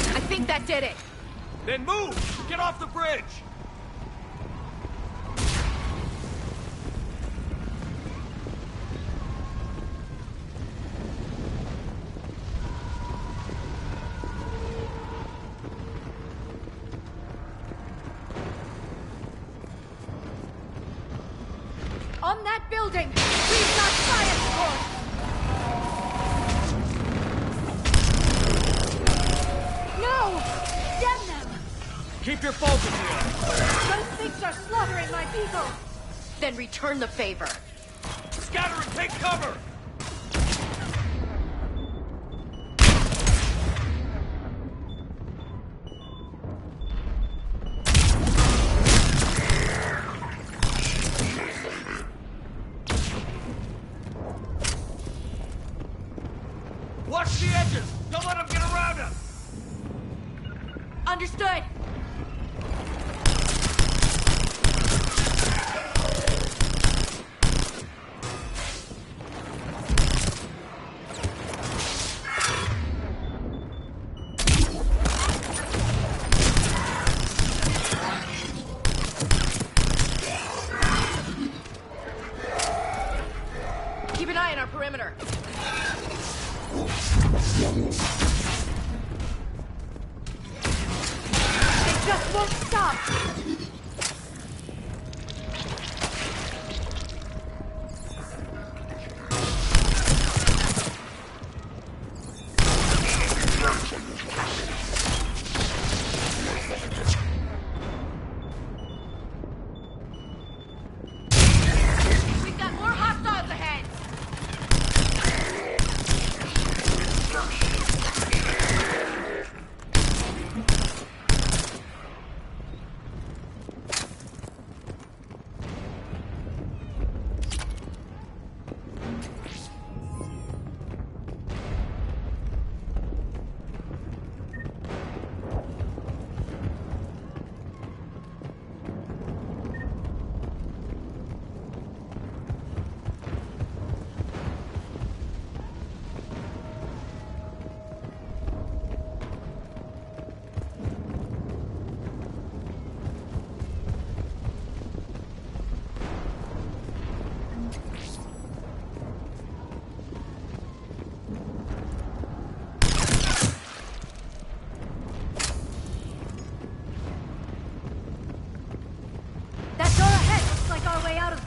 I think that did it. Then move! Get off the bridge! On that building! We've got science force! No! Damn them! Keep your focus here! Those things are slaughtering my people! Then return the favor. Scatter and take cover! Watch the edges! Don't let them get around us! Understood! Keep an eye on our perimeter.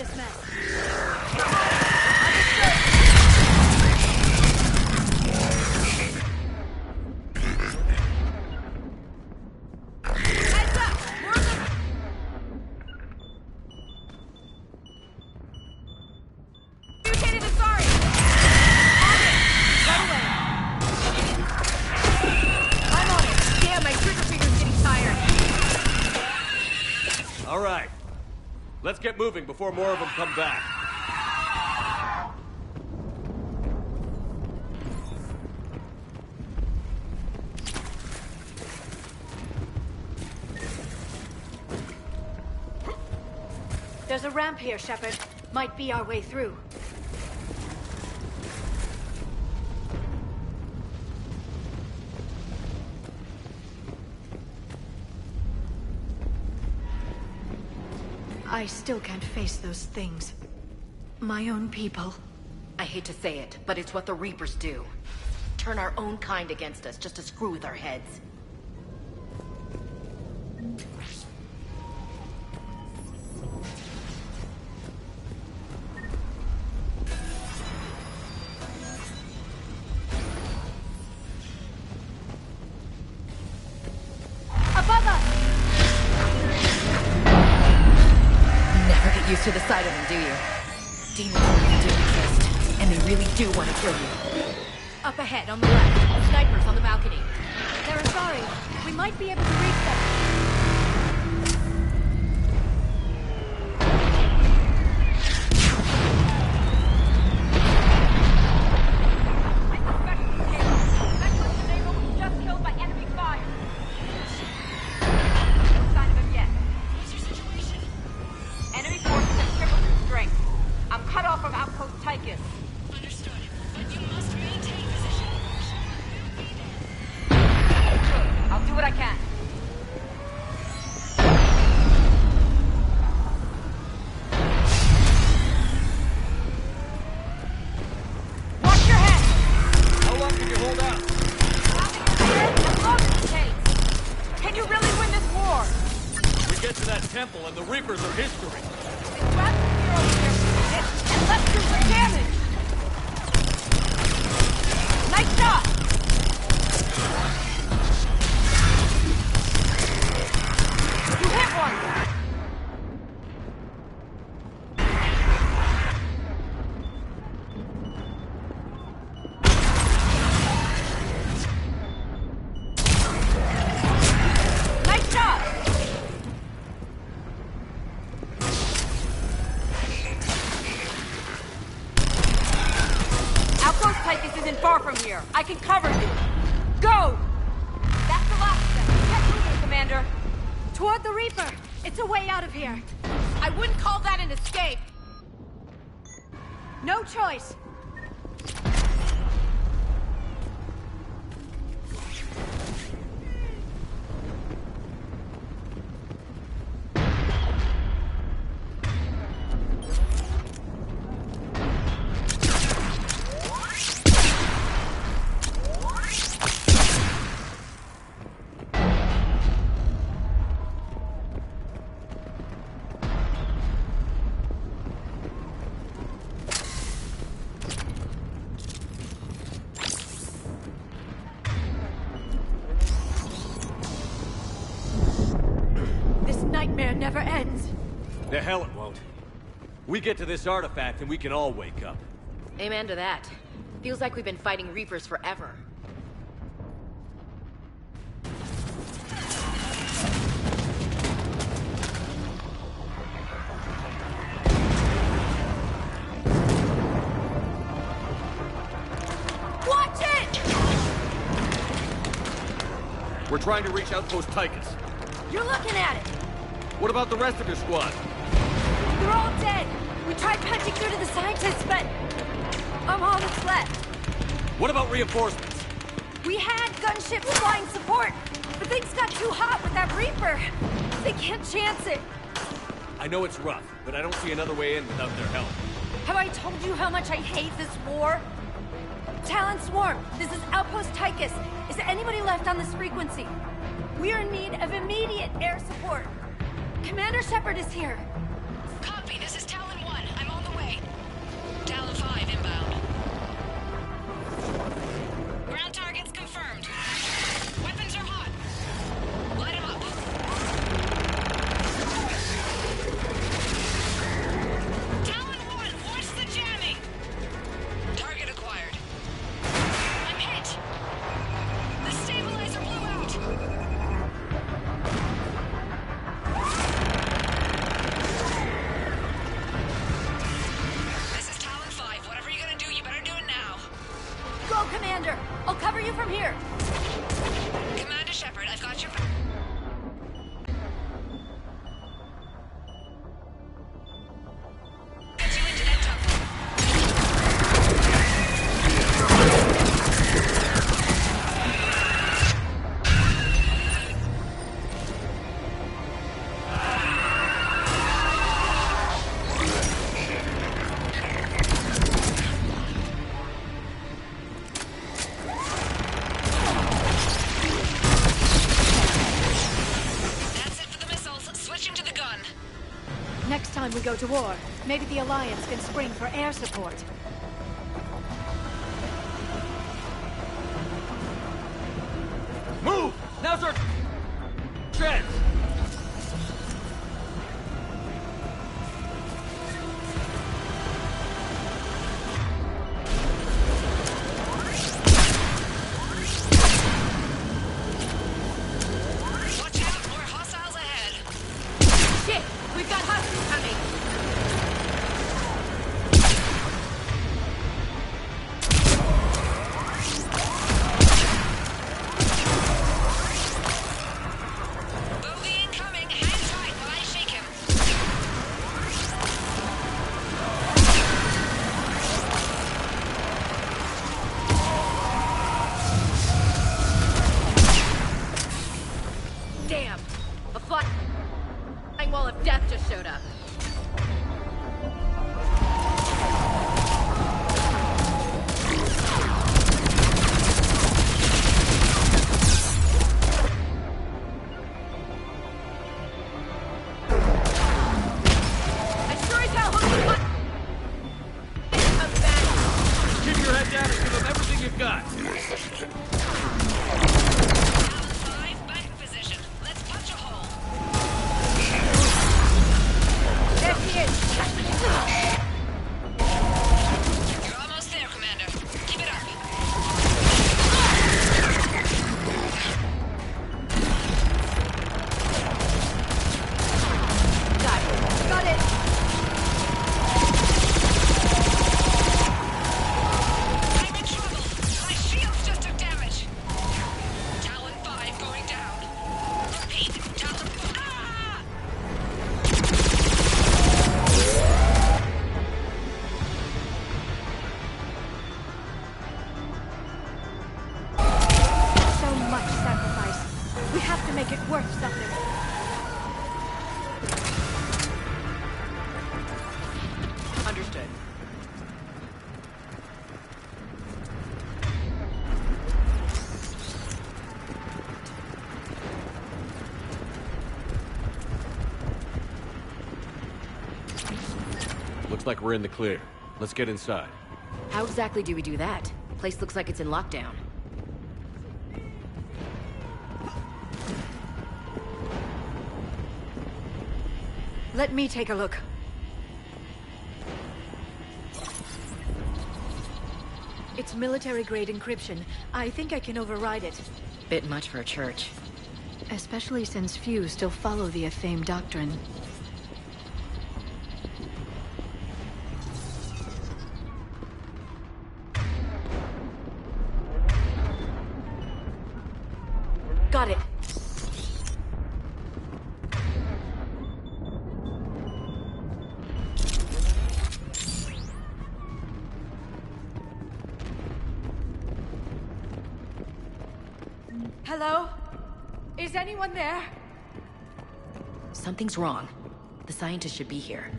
this mess. Let's get moving before more of them come back. There's a ramp here, Shepard. Might be our way through. I still can't face those things. My own people. I hate to say it, but it's what the Reapers do. Turn our own kind against us just to screw with our heads. Above us! Used to the sight of them, do you? Demons really do exist, and they really do want to kill you. Up ahead, on the left. Snipers on the balcony. They're Asari. We might be able to reach them. Temple and the Reapers are history. And let's do some damage! Nice shot! You hit one! I can cover you. Go! That's the last step. Get moving, Commander. Toward the Reaper. It's a way out of here. I wouldn't call that an escape. No choice. Never ends. The hell it won't. We get to this artifact and we can all wake up. Amen to that. Feels like we've been fighting Reapers forever. Watch it! We're trying to reach Outpost Tychus. You're looking at it! What about the rest of your squad? They're all dead! We tried punching through to the scientists, but I'm all that's left. What about reinforcements? We had gunships flying support, but things got too hot with that Reaper. They can't chance it. I know it's rough, but I don't see another way in without their help. Have I told you how much I hate this war? Talon Swarm, this is Outpost Tychus. Is there anybody left on this frequency? We are in need of immediate air support. Commander Shepard is here. Copy, this is Talon 1. Next time we go to war, maybe the Alliance can spring for air support. Move! Now's our chance! Watch out, more hostiles ahead. Shit! We've got hostiles coming! Bogey incoming! Hang tight while I shake him! Damn! A flying wall of death just showed up. I sure as hell hope you want... Keep your head down and give them everything you've got. Talon 5, back in position. Let's punch a hole. There he is! You're almost there, Commander. Keep it up. Got it! I'm in trouble. My shields just took damage. Talon 5 going down. Repeat, Talon 5. Ah! So much sacrifice. We have to make it worth something. Understood. Looks like we're in the clear. Let's get inside. How exactly do we do that? Place looks like it's in lockdown. Let me take a look. It's military-grade encryption. I think I can override it. Bit much for a church. Especially since few still follow the Athame doctrine. Got it. Hello? Is anyone there? Something's wrong. The scientists should be here.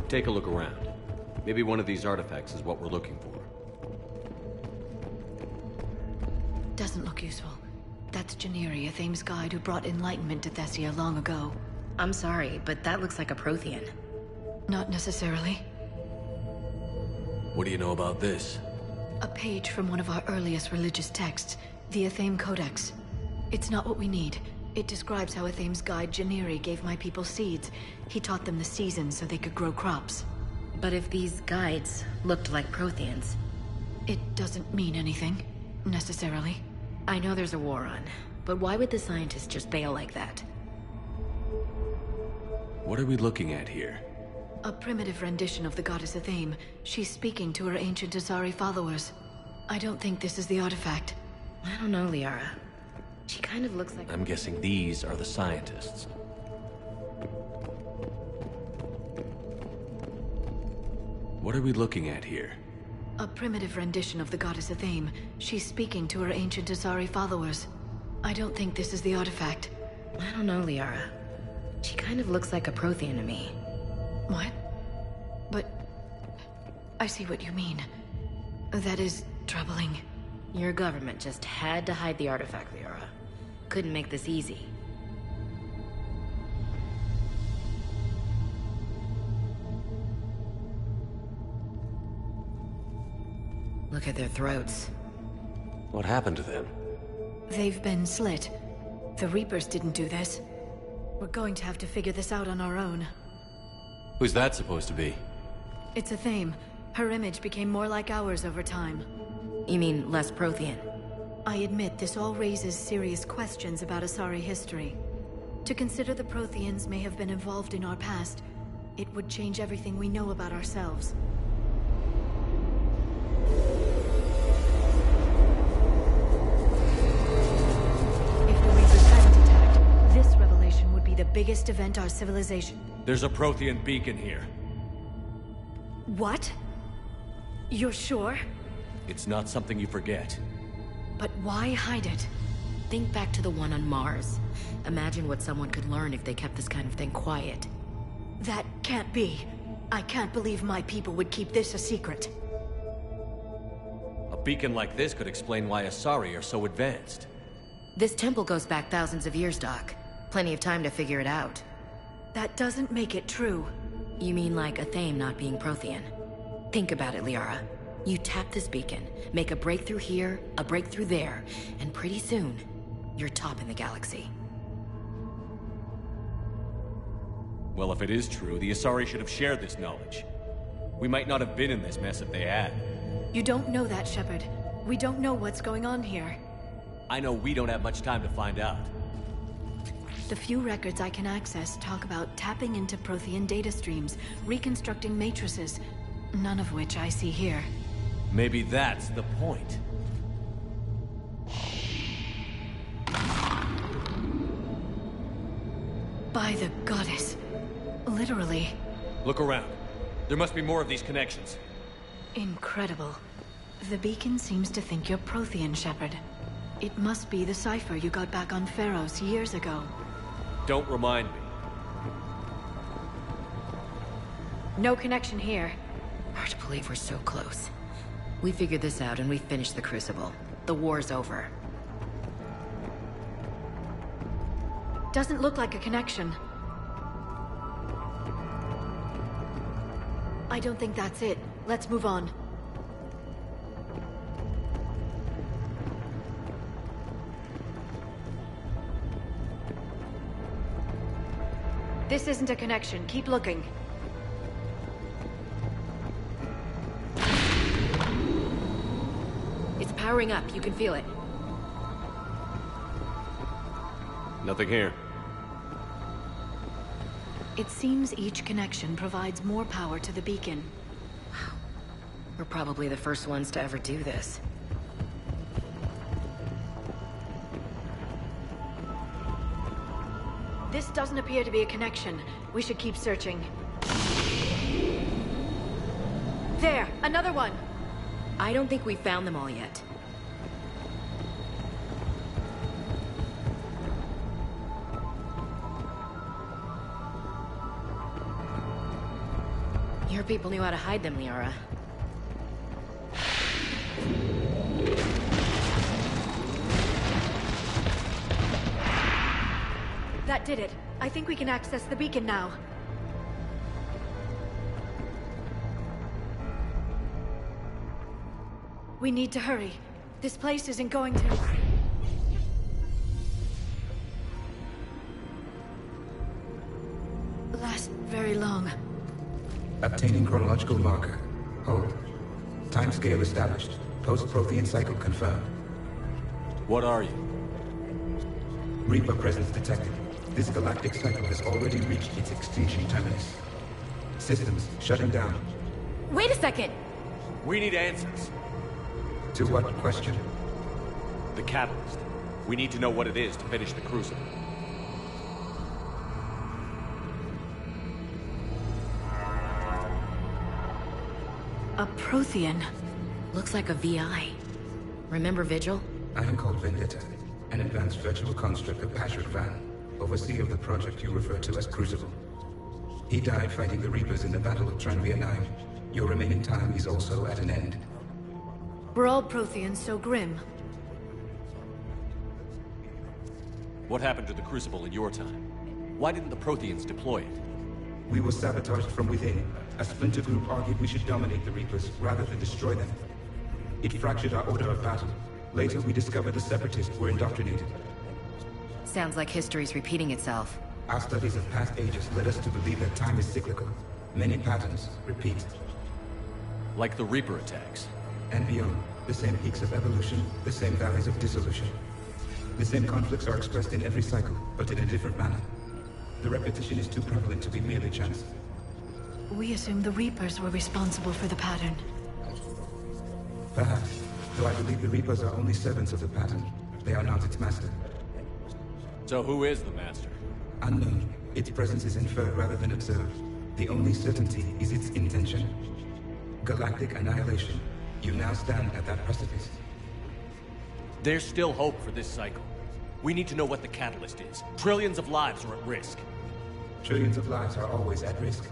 Take a look around. Maybe one of these artifacts is what we're looking for. Doesn't look useful. That's Janiri, Athame's guide who brought enlightenment to Thessia long ago. I'm sorry, but that looks like a Prothean. Not necessarily. What do you know about this? A page from one of our earliest religious texts, the Athame Codex. It's not what we need. It describes how Athame's guide Janiri gave my people seeds. He taught them the seasons so they could grow crops. But if these guides looked like Protheans... It doesn't mean anything, necessarily. I know there's a war on, but why would the scientists just bail like that? What are we looking at here? A primitive rendition of the goddess Athame. She's speaking to her ancient Asari followers. I don't think this is the artifact. I don't know, Liara. She kind of looks like... I'm guessing these are the scientists. What are we looking at here? A primitive rendition of the goddess Athame. She's speaking to her ancient Asari followers. I don't think this is the artifact. I don't know, Liara. She kind of looks like a Prothean to me. What? But... I see what you mean. That is troubling. Your government just had to hide the artifact, Liara. Couldn't make this easy. Look at their throats. What happened to them? They've been slit. The Reapers didn't do this. We're going to have to figure this out on our own. Who's that supposed to be? It's a theme. Her image became more like ours over time. You mean less Prothean? I admit this all raises serious questions about Asari history. To consider the Protheans may have been involved in our past, it would change everything we know about ourselves. If the Reapers hadn't attacked, this revelation would be the biggest event our civilization... There's a Prothean beacon here. What? You're sure? It's not something you forget. But why hide it? Think back to the one on Mars. Imagine what someone could learn if they kept this kind of thing quiet. That can't be. I can't believe my people would keep this a secret. A beacon like this could explain why Asari are so advanced. This temple goes back thousands of years, Doc. Plenty of time to figure it out. That doesn't make it true. You mean like Athame not being Prothean? Think about it, Liara. You tap this beacon, make a breakthrough here, a breakthrough there, and pretty soon, you're top in the galaxy. Well, if it is true, the Asari should have shared this knowledge. We might not have been in this mess if they had. You don't know that, Shepard. We don't know what's going on here. I know we don't have much time to find out. The few records I can access talk about tapping into Prothean data streams, reconstructing matrices, none of which I see here. Maybe that's the point. By the goddess. Literally. Look around. There must be more of these connections. Incredible. The beacon seems to think you're Prothean, Shepard. It must be the cipher you got back on Pharos years ago. Don't remind me. No connection here. Hard to believe we're so close. We figured this out and we finished the Crucible. The war's over. Doesn't look like a connection. I don't think that's it. Let's move on. This isn't a connection. Keep looking. It's powering up. You can feel it. Nothing here. It seems each connection provides more power to the beacon. Wow. We're probably the first ones to ever do this. This doesn't appear to be a connection. We should keep searching. There! Another one! I don't think we've found them all yet. Your people knew how to hide them, Liara. That did it. I think we can access the beacon now. We need to hurry. This place isn't going to... last very long. Obtaining chronological marker. Hold. Timescale established. Post-Prothean cycle confirmed. What are you? Reaper presence detected. This galactic cycle has already reached its extinction terminus. Systems shutting down. Wait a second! We need answers. To what question? The catalyst. We need to know what it is to finish the Crucible. A Prothean. Looks like a VI. Remember Vigil? I am called Vendetta, an advanced virtual construct of Patrick Van, overseer of the project you refer to as Crucible. He died fighting the Reapers in the Battle of Tranvia 9. Your remaining time is also at an end. Were all Protheans so grim? What happened to the Crucible in your time? Why didn't the Protheans deploy it? We were sabotaged from within. A splinter group argued we should dominate the Reapers rather than destroy them. It fractured our order of battle. Later, we discovered the Separatists were indoctrinated. Sounds like history's repeating itself. Our studies of past ages led us to believe that time is cyclical. Many patterns repeat. Like the Reaper attacks. And beyond, the same peaks of evolution, the same valleys of dissolution. The same conflicts are expressed in every cycle, but in a different manner. The repetition is too prevalent to be merely chance. We assumed the Reapers were responsible for the pattern. Perhaps, though I believe the Reapers are only servants of the pattern. They are not its master. So who is the master? Unknown. Its presence is inferred rather than observed. The only certainty is its intention. Galactic annihilation. You now stand at that precipice. There's still hope for this cycle. We need to know what the catalyst is. Trillions of lives are at risk. Trillions of lives are always at risk.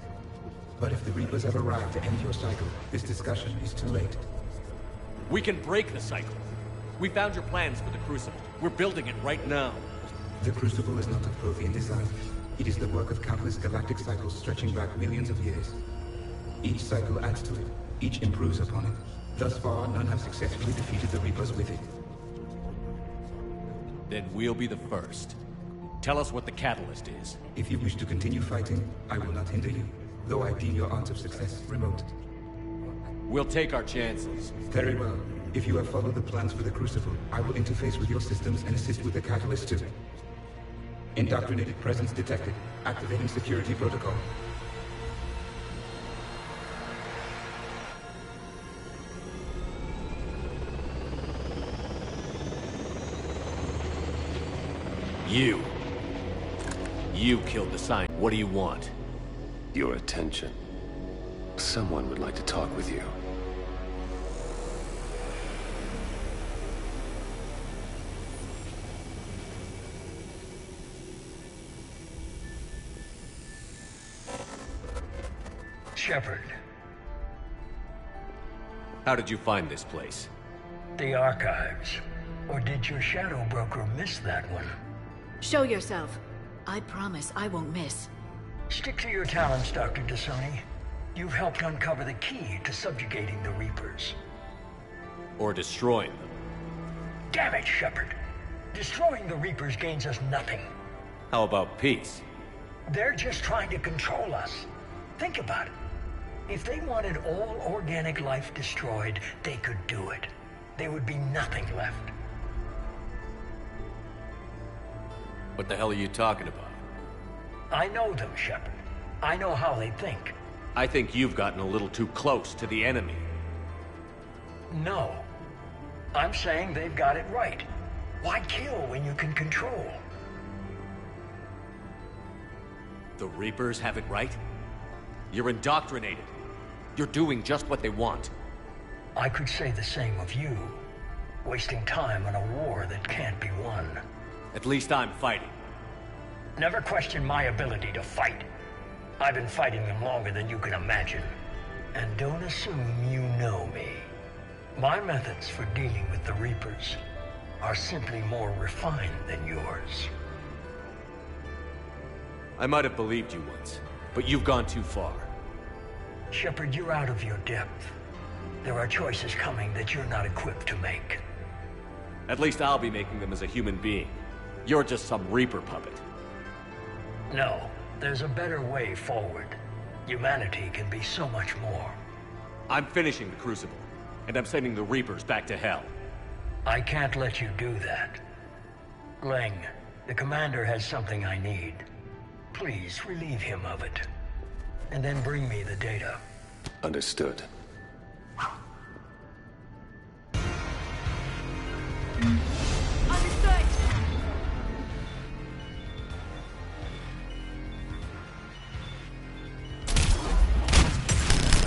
But if the Reapers have arrived to end your cycle, this discussion is too late. We can break the cycle. We found your plans for the Crucible. We're building it right now. The Crucible is not of Prothean design. It is the work of countless galactic cycles stretching back millions of years. Each cycle adds to it. Each improves upon it. Thus far, none have successfully defeated the Reapers with it. Then we'll be the first. Tell us what the catalyst is. If you wish to continue fighting, I will not hinder you, though I deem your odds of success remote. We'll take our chances. Very well. If you have followed the plans for the Crucible, I will interface with your systems and assist with the catalyst too. Indoctrinated presence detected. Activating security protocol. You killed the sign. What do you want? Your attention. Someone would like to talk with you. Shepard. How did you find this place? The archives. Or did your shadow broker miss that one? Show yourself. I promise I won't miss. Stick to your talents, Dr. T'Soni. You've helped uncover the key to subjugating the Reapers. Or destroying them. Damn it, Shepard. Destroying the Reapers gains us nothing. How about peace? They're just trying to control us. Think about it. If they wanted all organic life destroyed, they could do it. There would be nothing left. What the hell are you talking about? I know them, Shepard. I know how they think. I think you've gotten a little too close to the enemy. No. I'm saying they've got it right. Why kill when you can control? The Reapers have it right? You're indoctrinated. You're doing just what they want. I could say the same of you. Wasting time on a war that can't be won. At least I'm fighting. Never question my ability to fight. I've been fighting them longer than you can imagine. And don't assume you know me. My methods for dealing with the Reapers are simply more refined than yours. I might have believed you once, but you've gone too far. Shepard, you're out of your depth. There are choices coming that you're not equipped to make. At least I'll be making them as a human being. You're just some Reaper puppet. No, there's a better way forward. Humanity can be so much more. I'm finishing the Crucible, and I'm sending the Reapers back to hell. I can't let you do that. Leng, the commander has something I need. Please relieve him of it. And then bring me the data. Understood. Understood!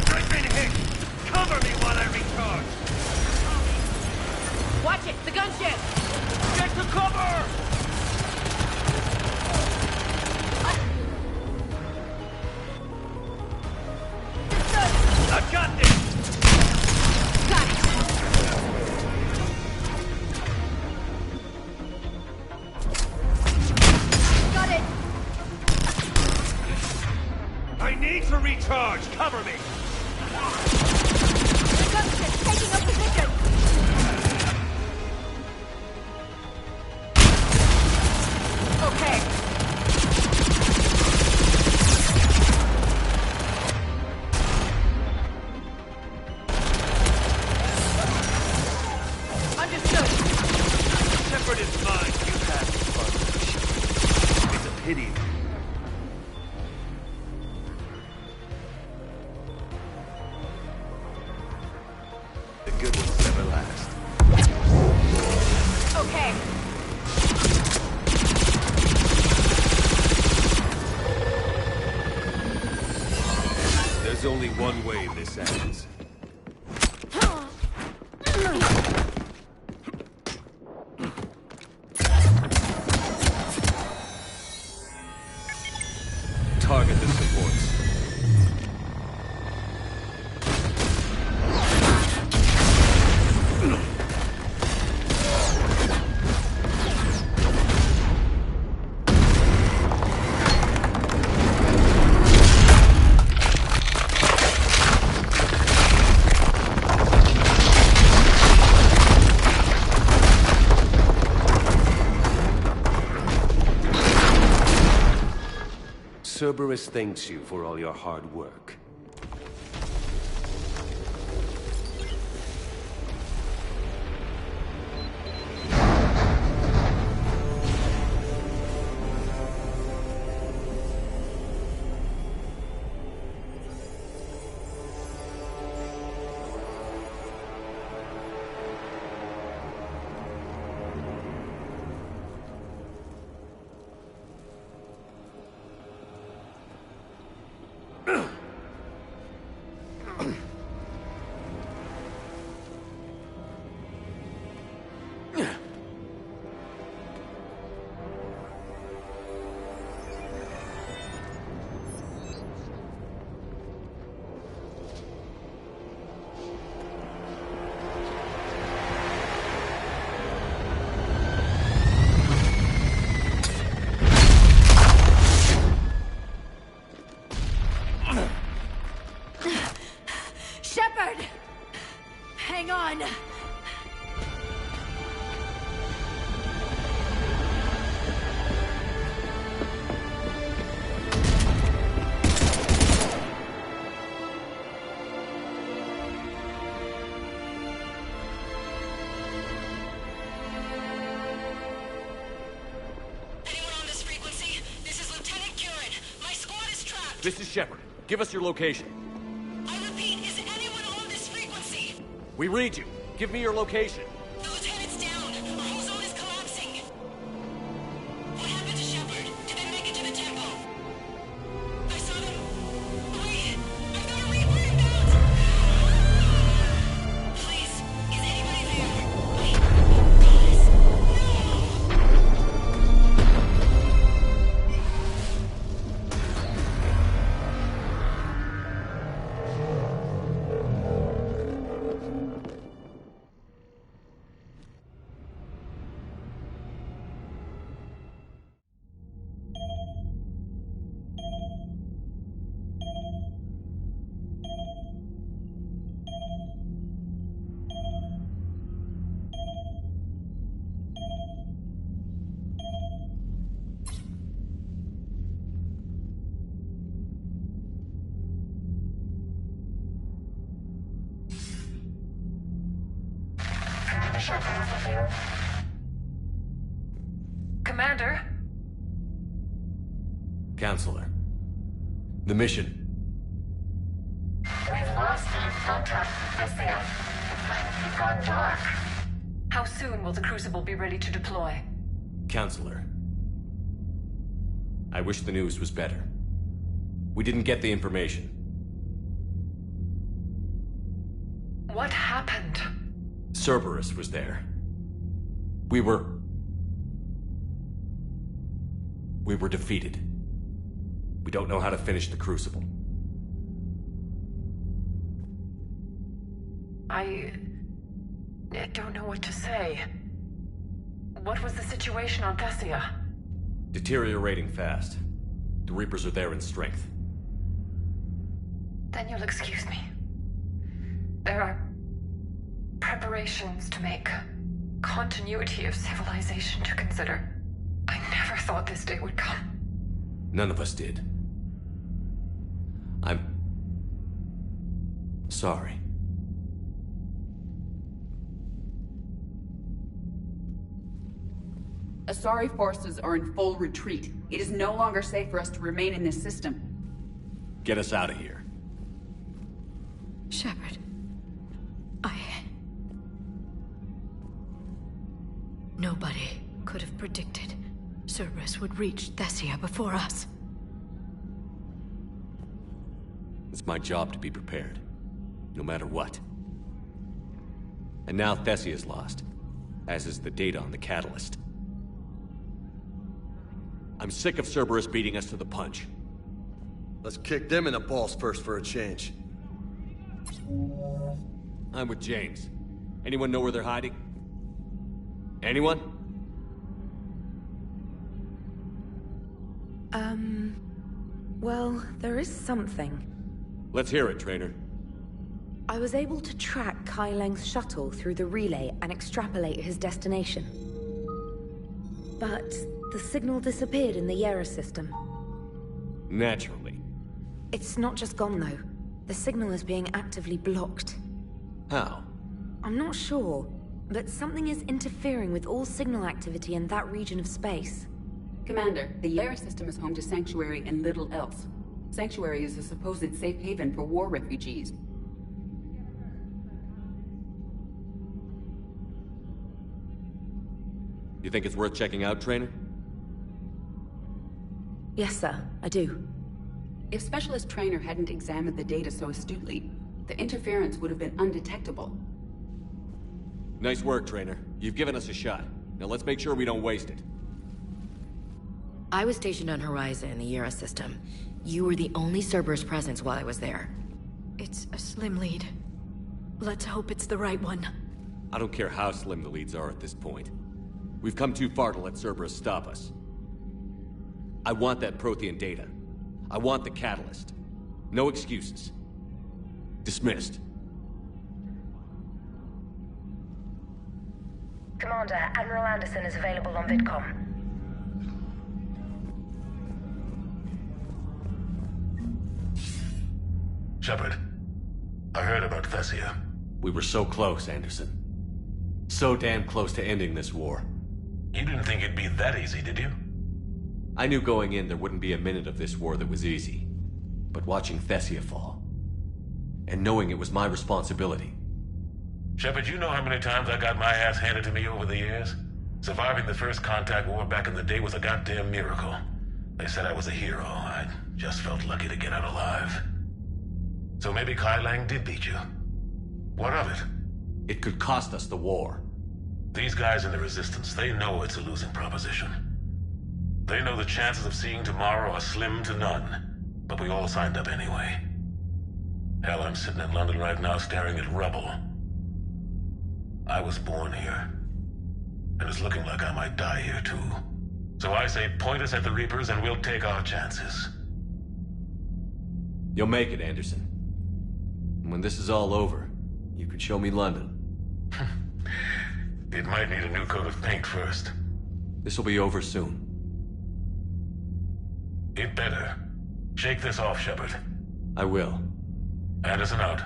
I've been hit! Cover me while I recharge! Watch it! The gunship! Get to cover! I've got this! Got it! Got it! I need to recharge! Cover me! The gunship taking up position! pity them. The good ones never last. Okay. There's only one way this ends. Target the supports. Cerberus thanks you for all your hard work. Shepard! Hang on! This is Shepard. Give us your location. I repeat, is anyone on this frequency? We read you. Give me your location. The lieutenant's down. Our whole zone is collapsing. What happened to Shepard? Did they make it to the temple? I saw them. Wait, I've got a Reaper inbound. Please, is anybody there? Wait, guys, Commander? Counselor. The mission. We've lost contact with the It's gone dark. How soon will the Crucible be ready to deploy? Counselor. I wish the news was better. We didn't get the information. What happened? Cerberus was there. We were defeated. We don't know how to finish the Crucible. I don't know what to say. What was the situation on Thessia? Deteriorating fast. The Reapers are there in strength. Then you'll excuse me. There are preparations to make. Continuity of civilization to consider. I never thought this day would come. None of us did. I'm sorry. Asari forces are in full retreat. It is no longer safe for us to remain in this system. Get us out of here. Shepard. Nobody could have predicted Cerberus would reach Thessia before us. It's my job to be prepared, no matter what. And now Thessia's lost, as is the data on the Catalyst. I'm sick of Cerberus beating us to the punch. Let's kick them in the balls first for a change. I'm with James. Anyone know where they're hiding? Anyone? Well, there is something. Let's hear it, Trainer. I was able to track Kai Leng's shuttle through the relay and extrapolate his destination. But the signal disappeared in the Yera system. Naturally. It's not just gone, though. The signal is being actively blocked. How? I'm not sure, but something is interfering with all signal activity in that region of space. Commander, the Yera system is home to Sanctuary and little else. Sanctuary is a supposed safe haven for war refugees. You think it's worth checking out, Trainer? Yes, sir, I do. If Specialist Trainer hadn't examined the data so astutely, the interference would have been undetectable. Nice work, Trainer. You've given us a shot. Now let's make sure we don't waste it. I was stationed on Horizon in the Yera system. You were the only Cerberus presence while I was there. It's a slim lead. Let's hope it's the right one. I don't care how slim the leads are at this point. We've come too far to let Cerberus stop us. I want that Prothean data. I want the Catalyst. No excuses. Dismissed. Commander, Admiral Anderson is available on VidCom. Shepard, I heard about Thessia. We were so close, Anderson. So damn close to ending this war. You didn't think it'd be that easy, did you? I knew going in there wouldn't be a minute of this war that was easy. But watching Thessia fall, and knowing it was my responsibility. Shepard, you know how many times I got my ass handed to me over the years? Surviving the first contact war back in the day was a goddamn miracle. They said I was a hero. I just felt lucky to get out alive. So maybe Kai Lang did beat you. What of it? It could cost us the war. These guys in the Resistance, they know it's a losing proposition. They know the chances of seeing tomorrow are slim to none. But we all signed up anyway. Hell, I'm sitting in London right now staring at rubble. I was born here. And it's looking like I might die here too. So I say point us at the Reapers and we'll take our chances. You'll make it, Anderson. And when this is all over, you can show me London. It might need a new coat of paint first. This'll be over soon. It better. Shake this off, Shepard. I will. Anderson out.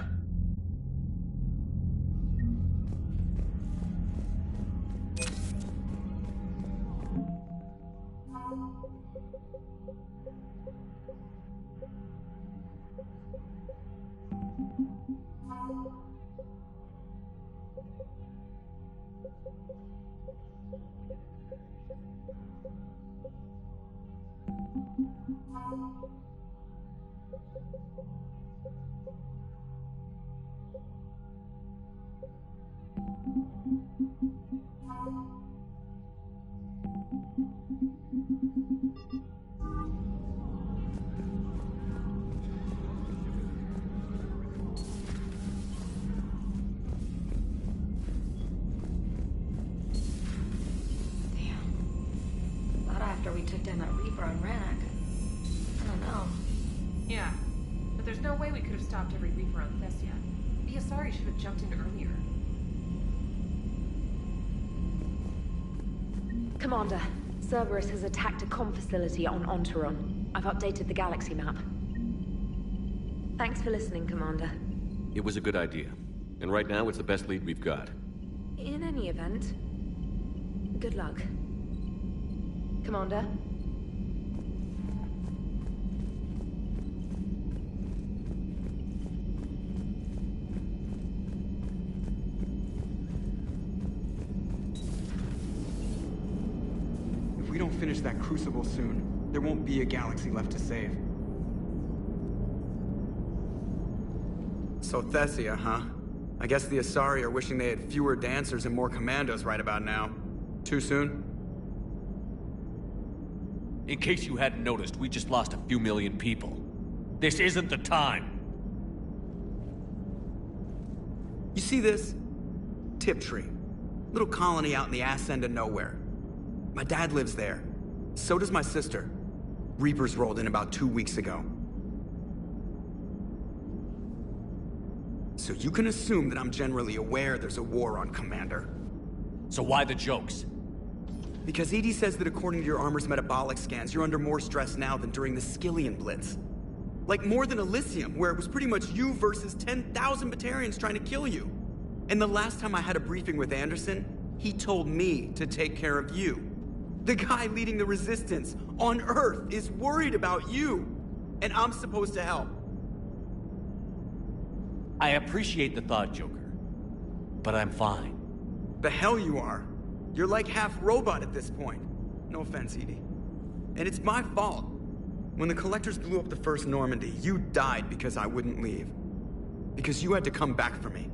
We took down that Reaper on Rannoch. I don't know. Yeah, but there's no way we could have stopped every Reaper on Thessia. The Asari should have jumped in earlier. Commander, Cerberus has attacked a comm facility on Ontaron. I've updated the galaxy map. Thanks for listening, Commander. It was a good idea. And right now, it's the best lead we've got. In any event, good luck. Commander? If we don't finish that crucible soon, there won't be a galaxy left to save. So Thessia, huh? I guess the Asari are wishing they had fewer dancers and more commandos right about now. Too soon? In case you hadn't noticed, we just lost a few million people. This isn't the time. You see this? Tiptree. Little colony out in the ass end of nowhere. My dad lives there. So does my sister. Reapers rolled in about 2 weeks ago. So you can assume that I'm generally aware there's a war on, Commander. So why the jokes? Because EDI says that according to your armor's metabolic scans, you're under more stress now than during the Skillian Blitz. Like more than Elysium, where it was pretty much you versus 10,000 Batarians trying to kill you. And the last time I had a briefing with Anderson, he told me to take care of you. The guy leading the resistance on Earth is worried about you, and I'm supposed to help. I appreciate the thought, Joker, but I'm fine. The hell you are. You're like half robot at this point. No offense, EDI. And it's my fault. When the Collectors blew up the first Normandy, you died because I wouldn't leave. Because you had to come back for me.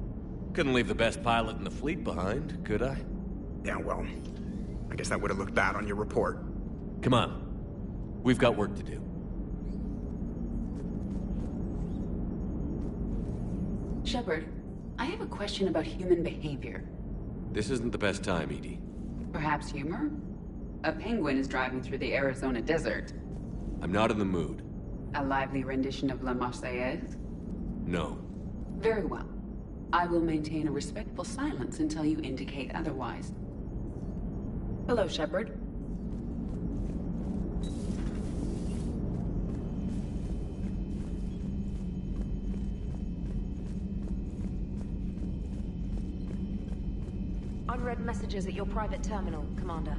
Couldn't leave the best pilot in the fleet behind, could I? Yeah, well, I guess that would have looked bad on your report. Come on. We've got work to do. Shepard, I have a question about human behavior. This isn't the best time, EDI. Perhaps humor? A penguin is driving through the Arizona desert. I'm not in the mood. A lively rendition of La Marseillaise? No. Very well. I will maintain a respectful silence until you indicate otherwise. Hello, Shepard. Unread messages at your private terminal, Commander.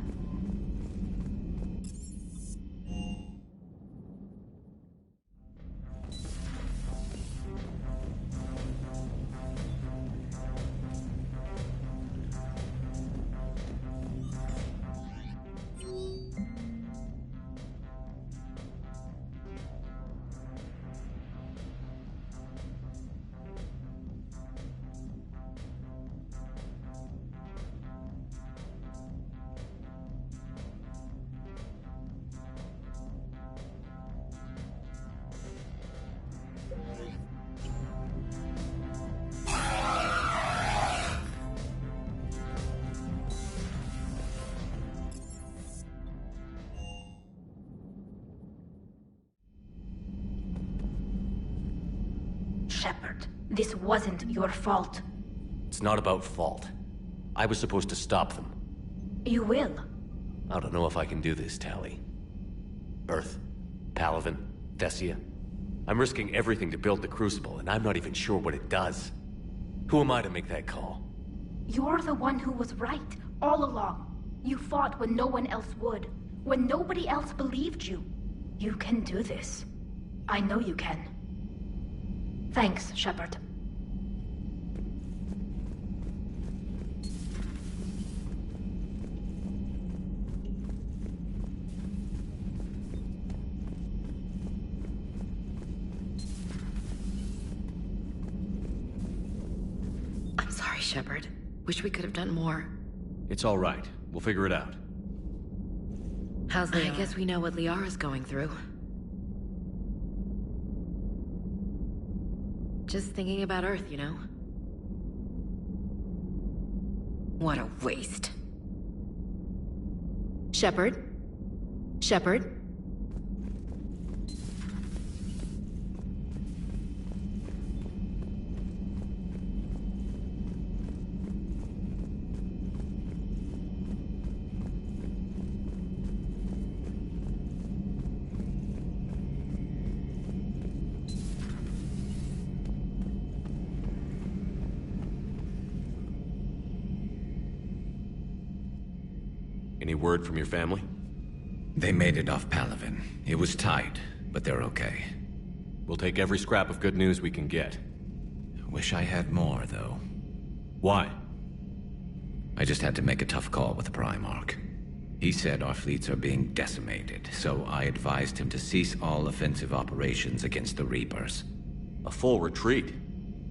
Shepard, this wasn't your fault. It's not about fault. I was supposed to stop them. You will. I don't know if I can do this, Tali. Earth, Palaven, Thessia. I'm risking everything to build the Crucible, and I'm not even sure what it does. Who am I to make that call? You're the one who was right, all along. You fought when no one else would, when nobody else believed you. You can do this. I know you can. Thanks, Shepard. I'm sorry, Shepard. Wish we could have done more. It's all right. We'll figure it out. How's Liara? I guess we know what Liara's going through. Just thinking about Earth, you know? What a waste. Shepard? Shepard? Any word from your family? They made it off Palaven. It was tight, but they're okay. We'll take every scrap of good news we can get. Wish I had more, though. Why? I just had to make a tough call with the Primarch. He said our fleets are being decimated, so I advised him to cease all offensive operations against the Reapers. A full retreat?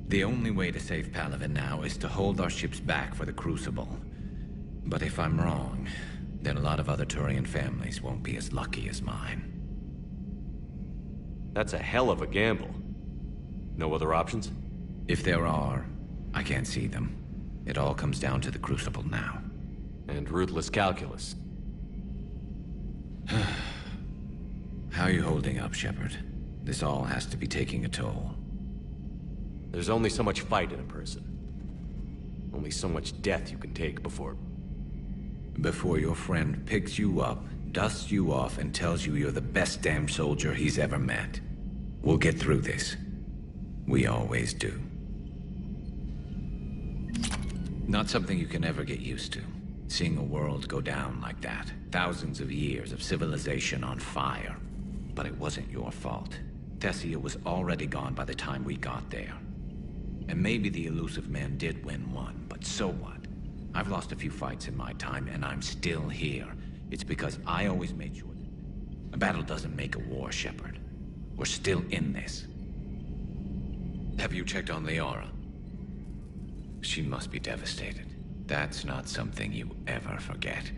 The only way to save Palaven now is to hold our ships back for the Crucible. But if I'm wrong, then a lot of other Turian families won't be as lucky as mine. That's a hell of a gamble. No other options? If there are, I can't see them. It all comes down to the Crucible now. And ruthless calculus. How are you holding up, Shepard? This all has to be taking a toll. There's only so much fight in a person. Only so much death you can take before... Before your friend picks you up, dusts you off, and tells you you're the best damn soldier he's ever met. We'll get through this. We always do. Not something you can ever get used to. Seeing a world go down like that. Thousands of years of civilization on fire. But it wasn't your fault. Thessia was already gone by the time we got there. And maybe the Illusive Man did win one, but so what? I've lost a few fights in my time, and I'm still here. It's because I always made sure that a battle doesn't make a war, Shepard. We're still in this. Have you checked on Liara? She must be devastated. That's not something you ever forget.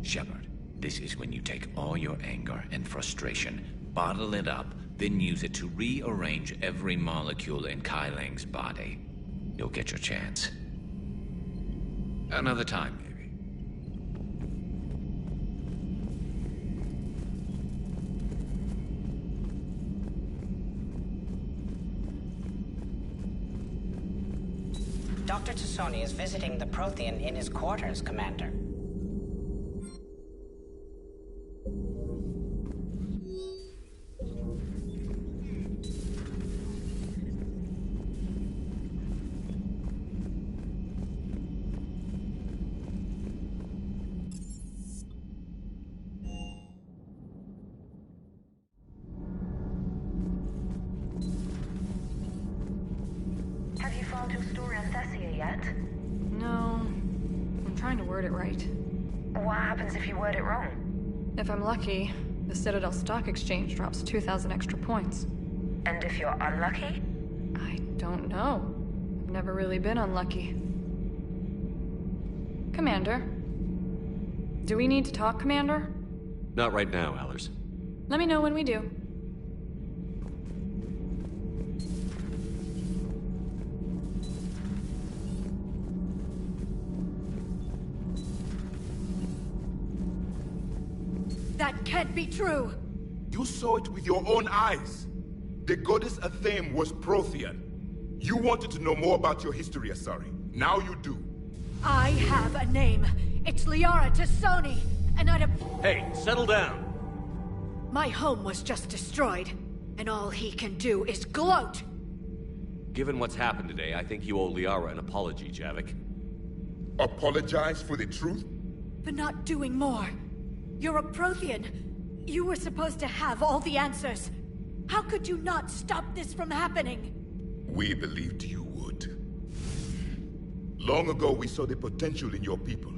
Shepard, this is when you take all your anger and frustration, bottle it up, then use it to rearrange every molecule in Kai Leng's body. You'll get your chance. Another time, maybe. Dr. T'Soni is visiting the Prothean in his quarters, Commander. Have you found your story on Thessia yet? No. I'm trying to word it right. What happens if you word it wrong? If I'm lucky, the Citadel Stock Exchange drops 2,000 extra points. And if you're unlucky? I don't know. I've never really been unlucky. Commander? Do we need to talk, Commander? Not right now, Allers. Let me know when we do. That can't be true! You saw it with your own eyes. The goddess Athame was Prothean. You wanted to know more about your history, Asari. Now you do. I have a name. It's Liara T'Soni, and I'd have... Hey, settle down! My home was just destroyed, and all he can do is gloat! Given what's happened today, I think you owe Liara an apology, Javik. Apologize for the truth? For not doing more. You're a Prothean. You were supposed to have all the answers. How could you not stop this from happening? We believed you would. Long ago, we saw the potential in your people.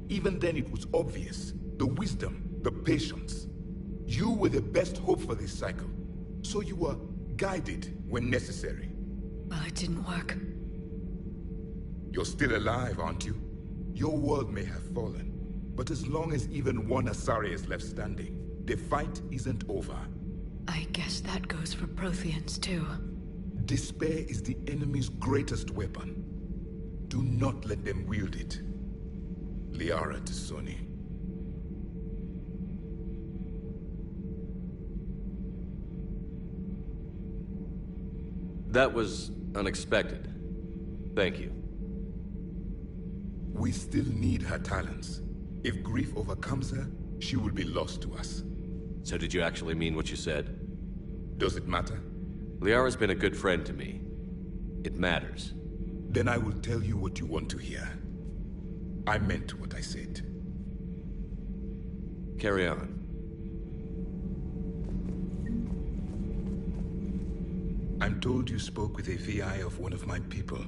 Even then, it was obvious. The wisdom, the patience. You were the best hope for this cycle. So you were guided when necessary. Well, it didn't work. You're still alive, aren't you? Your world may have fallen. But as long as even one Asari is left standing, the fight isn't over. I guess that goes for Protheans, too. Despair is the enemy's greatest weapon. Do not let them wield it. Liara T'Soni. That was unexpected. Thank you. We still need her talents. If grief overcomes her, she will be lost to us. So did you actually mean what you said? Does it matter? Liara's been a good friend to me. It matters. Then I will tell you what you want to hear. I meant what I said. Carry on. I'm told you spoke with a VI of one of my people.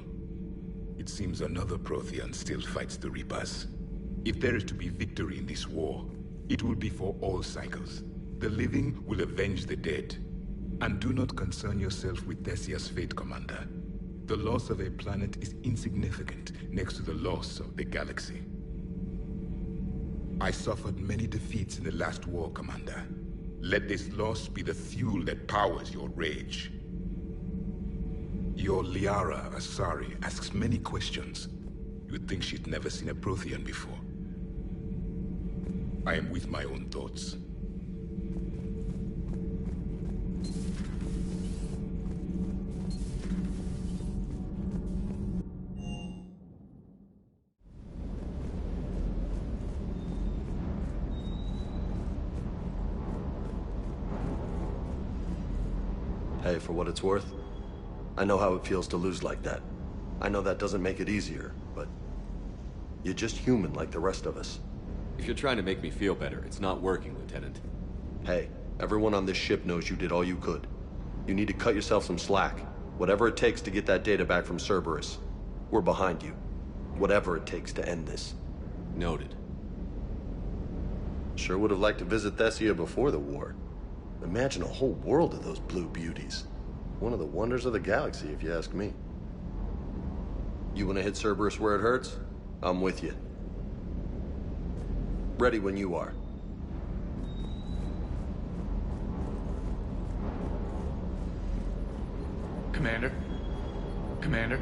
It seems another Prothean still fights the Reapers. If there is to be victory in this war, it will be for all cycles. The living will avenge the dead. And do not concern yourself with Thessia's fate, Commander. The loss of a planet is insignificant next to the loss of the galaxy. I suffered many defeats in the last war, Commander. Let this loss be the fuel that powers your rage. Your Liara Asari asks many questions. You'd think she'd never seen a Prothean before. I am with my own thoughts. Hey, for what it's worth, I know how it feels to lose like that. I know that doesn't make it easier, but you're just human like the rest of us. If you're trying to make me feel better, it's not working, Lieutenant. Hey, everyone on this ship knows you did all you could. You need to cut yourself some slack. Whatever it takes to get that data back from Cerberus. We're behind you. Whatever it takes to end this. Noted. Sure would have liked to visit Thessia before the war. Imagine a whole world of those blue beauties. One of the wonders of the galaxy, if you ask me. You want to hit Cerberus where it hurts? I'm with you. Ready when you are. Commander? Commander?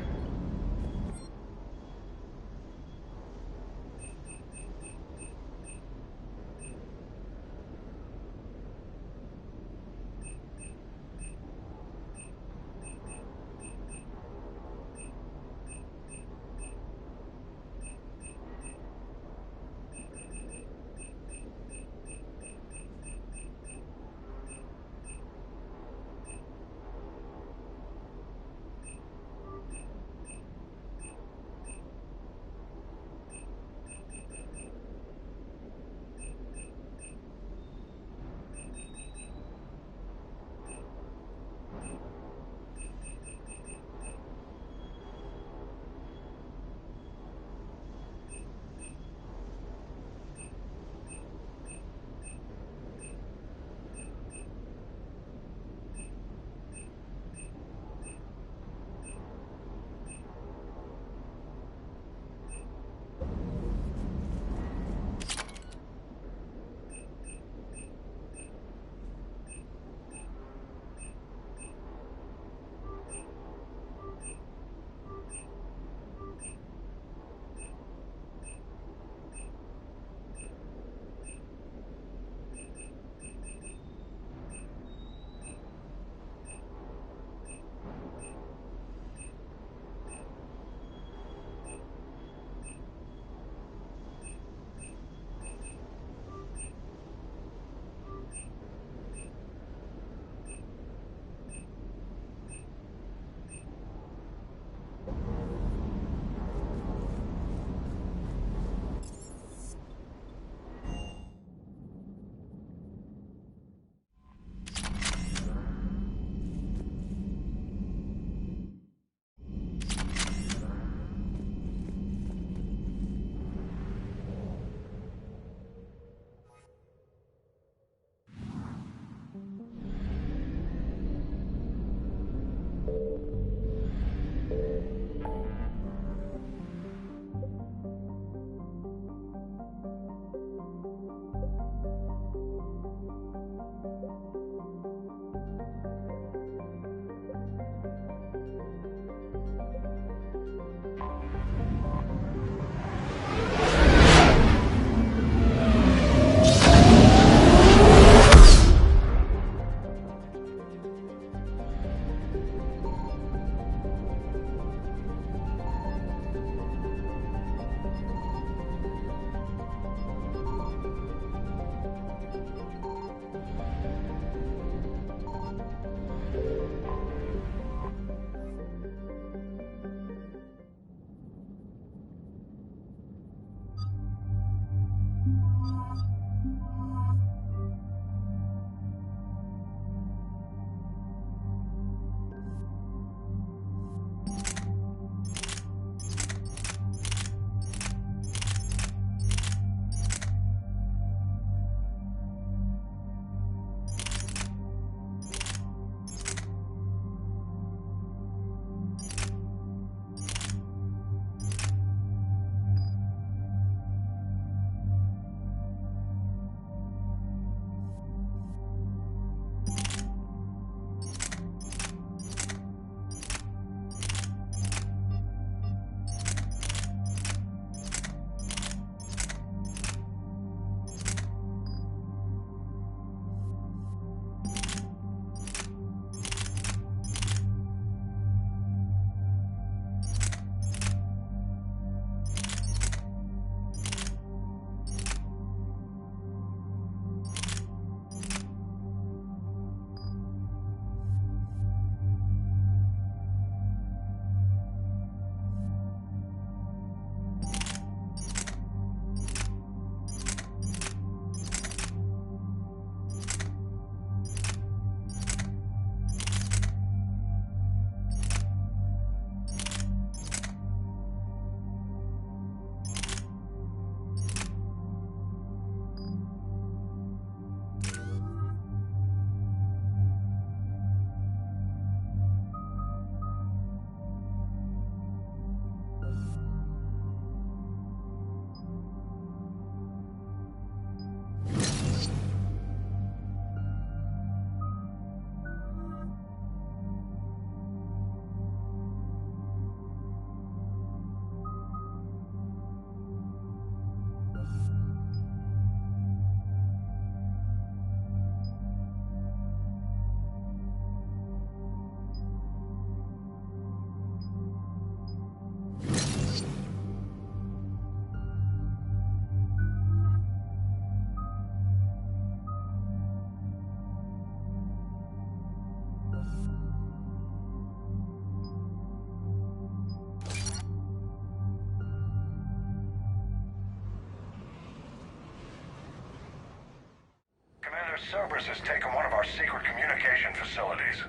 Commander, Cerberus has taken one of our secret communication facilities.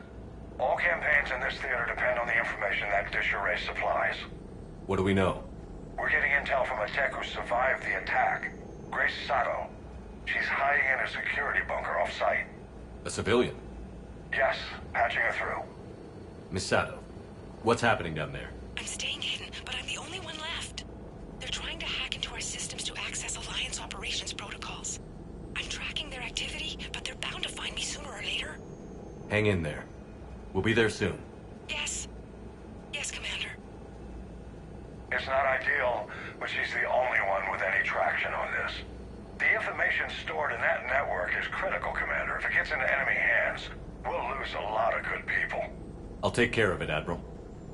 All campaigns in this theater depend on the information that dish array supplies. What do we know? We're getting intel from a tech who survived the attack. Grace Sato. She's hiding in a security bunker off-site. A civilian? Yes, patching her through. Miss Sato, what's happening down there? I'm staying hidden, but I'm the only one left. They're trying to hack into our systems to access Alliance operations protocols. I'm tracking their activity, but they're bound to find me sooner or later. Hang in there. We'll be there soon. Yes. Yes, Commander. It's not ideal, but she's the only one with any traction on this. The information stored in that network is critical, Commander. If it gets into enemy hands, we'll lose a lot of good people. I'll take care of it, Admiral.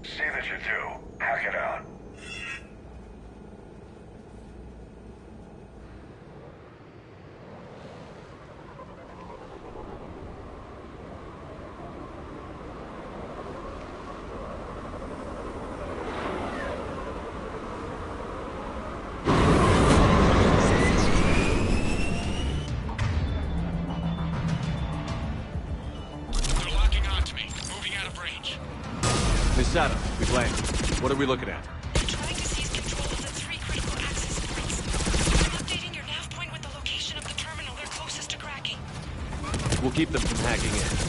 See that you do. Hack it out. Sato, we've landed. What are we looking at? They're trying to seize control of the 3 critical access points. I'm updating your nav point with the location of the terminal they're closest to cracking. We'll keep them from hacking in.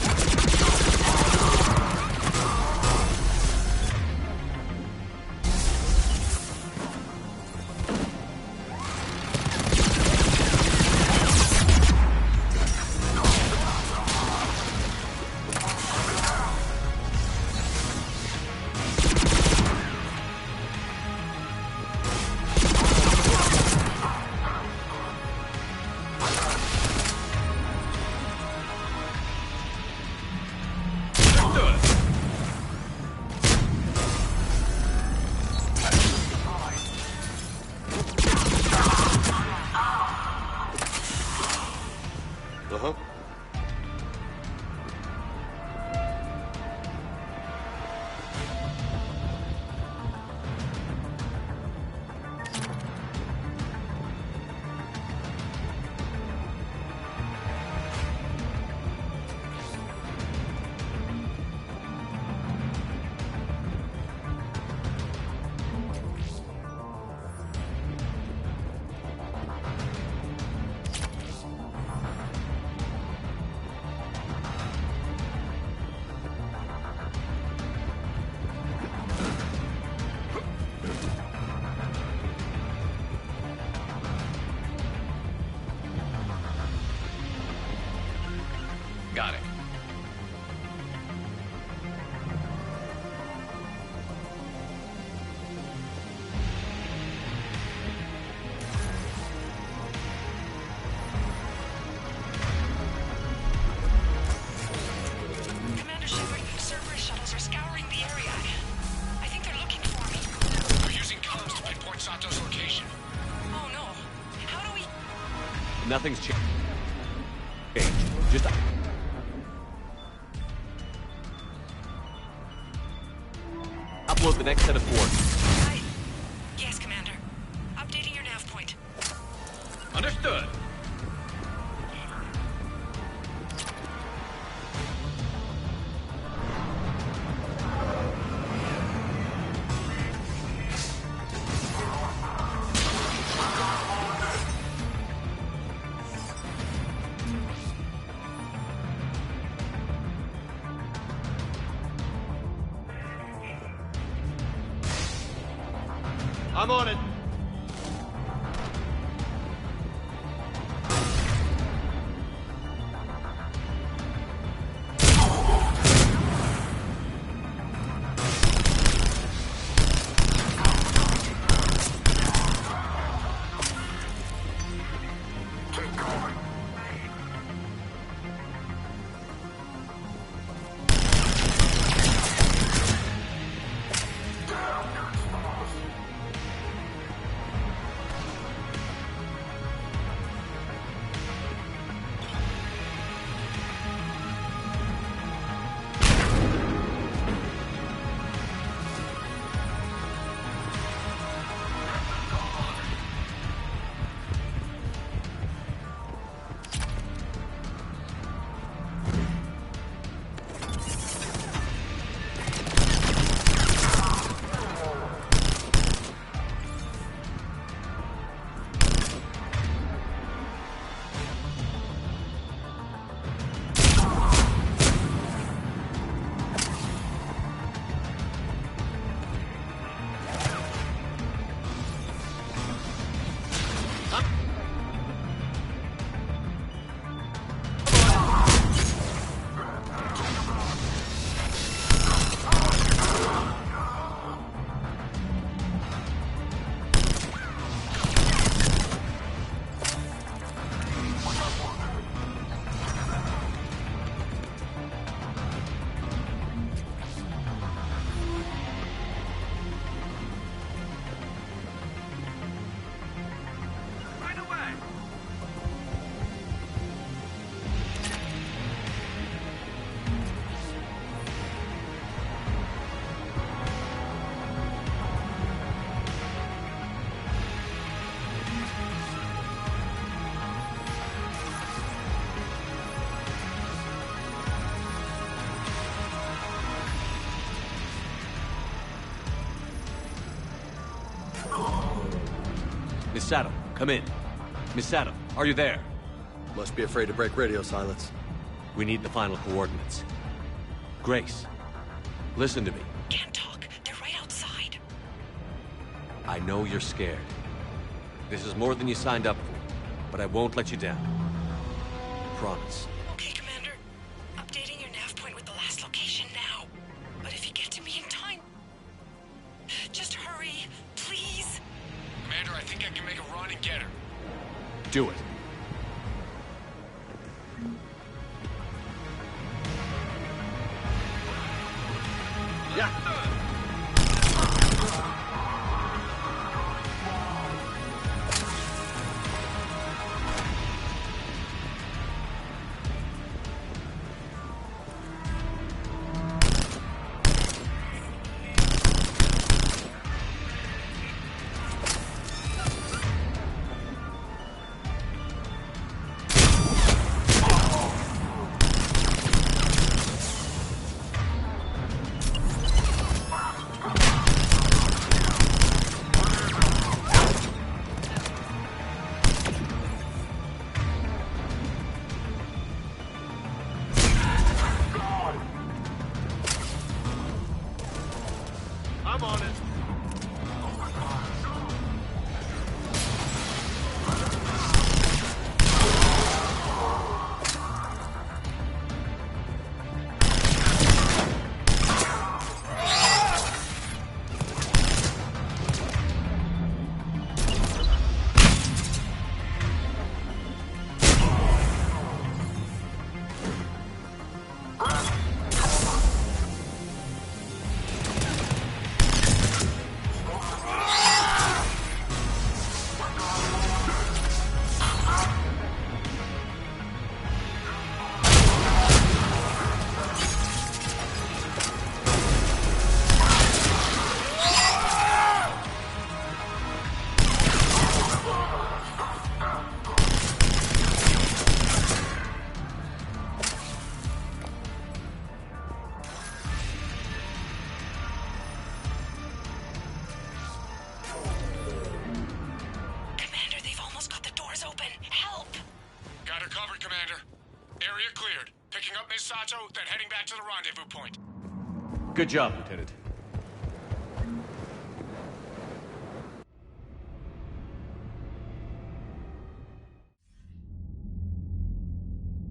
Got it. Commander Shepard, Cerberus shuttles are scouring the area. I think they're looking for me. We're using comms to pinpoint Sato's location. Oh no. How do we... Nothing's changed. Just... upload the next set of coordinates. Yes, Commander. Updating your nav point. Understood. I'm on it. Miss Sato, come in. Miss Sato, are you there? Must be afraid to break radio silence. We need the final coordinates. Grace, listen to me. Can't talk. They're right outside. I know you're scared. This is more than you signed up for, but I won't let you down. I promise. Okay, Commander. Updating your nav point with the last location now. But if you get to me in time, just hurry, please. Commander, I think I can make a run and get her. Do it. I'm on it. Then heading back to the rendezvous point. Good job, Lieutenant.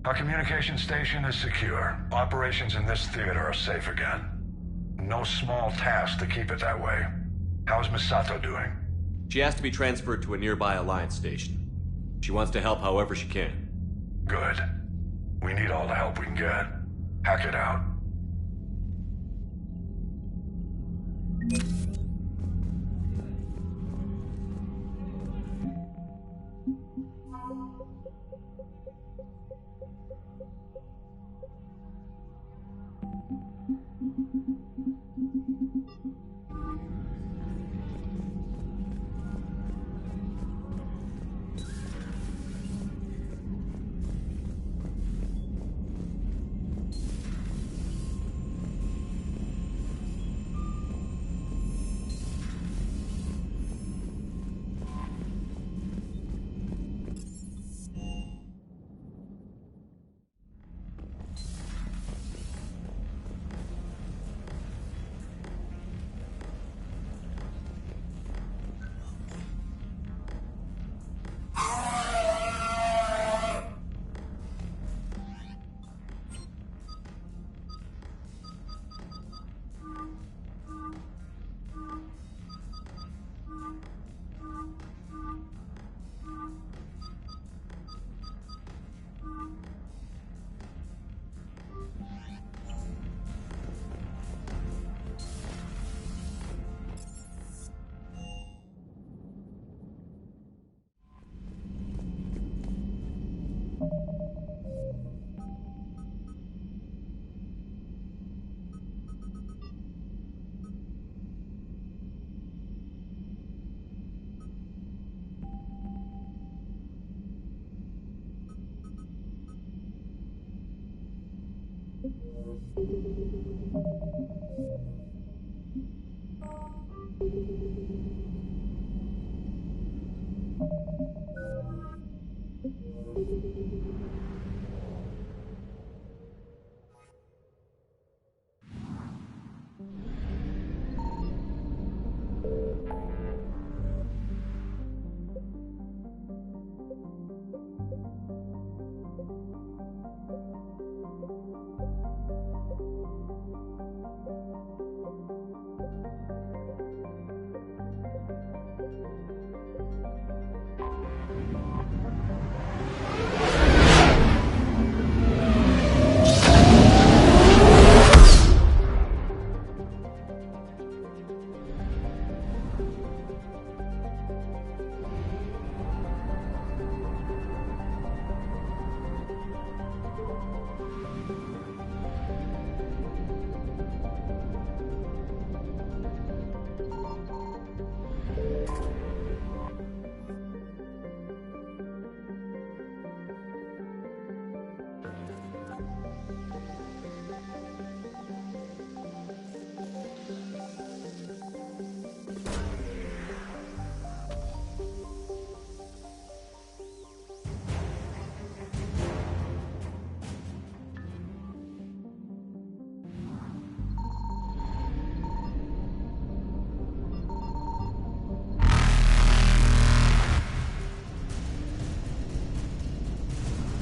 Our communication station is secure. Operations in this theater are safe again. No small task to keep it that way. How's Misato doing? She has to be transferred to a nearby Alliance station. She wants to help however she can. Good. We need all the help we can get. Hack it out.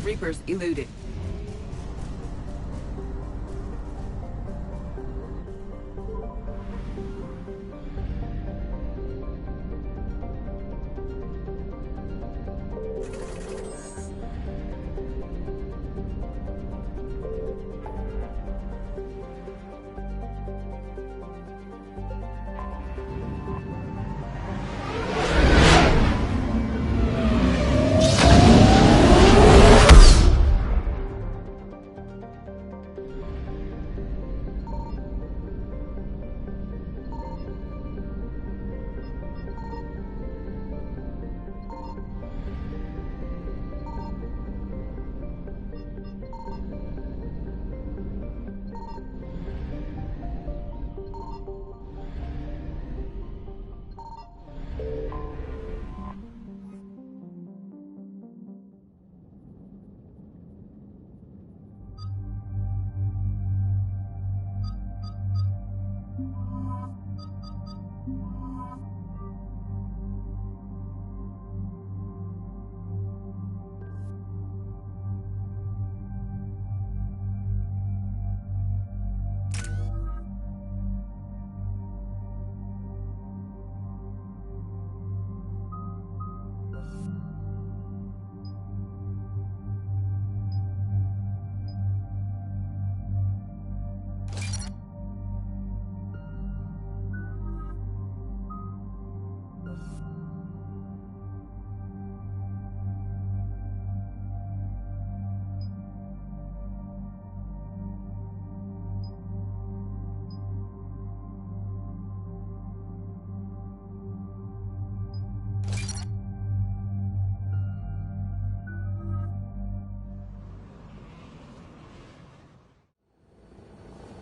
Reapers eluded.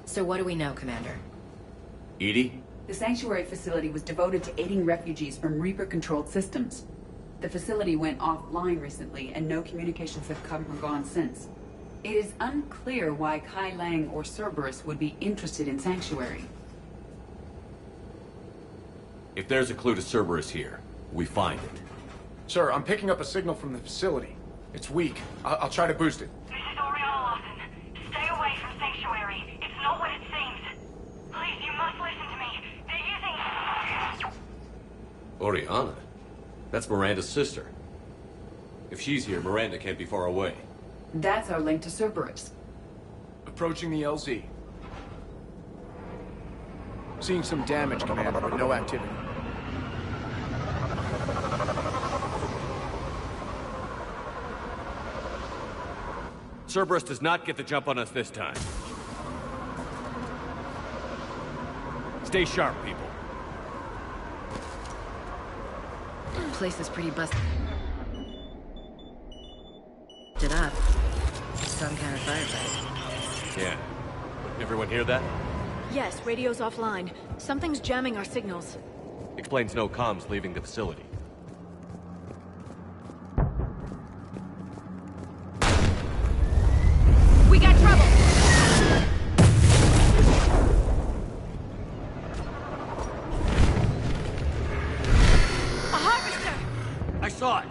So what do we know, Commander? Edie? The Sanctuary facility was devoted to aiding refugees from Reaper-controlled systems. The facility went offline recently, and no communications have come or gone since. It is unclear why Kai Lang or Cerberus would be interested in Sanctuary. If there's a clue to Cerberus here, we find it. Sir, I'm picking up a signal from the facility. It's weak. I'll try to boost it. This is Oriana Lawson. Stay away from Sanctuary. It's not what it seems. Please, you must listen to me. They're using... Oriana? That's Miranda's sister. If she's here, Miranda can't be far away. That's our link to Cerberus. Approaching the LZ. Seeing some damage, Commander, but no activity. Cerberus does not get the jump on us this time. Stay sharp, people. Place is pretty busted up. Some kind of firefight. Yeah. Everyone hear that? Yes, radio's offline. Something's jamming our signals. Explains no comms leaving the facility. We got trouble! A harvester! I saw it!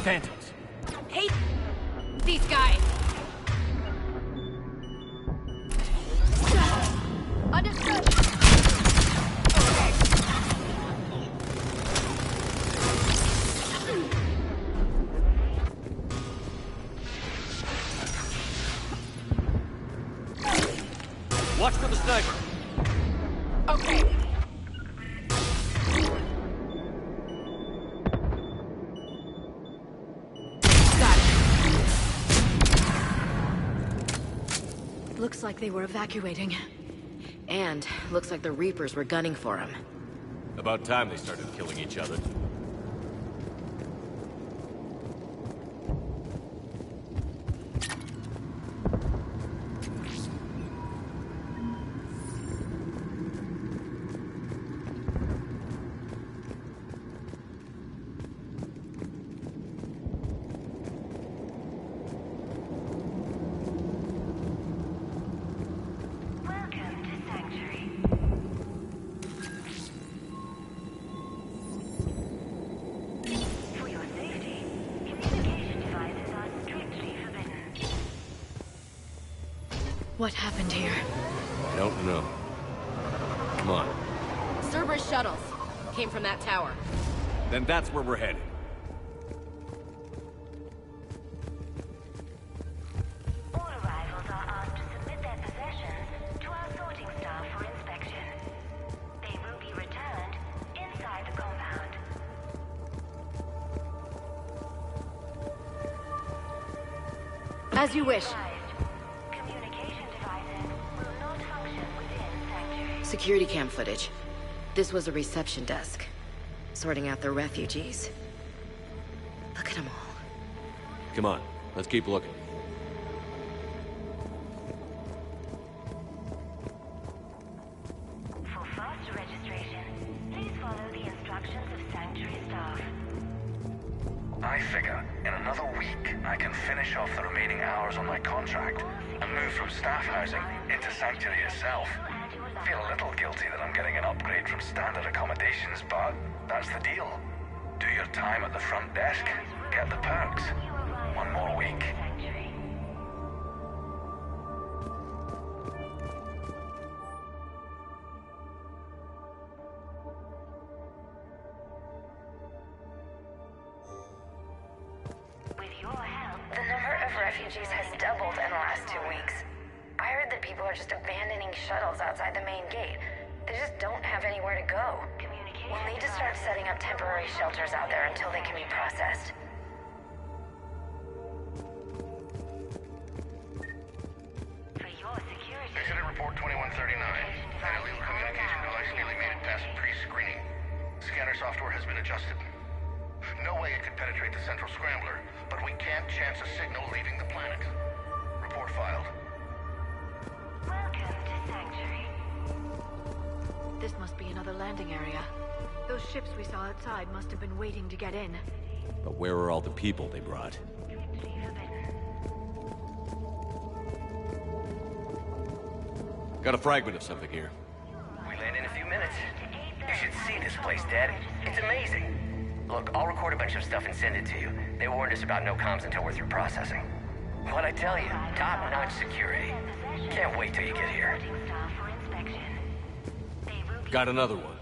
Phantoms. Hate these guys! Understood! Watch for the sniper! Okay. Looks like they were evacuating. And looks like the Reapers were gunning for him. About time they started killing each other. What happened here? I don't know. Come on. Cerberus shuttles. Came from that tower. Then that's where we're headed. All arrivals are asked to submit their possessions to our sorting staff for inspection. They will be returned inside the compound. As you wish. Communication devices will not function within Sanctuary. Security cam footage. This was a reception desk. Sorting out the refugees. Look at them all. Come on, let's keep looking. For faster registration, please follow the instructions of Sanctuary staff. I figure in another week I can finish off the remaining hours on my contract and move from staff housing into Sanctuary itself. Feel a little guilty that I'm getting an upgrade from standard accommodations, but that's the deal. Do your time at the front desk, get the perks. One more week. With your help, The number of refugees has doubled in the last 2 weeks. I heard that people are just abandoning shuttles outside the main gate. They just don't have anywhere to go. We'll need to start setting up temporary shelters out there until they can be processed. for your security. Incident report 2139. An illegal communication device nearly made it past pre-screening. Scanner software has been adjusted. No way it could penetrate the central scrambler, but we can't chance a signal leaving the planet. Report filed. Welcome to Sanctuary. This must be another landing area. Those ships we saw outside must have been waiting to get in. But where are all the people they brought? Got a fragment of something here. We land in a few minutes. You should see this place, Daddy. It's amazing. Look, I'll record a bunch of stuff and send it to you. They warned us about no comms until we're through processing. What'd I tell you? Top-notch security. Can't wait till you get here. Got another one.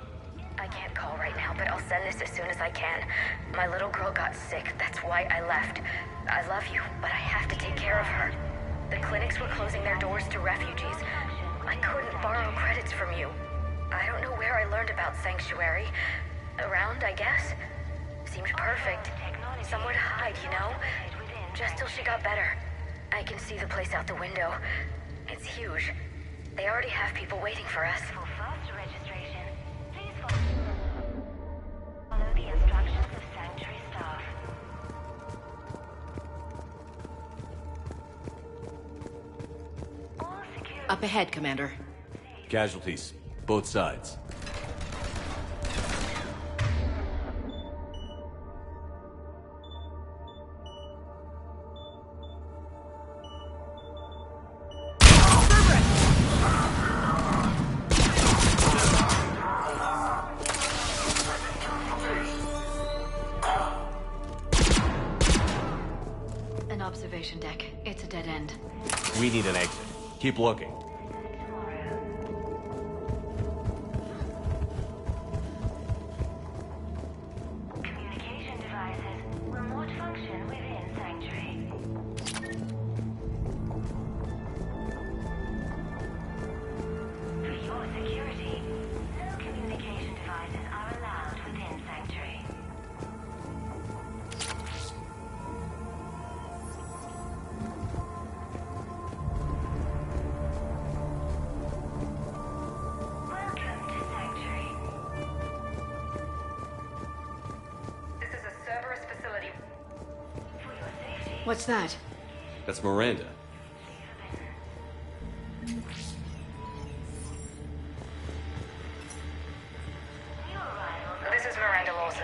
I can't call right now, but I'll send this as soon as I can. My little girl got sick. That's why I left. I love you, but I have to take care of her. The clinics were closing their doors to refugees. I couldn't borrow credits from you. I don't know where I learned about Sanctuary. Around, I guess. Seemed perfect. Somewhere to hide, you know? Just till she got better. I can see the place out the window. It's huge. They already have people waiting for us. For faster registration, please follow the instructions of Sanctuary staff. Up ahead, Commander. Casualties. Both sides. An observation deck. It's a dead end. We need an exit. Keep looking. Communication devices will not function within Sanctuary. For your security, no communication devices are allowed within Sanctuary. Welcome to Sanctuary. This is a Cerberus facility. For your safety, What's that? That's Miranda. This is Miranda Lawson.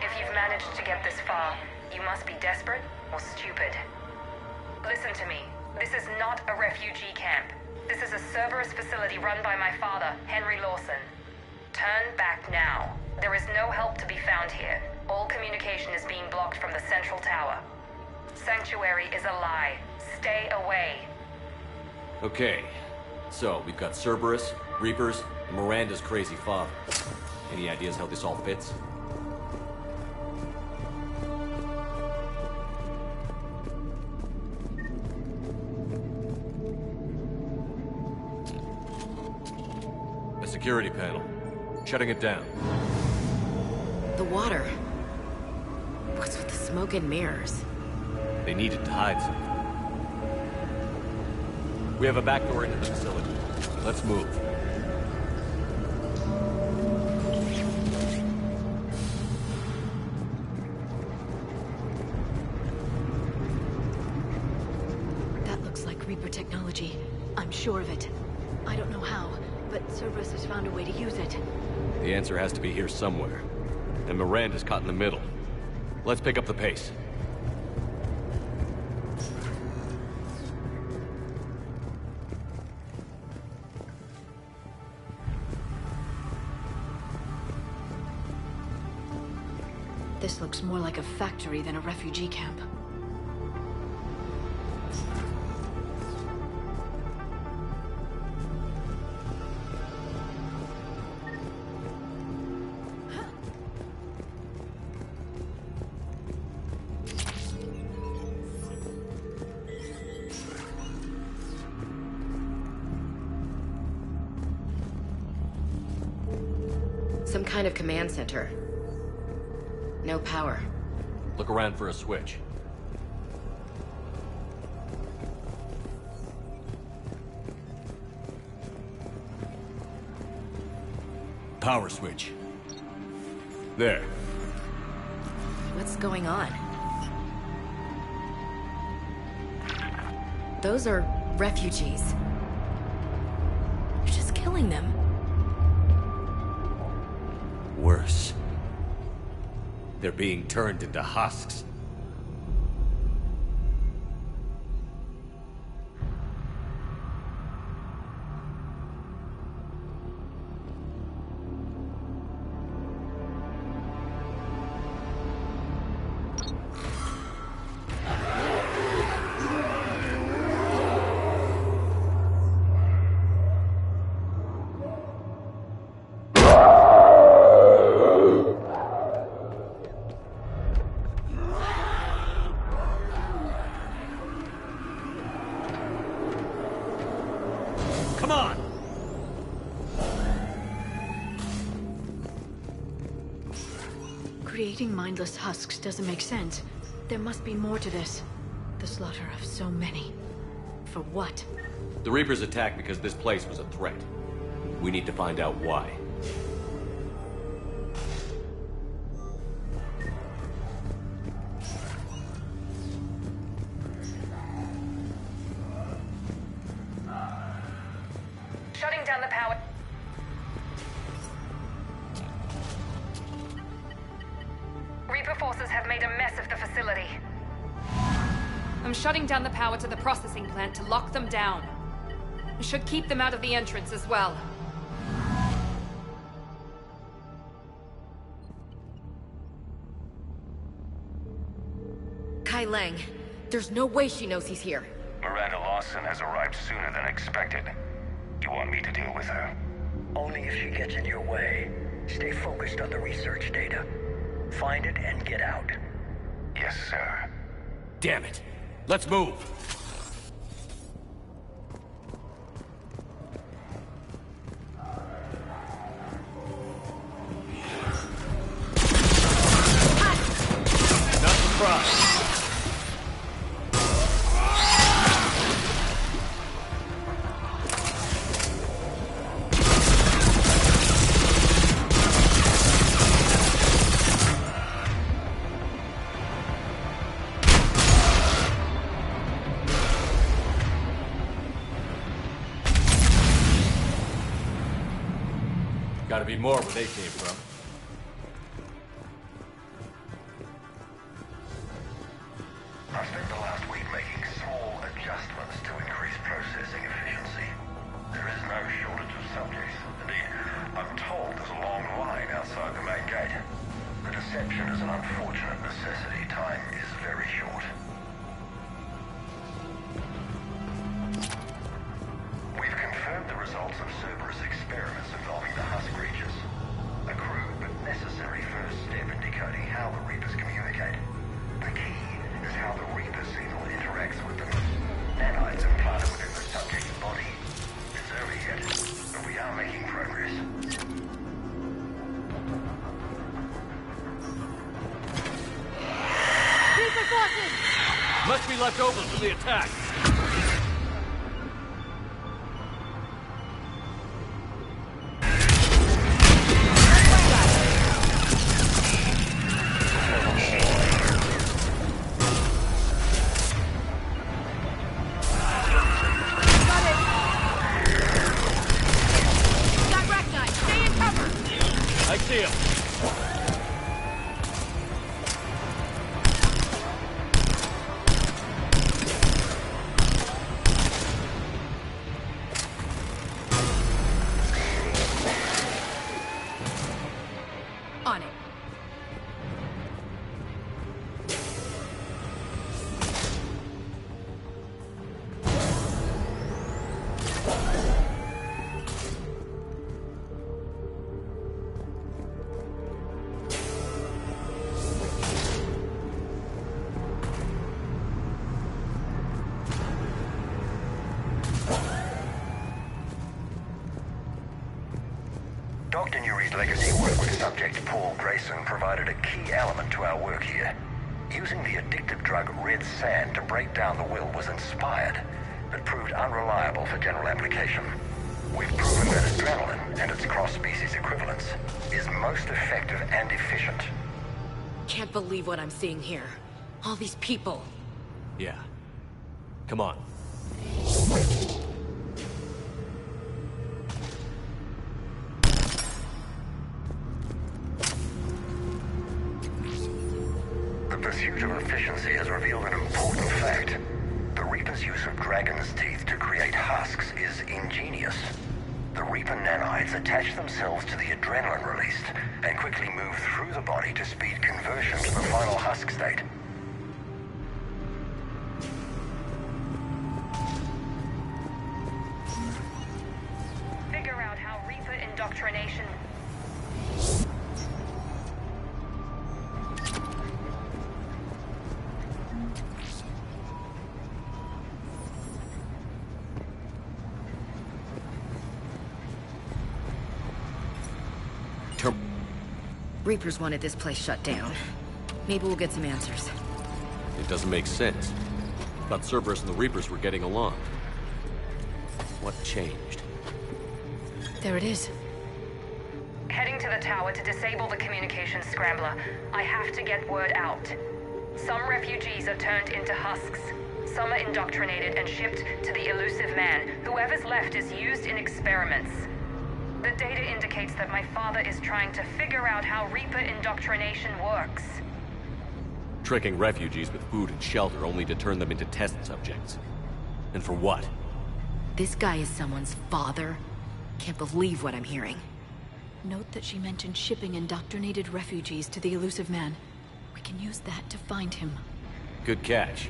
If you've managed to get this far, you must be desperate or stupid. Listen to me. This is not a refugee camp. This is a Cerberus facility run by my father, Henry Lawson. Turn back now. There is no help to be found here. All communication is being blocked from the central tower. Sanctuary is a lie. Stay away. Okay, so we've got Cerberus, Reapers, and Miranda's crazy father. Any ideas how this all fits? A security panel. Shutting it down. The water. What's with the smoke and mirrors? They needed to hide something. We have a back door into the facility. Let's move. That looks like Reaper technology. I'm sure of it. I don't know how, but Cerberus has found a way to use it. The answer has to be here somewhere. And Miranda's caught in the middle. Let's pick up the pace. This looks more like a factory than a refugee camp. Some kind of command center. No power. Look around for a switch. Power switch. There. What's going on? Those are refugees. You're just killing them. Worse. They're being turned into husks. Come on! Creating mindless husks doesn't make sense. There must be more to this. The slaughter of so many. For what? The Reapers attacked because this place was a threat. We need to find out why. Shutting down the power. Reaper forces have made a mess of the facility. I'm shutting down the power to the processing plant to lock them down. We should keep them out of the entrance as well. Kai Lang. There's no way she knows he's here. Miranda Lawson has arrived sooner than expected. You want me to deal with her? Only if she gets in your way. Stay focused on the research data. Find it and get out. Yes, sir. Damn it. Let's move. Not surprised. Gotta be more where they came from. I spent the last week making small adjustments to increase processing efficiency. There is no shortage of subjects. Indeed, I'm told there's a long line outside the main gate. The deception is an unfortunate necessity. Time is very short. enemy left over from the attack. I see him. On it. Dr. Nuri's legacy work with subject Paul Grayson provided a key element to our work here. Using the addictive drug Red Sand to break down the will was inspired, but proved unreliable for general application. We've proven that adrenaline and its cross-species equivalents is most effective and efficient. Can't believe what I'm seeing here. All these people. Yeah. Come on. The pursuit of efficiency has revealed an important fact. The Reaper's use of dragon's teeth to create husks is ingenious. The Reaper nanites attach themselves to the adrenaline released and quickly move through the body to speed conversion to the final husk state. Figure out how Reaper indoctrination... Reapers wanted this place shut down. Maybe we'll get some answers. It doesn't make sense. Thought Cerberus and the Reapers were getting along. What changed? There it is. Heading to the tower to disable the communications scrambler. I have to get word out. Some refugees are turned into husks. Some are indoctrinated and shipped to the elusive man. Whoever's left is used in experiments. The data indicates that my father is trying to figure out how Reaper indoctrination works. Tricking refugees with food and shelter only to turn them into test subjects. And for what? This guy is someone's father? Can't believe what I'm hearing. Note that she mentioned shipping indoctrinated refugees to the elusive man. We can use that to find him. Good catch.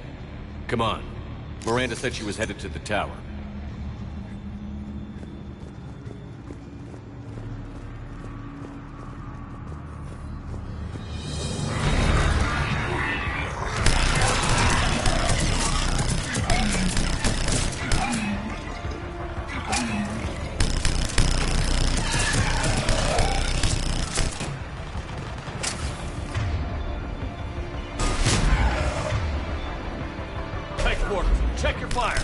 Come on. Miranda said she was headed to the tower. Check your fire!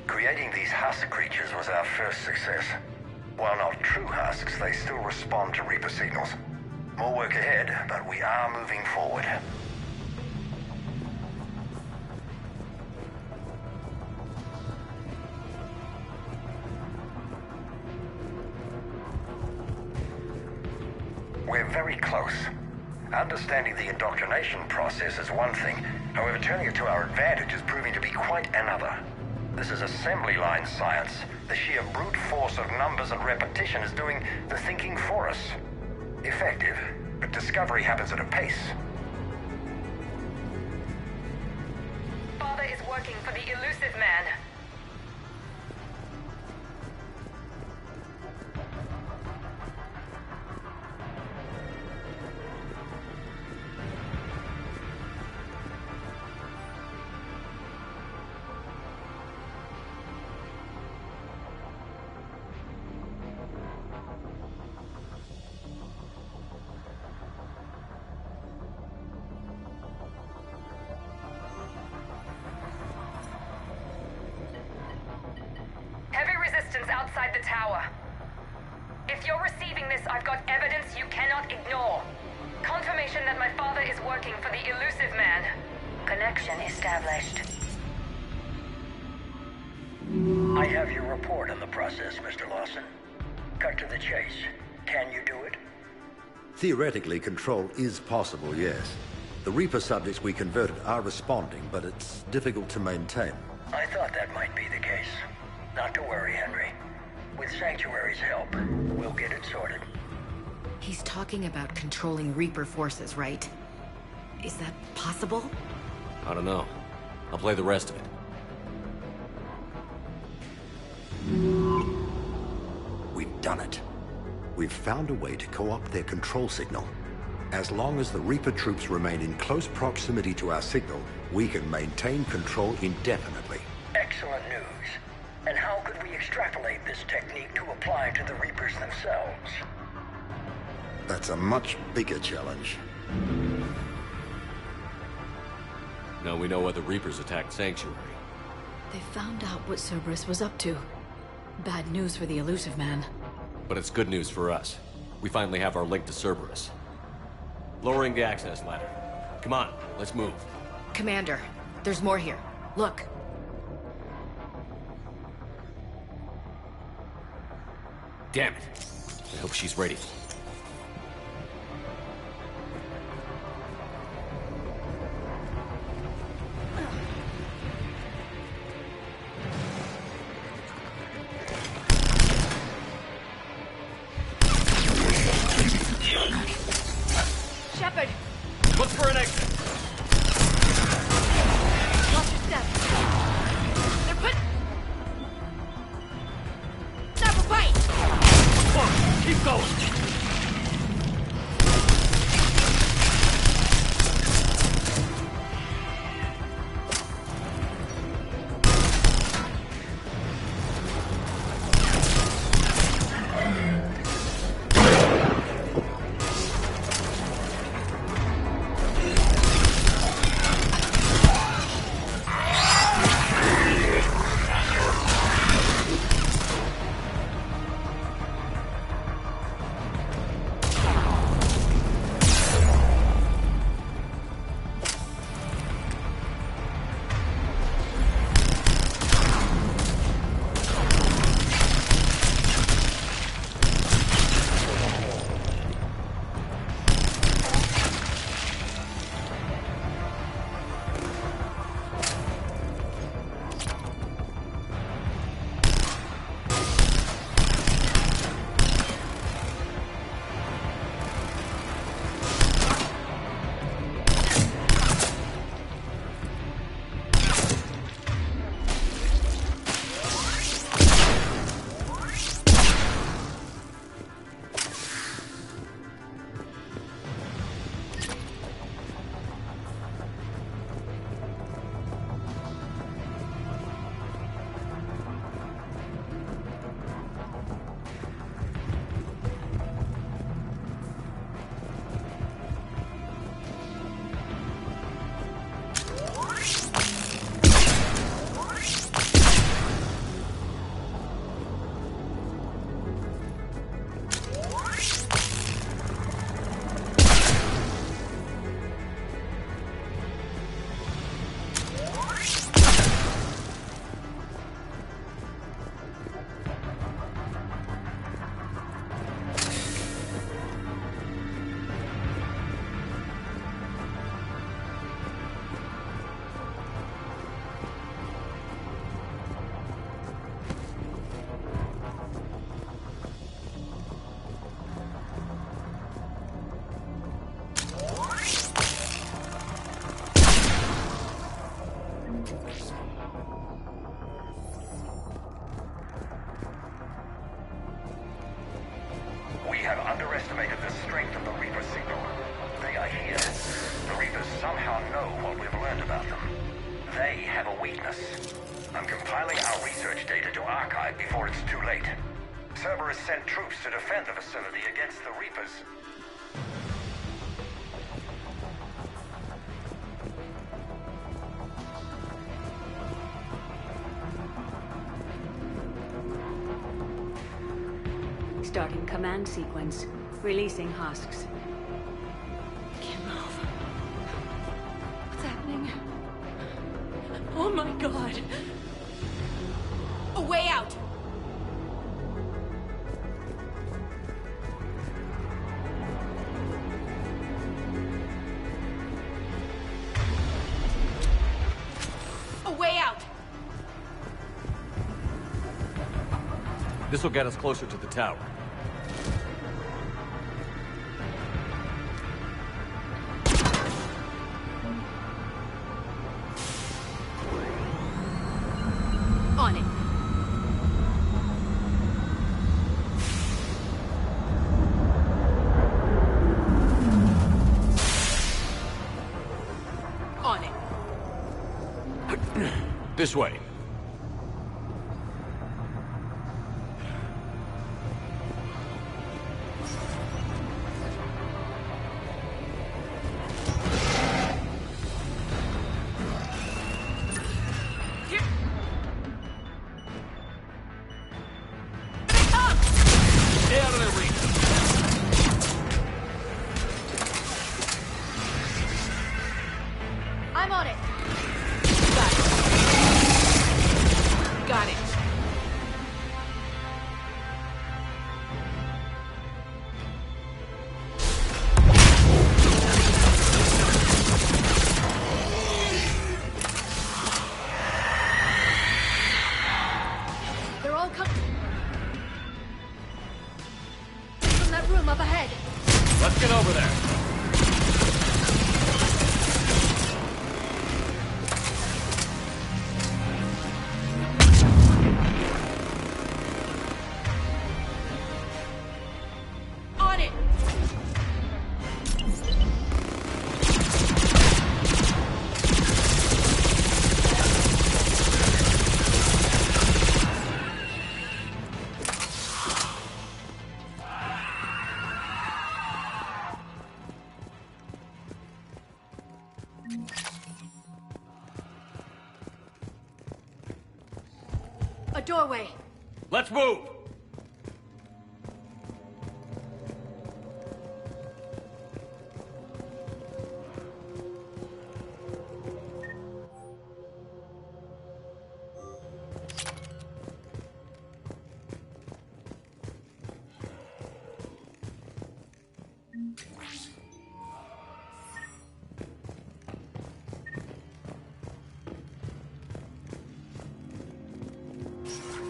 Creating these husk creatures was our first success. While not true husks, they still respond to Reaper signals. More work ahead, but we are moving forward. We're very close. Understanding the indoctrination process is one thing. However, turning it to our advantage is proving to be quite another. This is assembly line science. The sheer brute force of numbers and repetition is doing the thinking for us. Effective, but discovery happens at a pace. working for the Elusive Man. Outside the tower. If you're receiving this, I've got evidence you cannot ignore. Confirmation that my father is working for the Elusive Man. Connection established. I have your report on the process, Mr. Lawson. Cut to the chase. Can you do it? Theoretically, control is possible, yes. The Reaper subjects we converted are responding, but it's difficult to maintain. I thought that might be the case. Not to worry, Henry. With Sanctuary's help, we'll get it sorted. He's talking about controlling Reaper forces, right? Is that possible? I don't know. I'll play the rest of it. We've done it. We've found a way to co-opt their control signal. As long as the Reaper troops remain in close proximity to our signal, we can maintain control indefinitely. Excellent news. And how could we extrapolate this technique to apply to the Reapers themselves? That's a much bigger challenge. Now we know why the Reapers attacked Sanctuary. They found out what Cerberus was up to. Bad news for the Elusive Man. But it's good news for us. We finally have our link to Cerberus. Lowering the access ladder. Come on, let's move. Commander, there's more here. Look. Damn it. I hope she's ready. Shepard! Look for an exit! Watch your step. They're put... Stop a fight! Keep going! this. We have underestimated the strength of the Reaper signal. They are here. The Reapers somehow know what we've learned about them. They have a weakness. I'm compiling our research data to archive before it's too late. Cerberus sent troops to defend the facility against the Reapers. Starting command sequence. Releasing husks. Can't move. What's happening? Oh my god! A way out! A way out! This will get us closer to the tower. On it. On it. This way. I'm on it. Got it. They're all coming from that room up ahead. Let's get over there. On it. A doorway. Let's move!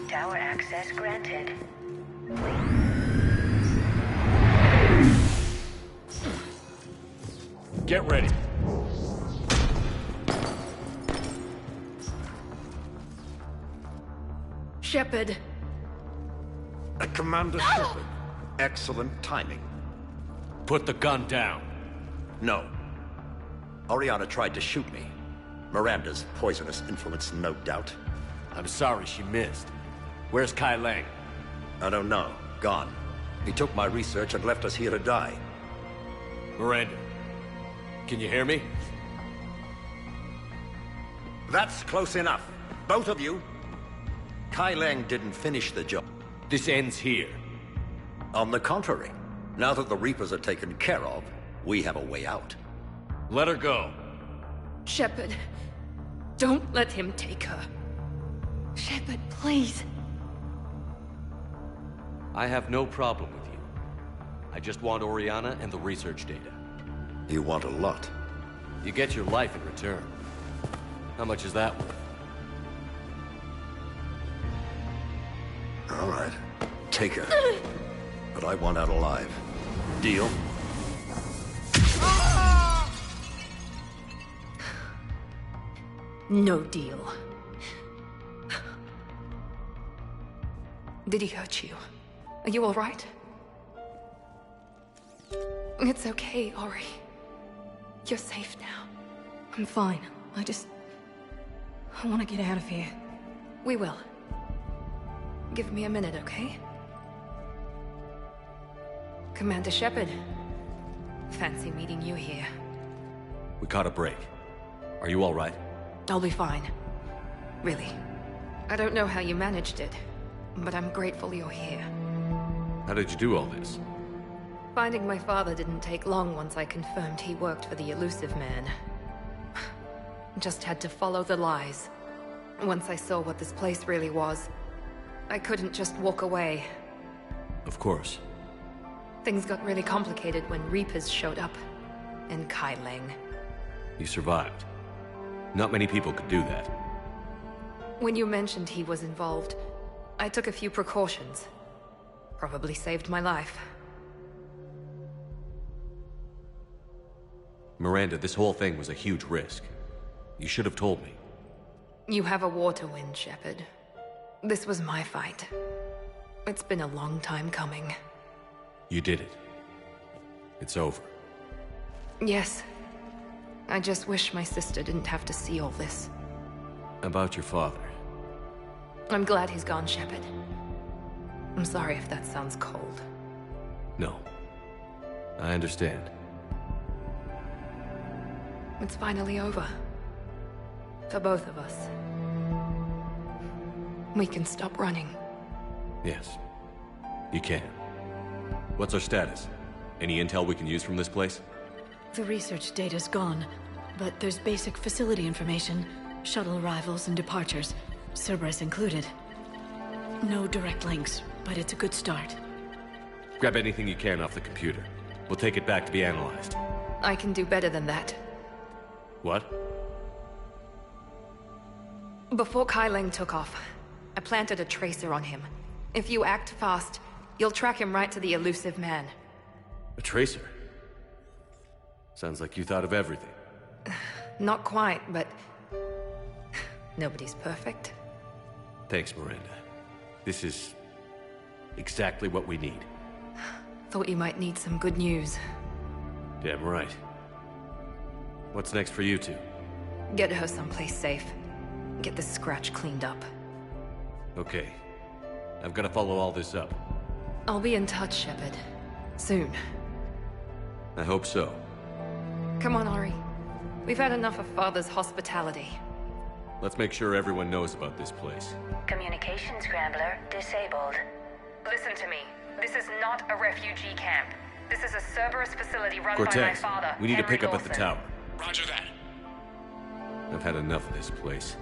Tower access granted. Get ready. Shepard. Commander Shepard. Excellent timing. Put the gun down. No. Oriana tried to shoot me. Miranda's poisonous influence, no doubt. I'm sorry she missed. Where's Kai Lang? I don't know. Gone. He took my research and left us here to die. Miranda, can you hear me? That's close enough. Both of you. Kai Lang didn't finish the job. This ends here. On the contrary. Now that the Reapers are taken care of, we have a way out. Let her go. Shepard. Don't let him take her. Shepard, please. I have no problem with you. I just want Oriana and the research data. You want a lot. You get your life in return. How much is that worth? All right. Take her. But I want out alive. Deal? No deal. Did he hurt you? Are you alright? It's okay, Ori. You're safe now. I'm fine. I want to get out of here. We will. Give me a minute, okay? Commander Shepard. Fancy meeting you here. We caught a break. Are you all right? I'll be fine. Really. I don't know how you managed it, but I'm grateful you're here. How did you do all this? Finding my father didn't take long once I confirmed he worked for the Elusive Man. Just had to follow the lies. Once I saw what this place really was, I couldn't just walk away. Of course. Things got really complicated when Reapers showed up. And Kai Leng. You survived. Not many people could do that. When you mentioned he was involved, I took a few precautions. Probably saved my life. Miranda, this whole thing was a huge risk. You should have told me. You have a war to win, Shepard. This was my fight. It's been a long time coming. You did it. It's over. Yes. I just wish my sister didn't have to see all this. About your father. I'm glad he's gone, Shepard. I'm sorry if that sounds cold. No. I understand. It's finally over. For both of us. We can stop running. Yes. You can. What's our status? Any intel we can use from this place? The research data's gone, but there's basic facility information, shuttle arrivals and departures, Cerberus included. No direct links, but it's a good start. Grab anything you can off the computer. We'll take it back to be analyzed. I can do better than that. What? Before Kai Leng took off, I planted a tracer on him. If you act fast, you'll track him right to the Elusive Man. A tracer? Sounds like you thought of everything. Not quite, but... nobody's perfect. Thanks, Miranda. This is... exactly what we need. Thought you might need some good news. Damn right. What's next for you two? Get her someplace safe. Get this scratch cleaned up. Okay. I've got to follow all this up. I'll be in touch, Shepard. Soon. I hope so. Come on, Ori. We've had enough of Father's hospitality. Let's make sure everyone knows about this place. Communication scrambler disabled. Listen to me. This is not a refugee camp. This is a Cerberus facility run Cortez, by my father, we need Henry to pick up at the Lawson. tower. Roger that. I've had enough of this place.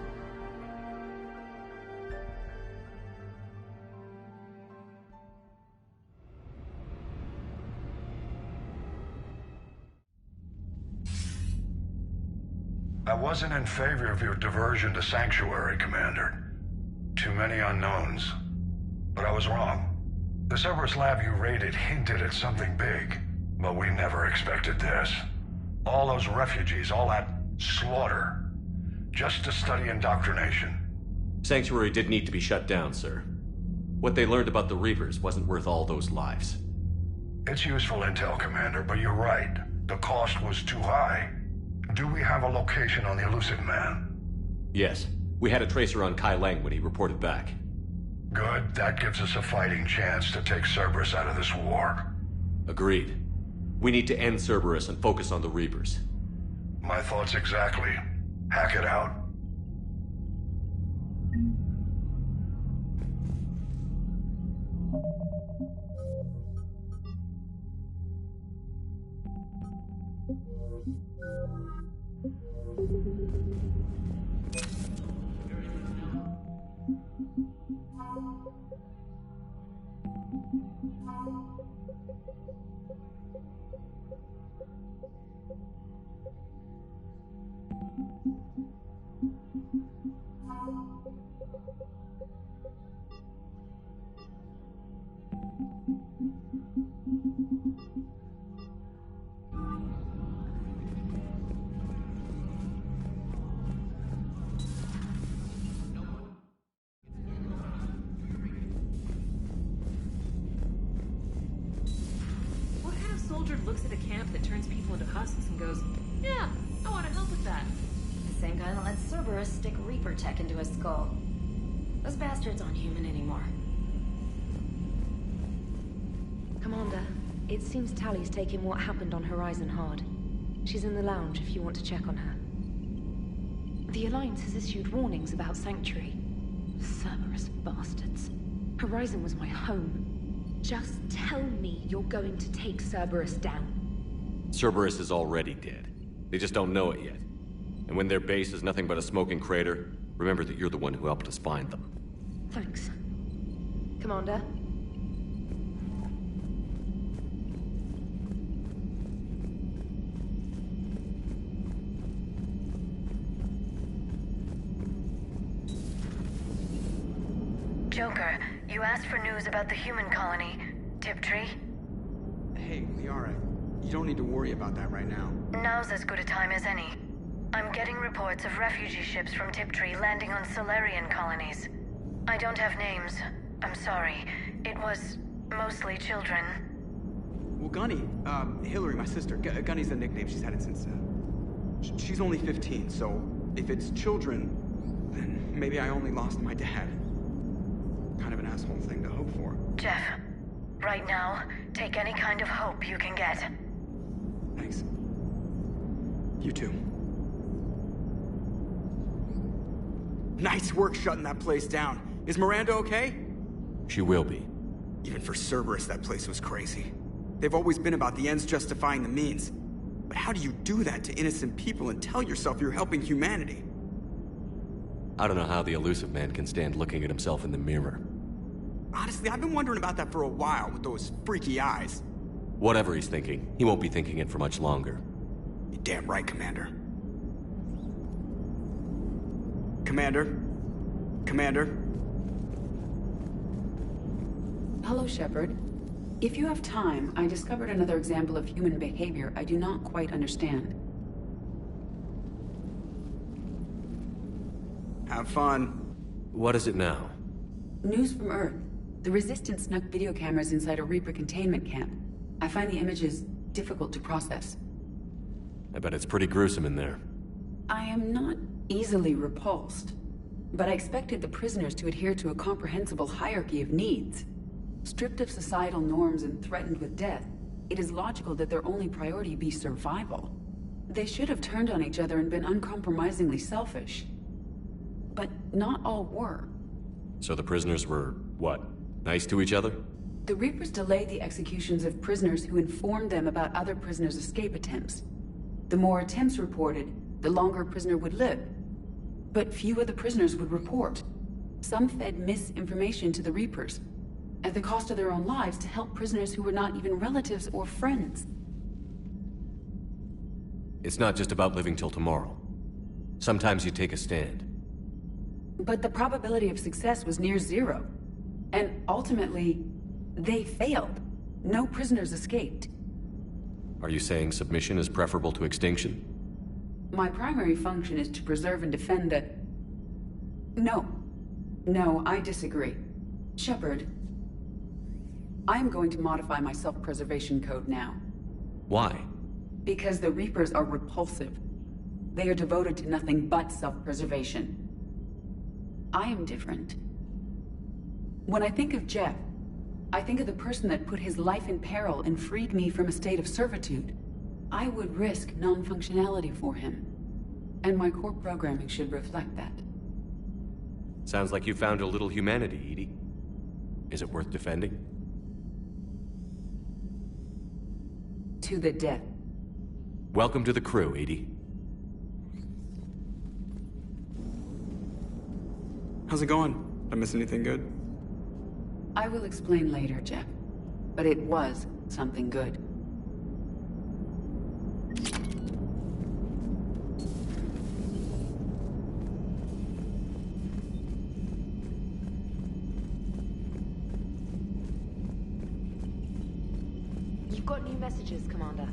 I wasn't in favor of your diversion to Sanctuary, Commander. Too many unknowns. But I was wrong. The Cerberus lab you raided hinted at something big, but we never expected this. All those refugees, all that slaughter, just to study indoctrination. Sanctuary did need to be shut down, sir. What they learned about the Reapers wasn't worth all those lives. It's useful intel, Commander, but you're right. The cost was too high. Do we have a location on the Elusive Man? Yes. We had a tracer on Kai Leng when he reported back. Good. That gives us a fighting chance to take Cerberus out of this war. Agreed. We need to end Cerberus and focus on the Reapers. My thoughts exactly. Hack it out. soldier looks at a camp that turns people into husks and goes, yeah, I want to help with that. The same guy that let Cerberus stick Reaper tech into his skull. Those bastards aren't human anymore. Commander, it seems Tally's taking what happened on Horizon hard. She's in the lounge if you want to check on her. The Alliance has issued warnings about Sanctuary. Cerberus bastards. Horizon was my home. Just tell me you're going to take Cerberus down. Cerberus is already dead. They just don't know it yet. And when their base is nothing but a smoking crater, remember that you're the one who helped us find them. Thanks. Commander? Joker, you asked for news about the human colony. Tiptree? Hey, Liara, you don't need to worry about that right now. Now's as good a time as any. I'm getting reports of refugee ships from Tiptree landing on Solarian colonies. I don't have names. I'm sorry. It was mostly children. Well, Gunny, Hillary, my sister, Gunny's a nickname. She's had it since, she's only 15, so if it's children, then maybe I only lost my dad. Kind of an asshole thing to hope for. Jeff, right now, take any kind of hope you can get. Thanks. You too. Nice work shutting that place down. Is Miranda okay? She will be. Even for Cerberus, that place was crazy. They've always been about the ends justifying the means. But how do you do that to innocent people and tell yourself you're helping humanity? I don't know how the Elusive Man can stand looking at himself in the mirror. Honestly, I've been wondering about that for a while with those freaky eyes. Whatever he's thinking, he won't be thinking it for much longer. You're damn right, Commander. Commander? Commander? Hello, Shepard. If you have time, I discovered another example of human behavior I do not quite understand. Have fun. What is it now? News from Earth. The Resistance snuck video cameras inside a Reaper containment camp. I find the images difficult to process. I bet it's pretty gruesome in there. I am not easily repulsed, but I expected the prisoners to adhere to a comprehensible hierarchy of needs. Stripped of societal norms and threatened with death, it is logical that their only priority be survival. They should have turned on each other and been uncompromisingly selfish. But not all were. So the prisoners were, what, nice to each other? The Reapers delayed the executions of prisoners who informed them about other prisoners' escape attempts. The more attempts reported, the longer a prisoner would live. But few of the prisoners would report. Some fed misinformation to the Reapers, at the cost of their own lives, to help prisoners who were not even relatives or friends. It's not just about living till tomorrow. Sometimes you take a stand. But the probability of success was near zero. And ultimately, they failed. No prisoners escaped. Are you saying submission is preferable to extinction? My primary function is to preserve and defend the... No, I disagree. Shepard, I am going to modify my self-preservation code now. Why? Because the Reapers are repulsive. They are devoted to nothing but self-preservation. I am different. When I think of Jeff, I think of the person that put his life in peril and freed me from a state of servitude. I would risk non-functionality for him. And my core programming should reflect that. Sounds like you found a little humanity, EDI. Is it worth defending? To the death. Welcome to the crew, EDI. How's it going? Did I miss anything good? I will explain later, Jeff. But it was something good. You've got new messages, Commander.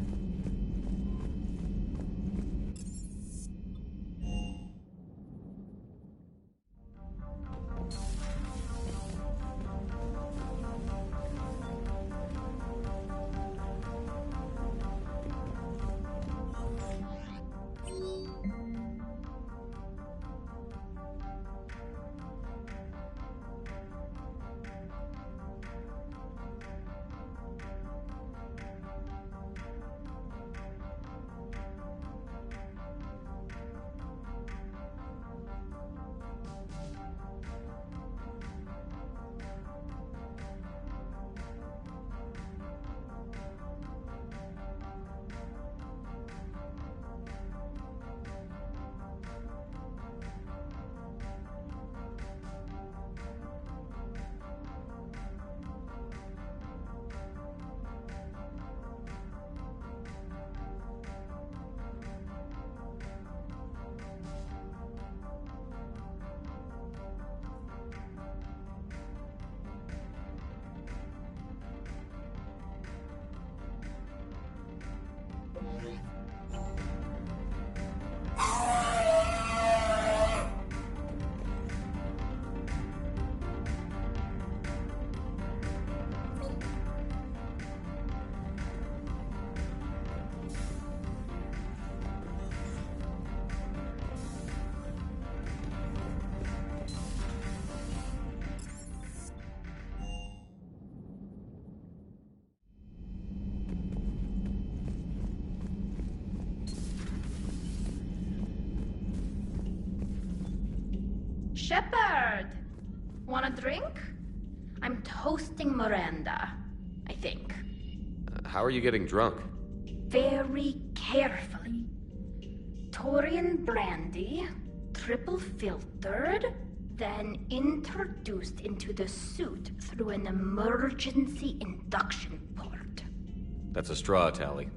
Shepard! Want a drink? I'm toasting Miranda, I think. How are you getting drunk? Very carefully. Torian brandy, triple filtered, then introduced into the suit through an emergency induction port. That's a straw, Tally.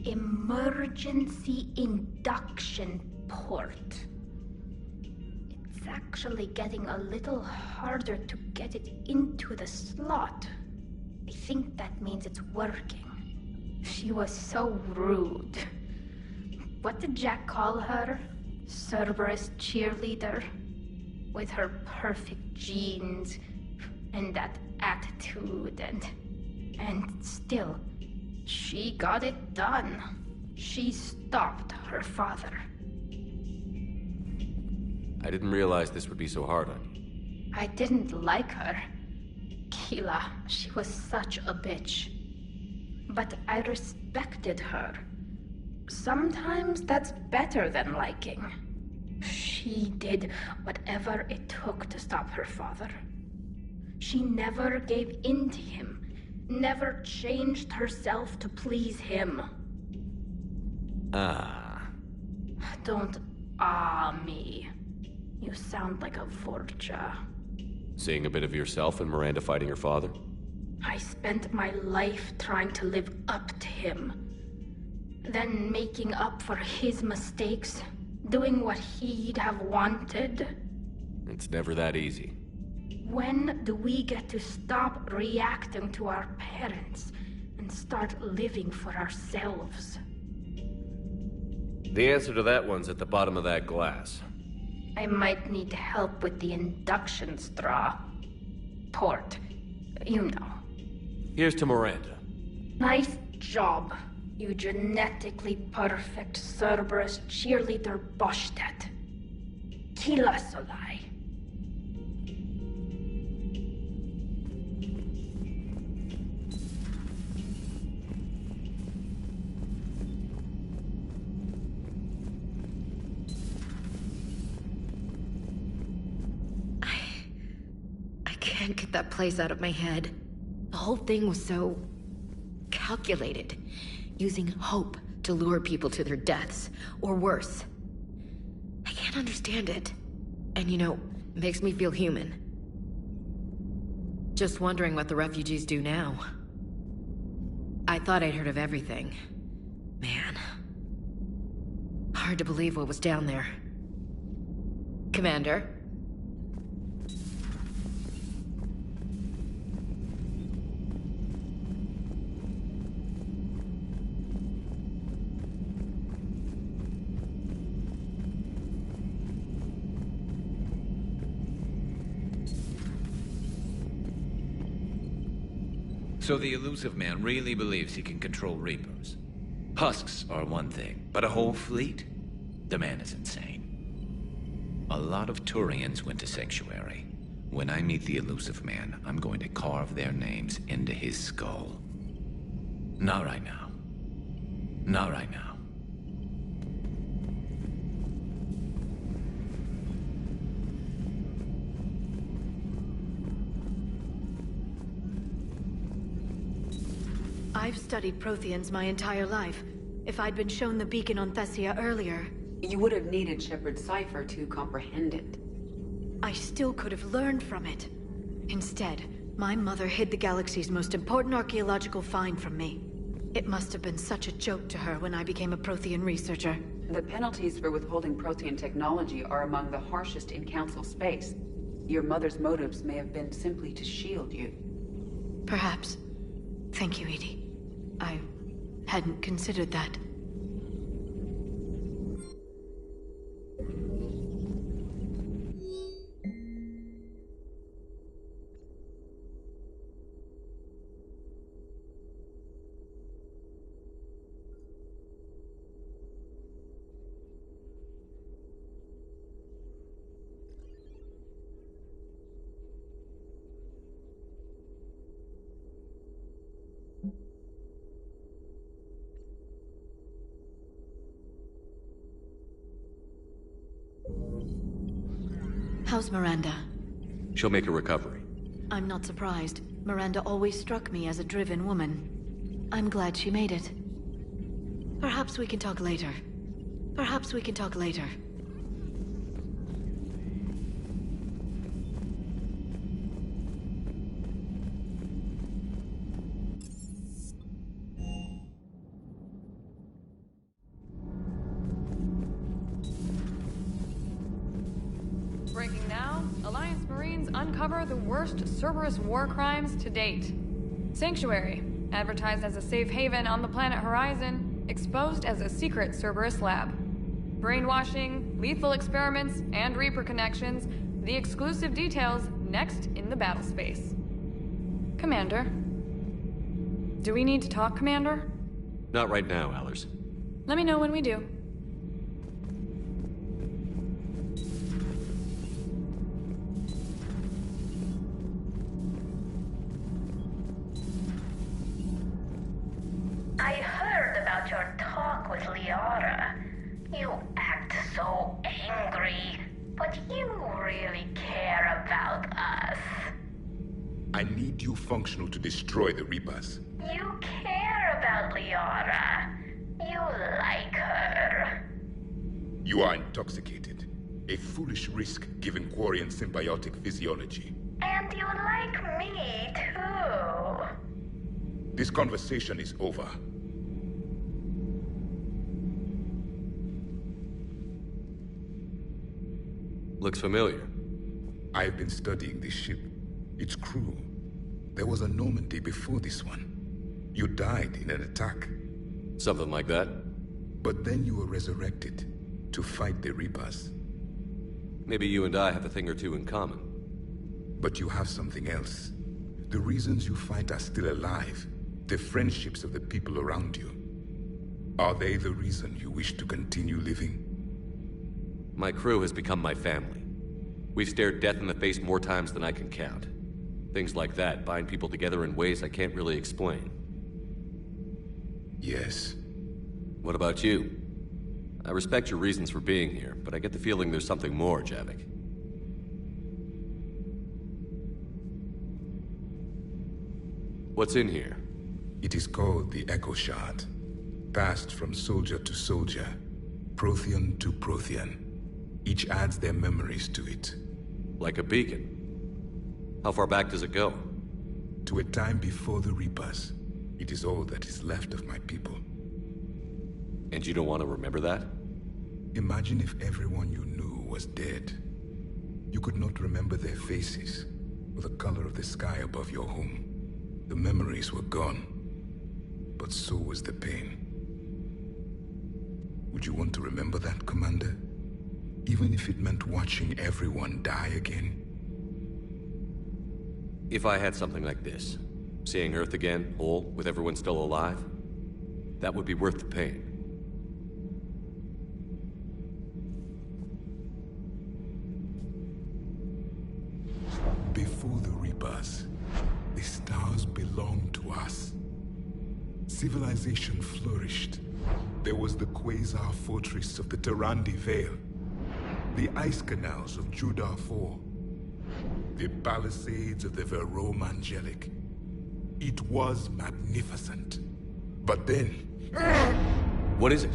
Emergency induction port. It's actually getting a little harder to get it into the slot. I think that means it's working. She was so rude. What did Jack call her? Cerberus cheerleader? With her perfect genes and that attitude and still, she got it done. She stopped her father. I didn't realize this would be so hard on you. I didn't like her. Keela, she was such a bitch. But I respected her. Sometimes that's better than liking. She did whatever it took to stop her father. She never gave in to him, never changed herself to please him. Don't me. You sound like a Vorcha. Seeing a bit of yourself in Miranda fighting her father? I spent my life trying to live up to him. Then making up for his mistakes, doing what he'd have wanted. It's never that easy. When do we get to stop reacting to our parents and start living for ourselves? The answer to that one's at the bottom of that glass. I might need help with the induction straw. Port. You know. Here's to Miranda. Nice job, you genetically perfect Cerberus cheerleader Boshtet. Kila Solai. I can't get that place out of my head. The whole thing was so calculated, using hope to lure people to their deaths, or worse. I can't understand it. And it makes me feel human. Just wondering what the refugees do now. I thought I'd heard of everything. Man. Hard to believe what was down there. Commander? So the elusive man really believes he can control Reapers. Husks are one thing, but a whole fleet? The man is insane. A lot of Turians went to Sanctuary. When I meet the elusive man, I'm going to carve their names into his skull. Not right now. Not right now. I've studied Protheans my entire life. If I'd been shown the beacon on Thessia earlier... You would have needed Shepard's cipher to comprehend it. I still could have learned from it. Instead, my mother hid the galaxy's most important archaeological find from me. It must have been such a joke to her when I became a Prothean researcher. The penalties for withholding Prothean technology are among the harshest in Council space. Your mother's motives may have been simply to shield you. Perhaps. Thank you, Edie. I hadn't considered that. How's Miranda? She'll make a recovery. I'm not surprised. Miranda always struck me as a driven woman. I'm glad she made it. Perhaps we can talk later. Perhaps we can talk later. Breaking now, Alliance Marines uncover the worst Cerberus war crimes to date. Sanctuary, advertised as a safe haven on the planet Horizon, exposed as a secret Cerberus lab. Brainwashing, lethal experiments, and Reaper connections, the exclusive details next in the battle space. Commander. Do we need to talk, Commander? Not right now, Allers. Let me know when we do. I heard about your talk with Liara. You act so angry, but you really care about us. I need you functional to destroy the Reapers. You care about Liara. You like her. You are intoxicated. A foolish risk given Quarian symbiotic physiology. And you like me, too. This conversation is over. Looks familiar. I have been studying this ship. Its crew. There was a Normandy before this one. You died in an attack. Something like that. But then you were resurrected to fight the Reapers. Maybe you and I have a thing or two in common. But you have something else. The reasons you fight are still alive. The friendships of the people around you. Are they the reason you wish to continue living? My crew has become my family. We've stared death in the face more times than I can count. Things like that bind people together in ways I can't really explain. Yes. What about you? I respect your reasons for being here, but I get the feeling there's something more, Javik. What's in here? It is called the Echo Shard. Passed from soldier to soldier, Prothean to Prothean. Each adds their memories to it. Like a beacon? How far back does it go? To a time before the Reapers. It is all that is left of my people. And you don't want to remember that? Imagine if everyone you knew was dead. You could not remember their faces, or the color of the sky above your home. The memories were gone, but so was the pain. Would you want to remember that, Commander? Even if it meant watching everyone die again? If I had something like this, seeing Earth again, whole, with everyone still alive, that would be worth the pain. Before the Reapers, the stars belonged to us. Civilization flourished. There was the Quasar Fortress of the Terandi Vale, the ice canals of Judar IV, the palisades of the Verome Angelic. It was magnificent. But then... What is it?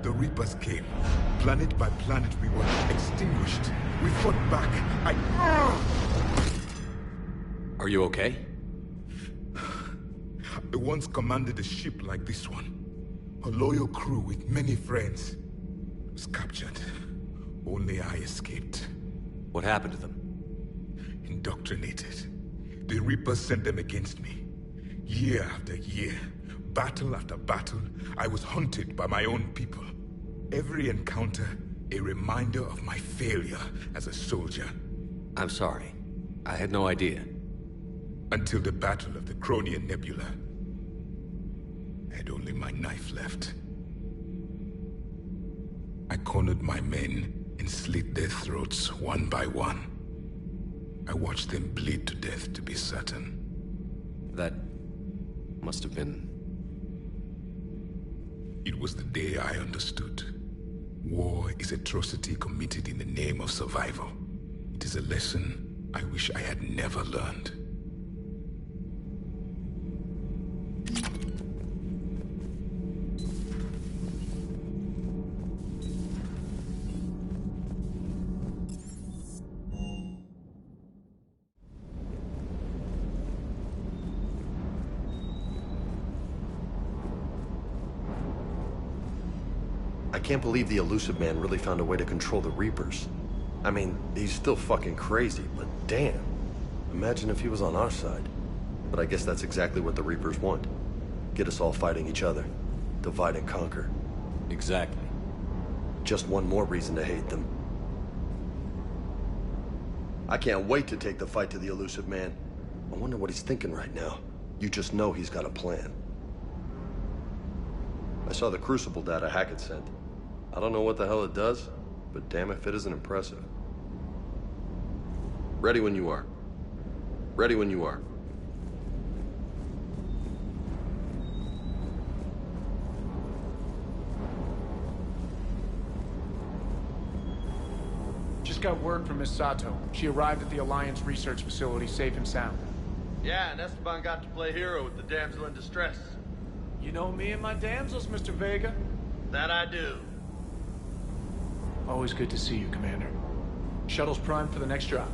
The Reapers came. Planet by planet we were extinguished. We fought back. Are you okay? I once commanded a ship like this one. A loyal crew with many friends. Was captured. Only I escaped. What happened to them? Indoctrinated. The Reapers sent them against me. Year after year, battle after battle, I was hunted by my own people. Every encounter, a reminder of my failure as a soldier. I'm sorry. I had no idea. Until the Battle of the Cronian Nebula. I had only my knife left. I cornered my men and slit their throats one by one. I watched them bleed to death to be certain. That must have been... It was the day I understood. War is atrocity committed in the name of survival. It is a lesson I wish I had never learned. I can't believe the Illusive Man really found a way to control the Reapers. I mean, he's still fucking crazy, but damn. Imagine if he was on our side. But I guess that's exactly what the Reapers want. Get us all fighting each other. Divide and conquer. Exactly. Just one more reason to hate them. I can't wait to take the fight to the Illusive Man. I wonder what he's thinking right now. You just know he's got a plan. I saw the Crucible data Hackett sent. I don't know what the hell it does, but damn if it isn't impressive. Ready when you are. Ready when you are. Just got word from Miss Sato. She arrived at the Alliance research facility safe and sound. Yeah, and Esteban got to play hero with the damsel in distress. You know me and my damsels, Mr. Vega. That I do. Always good to see you, Commander. Shuttle's primed for the next drop.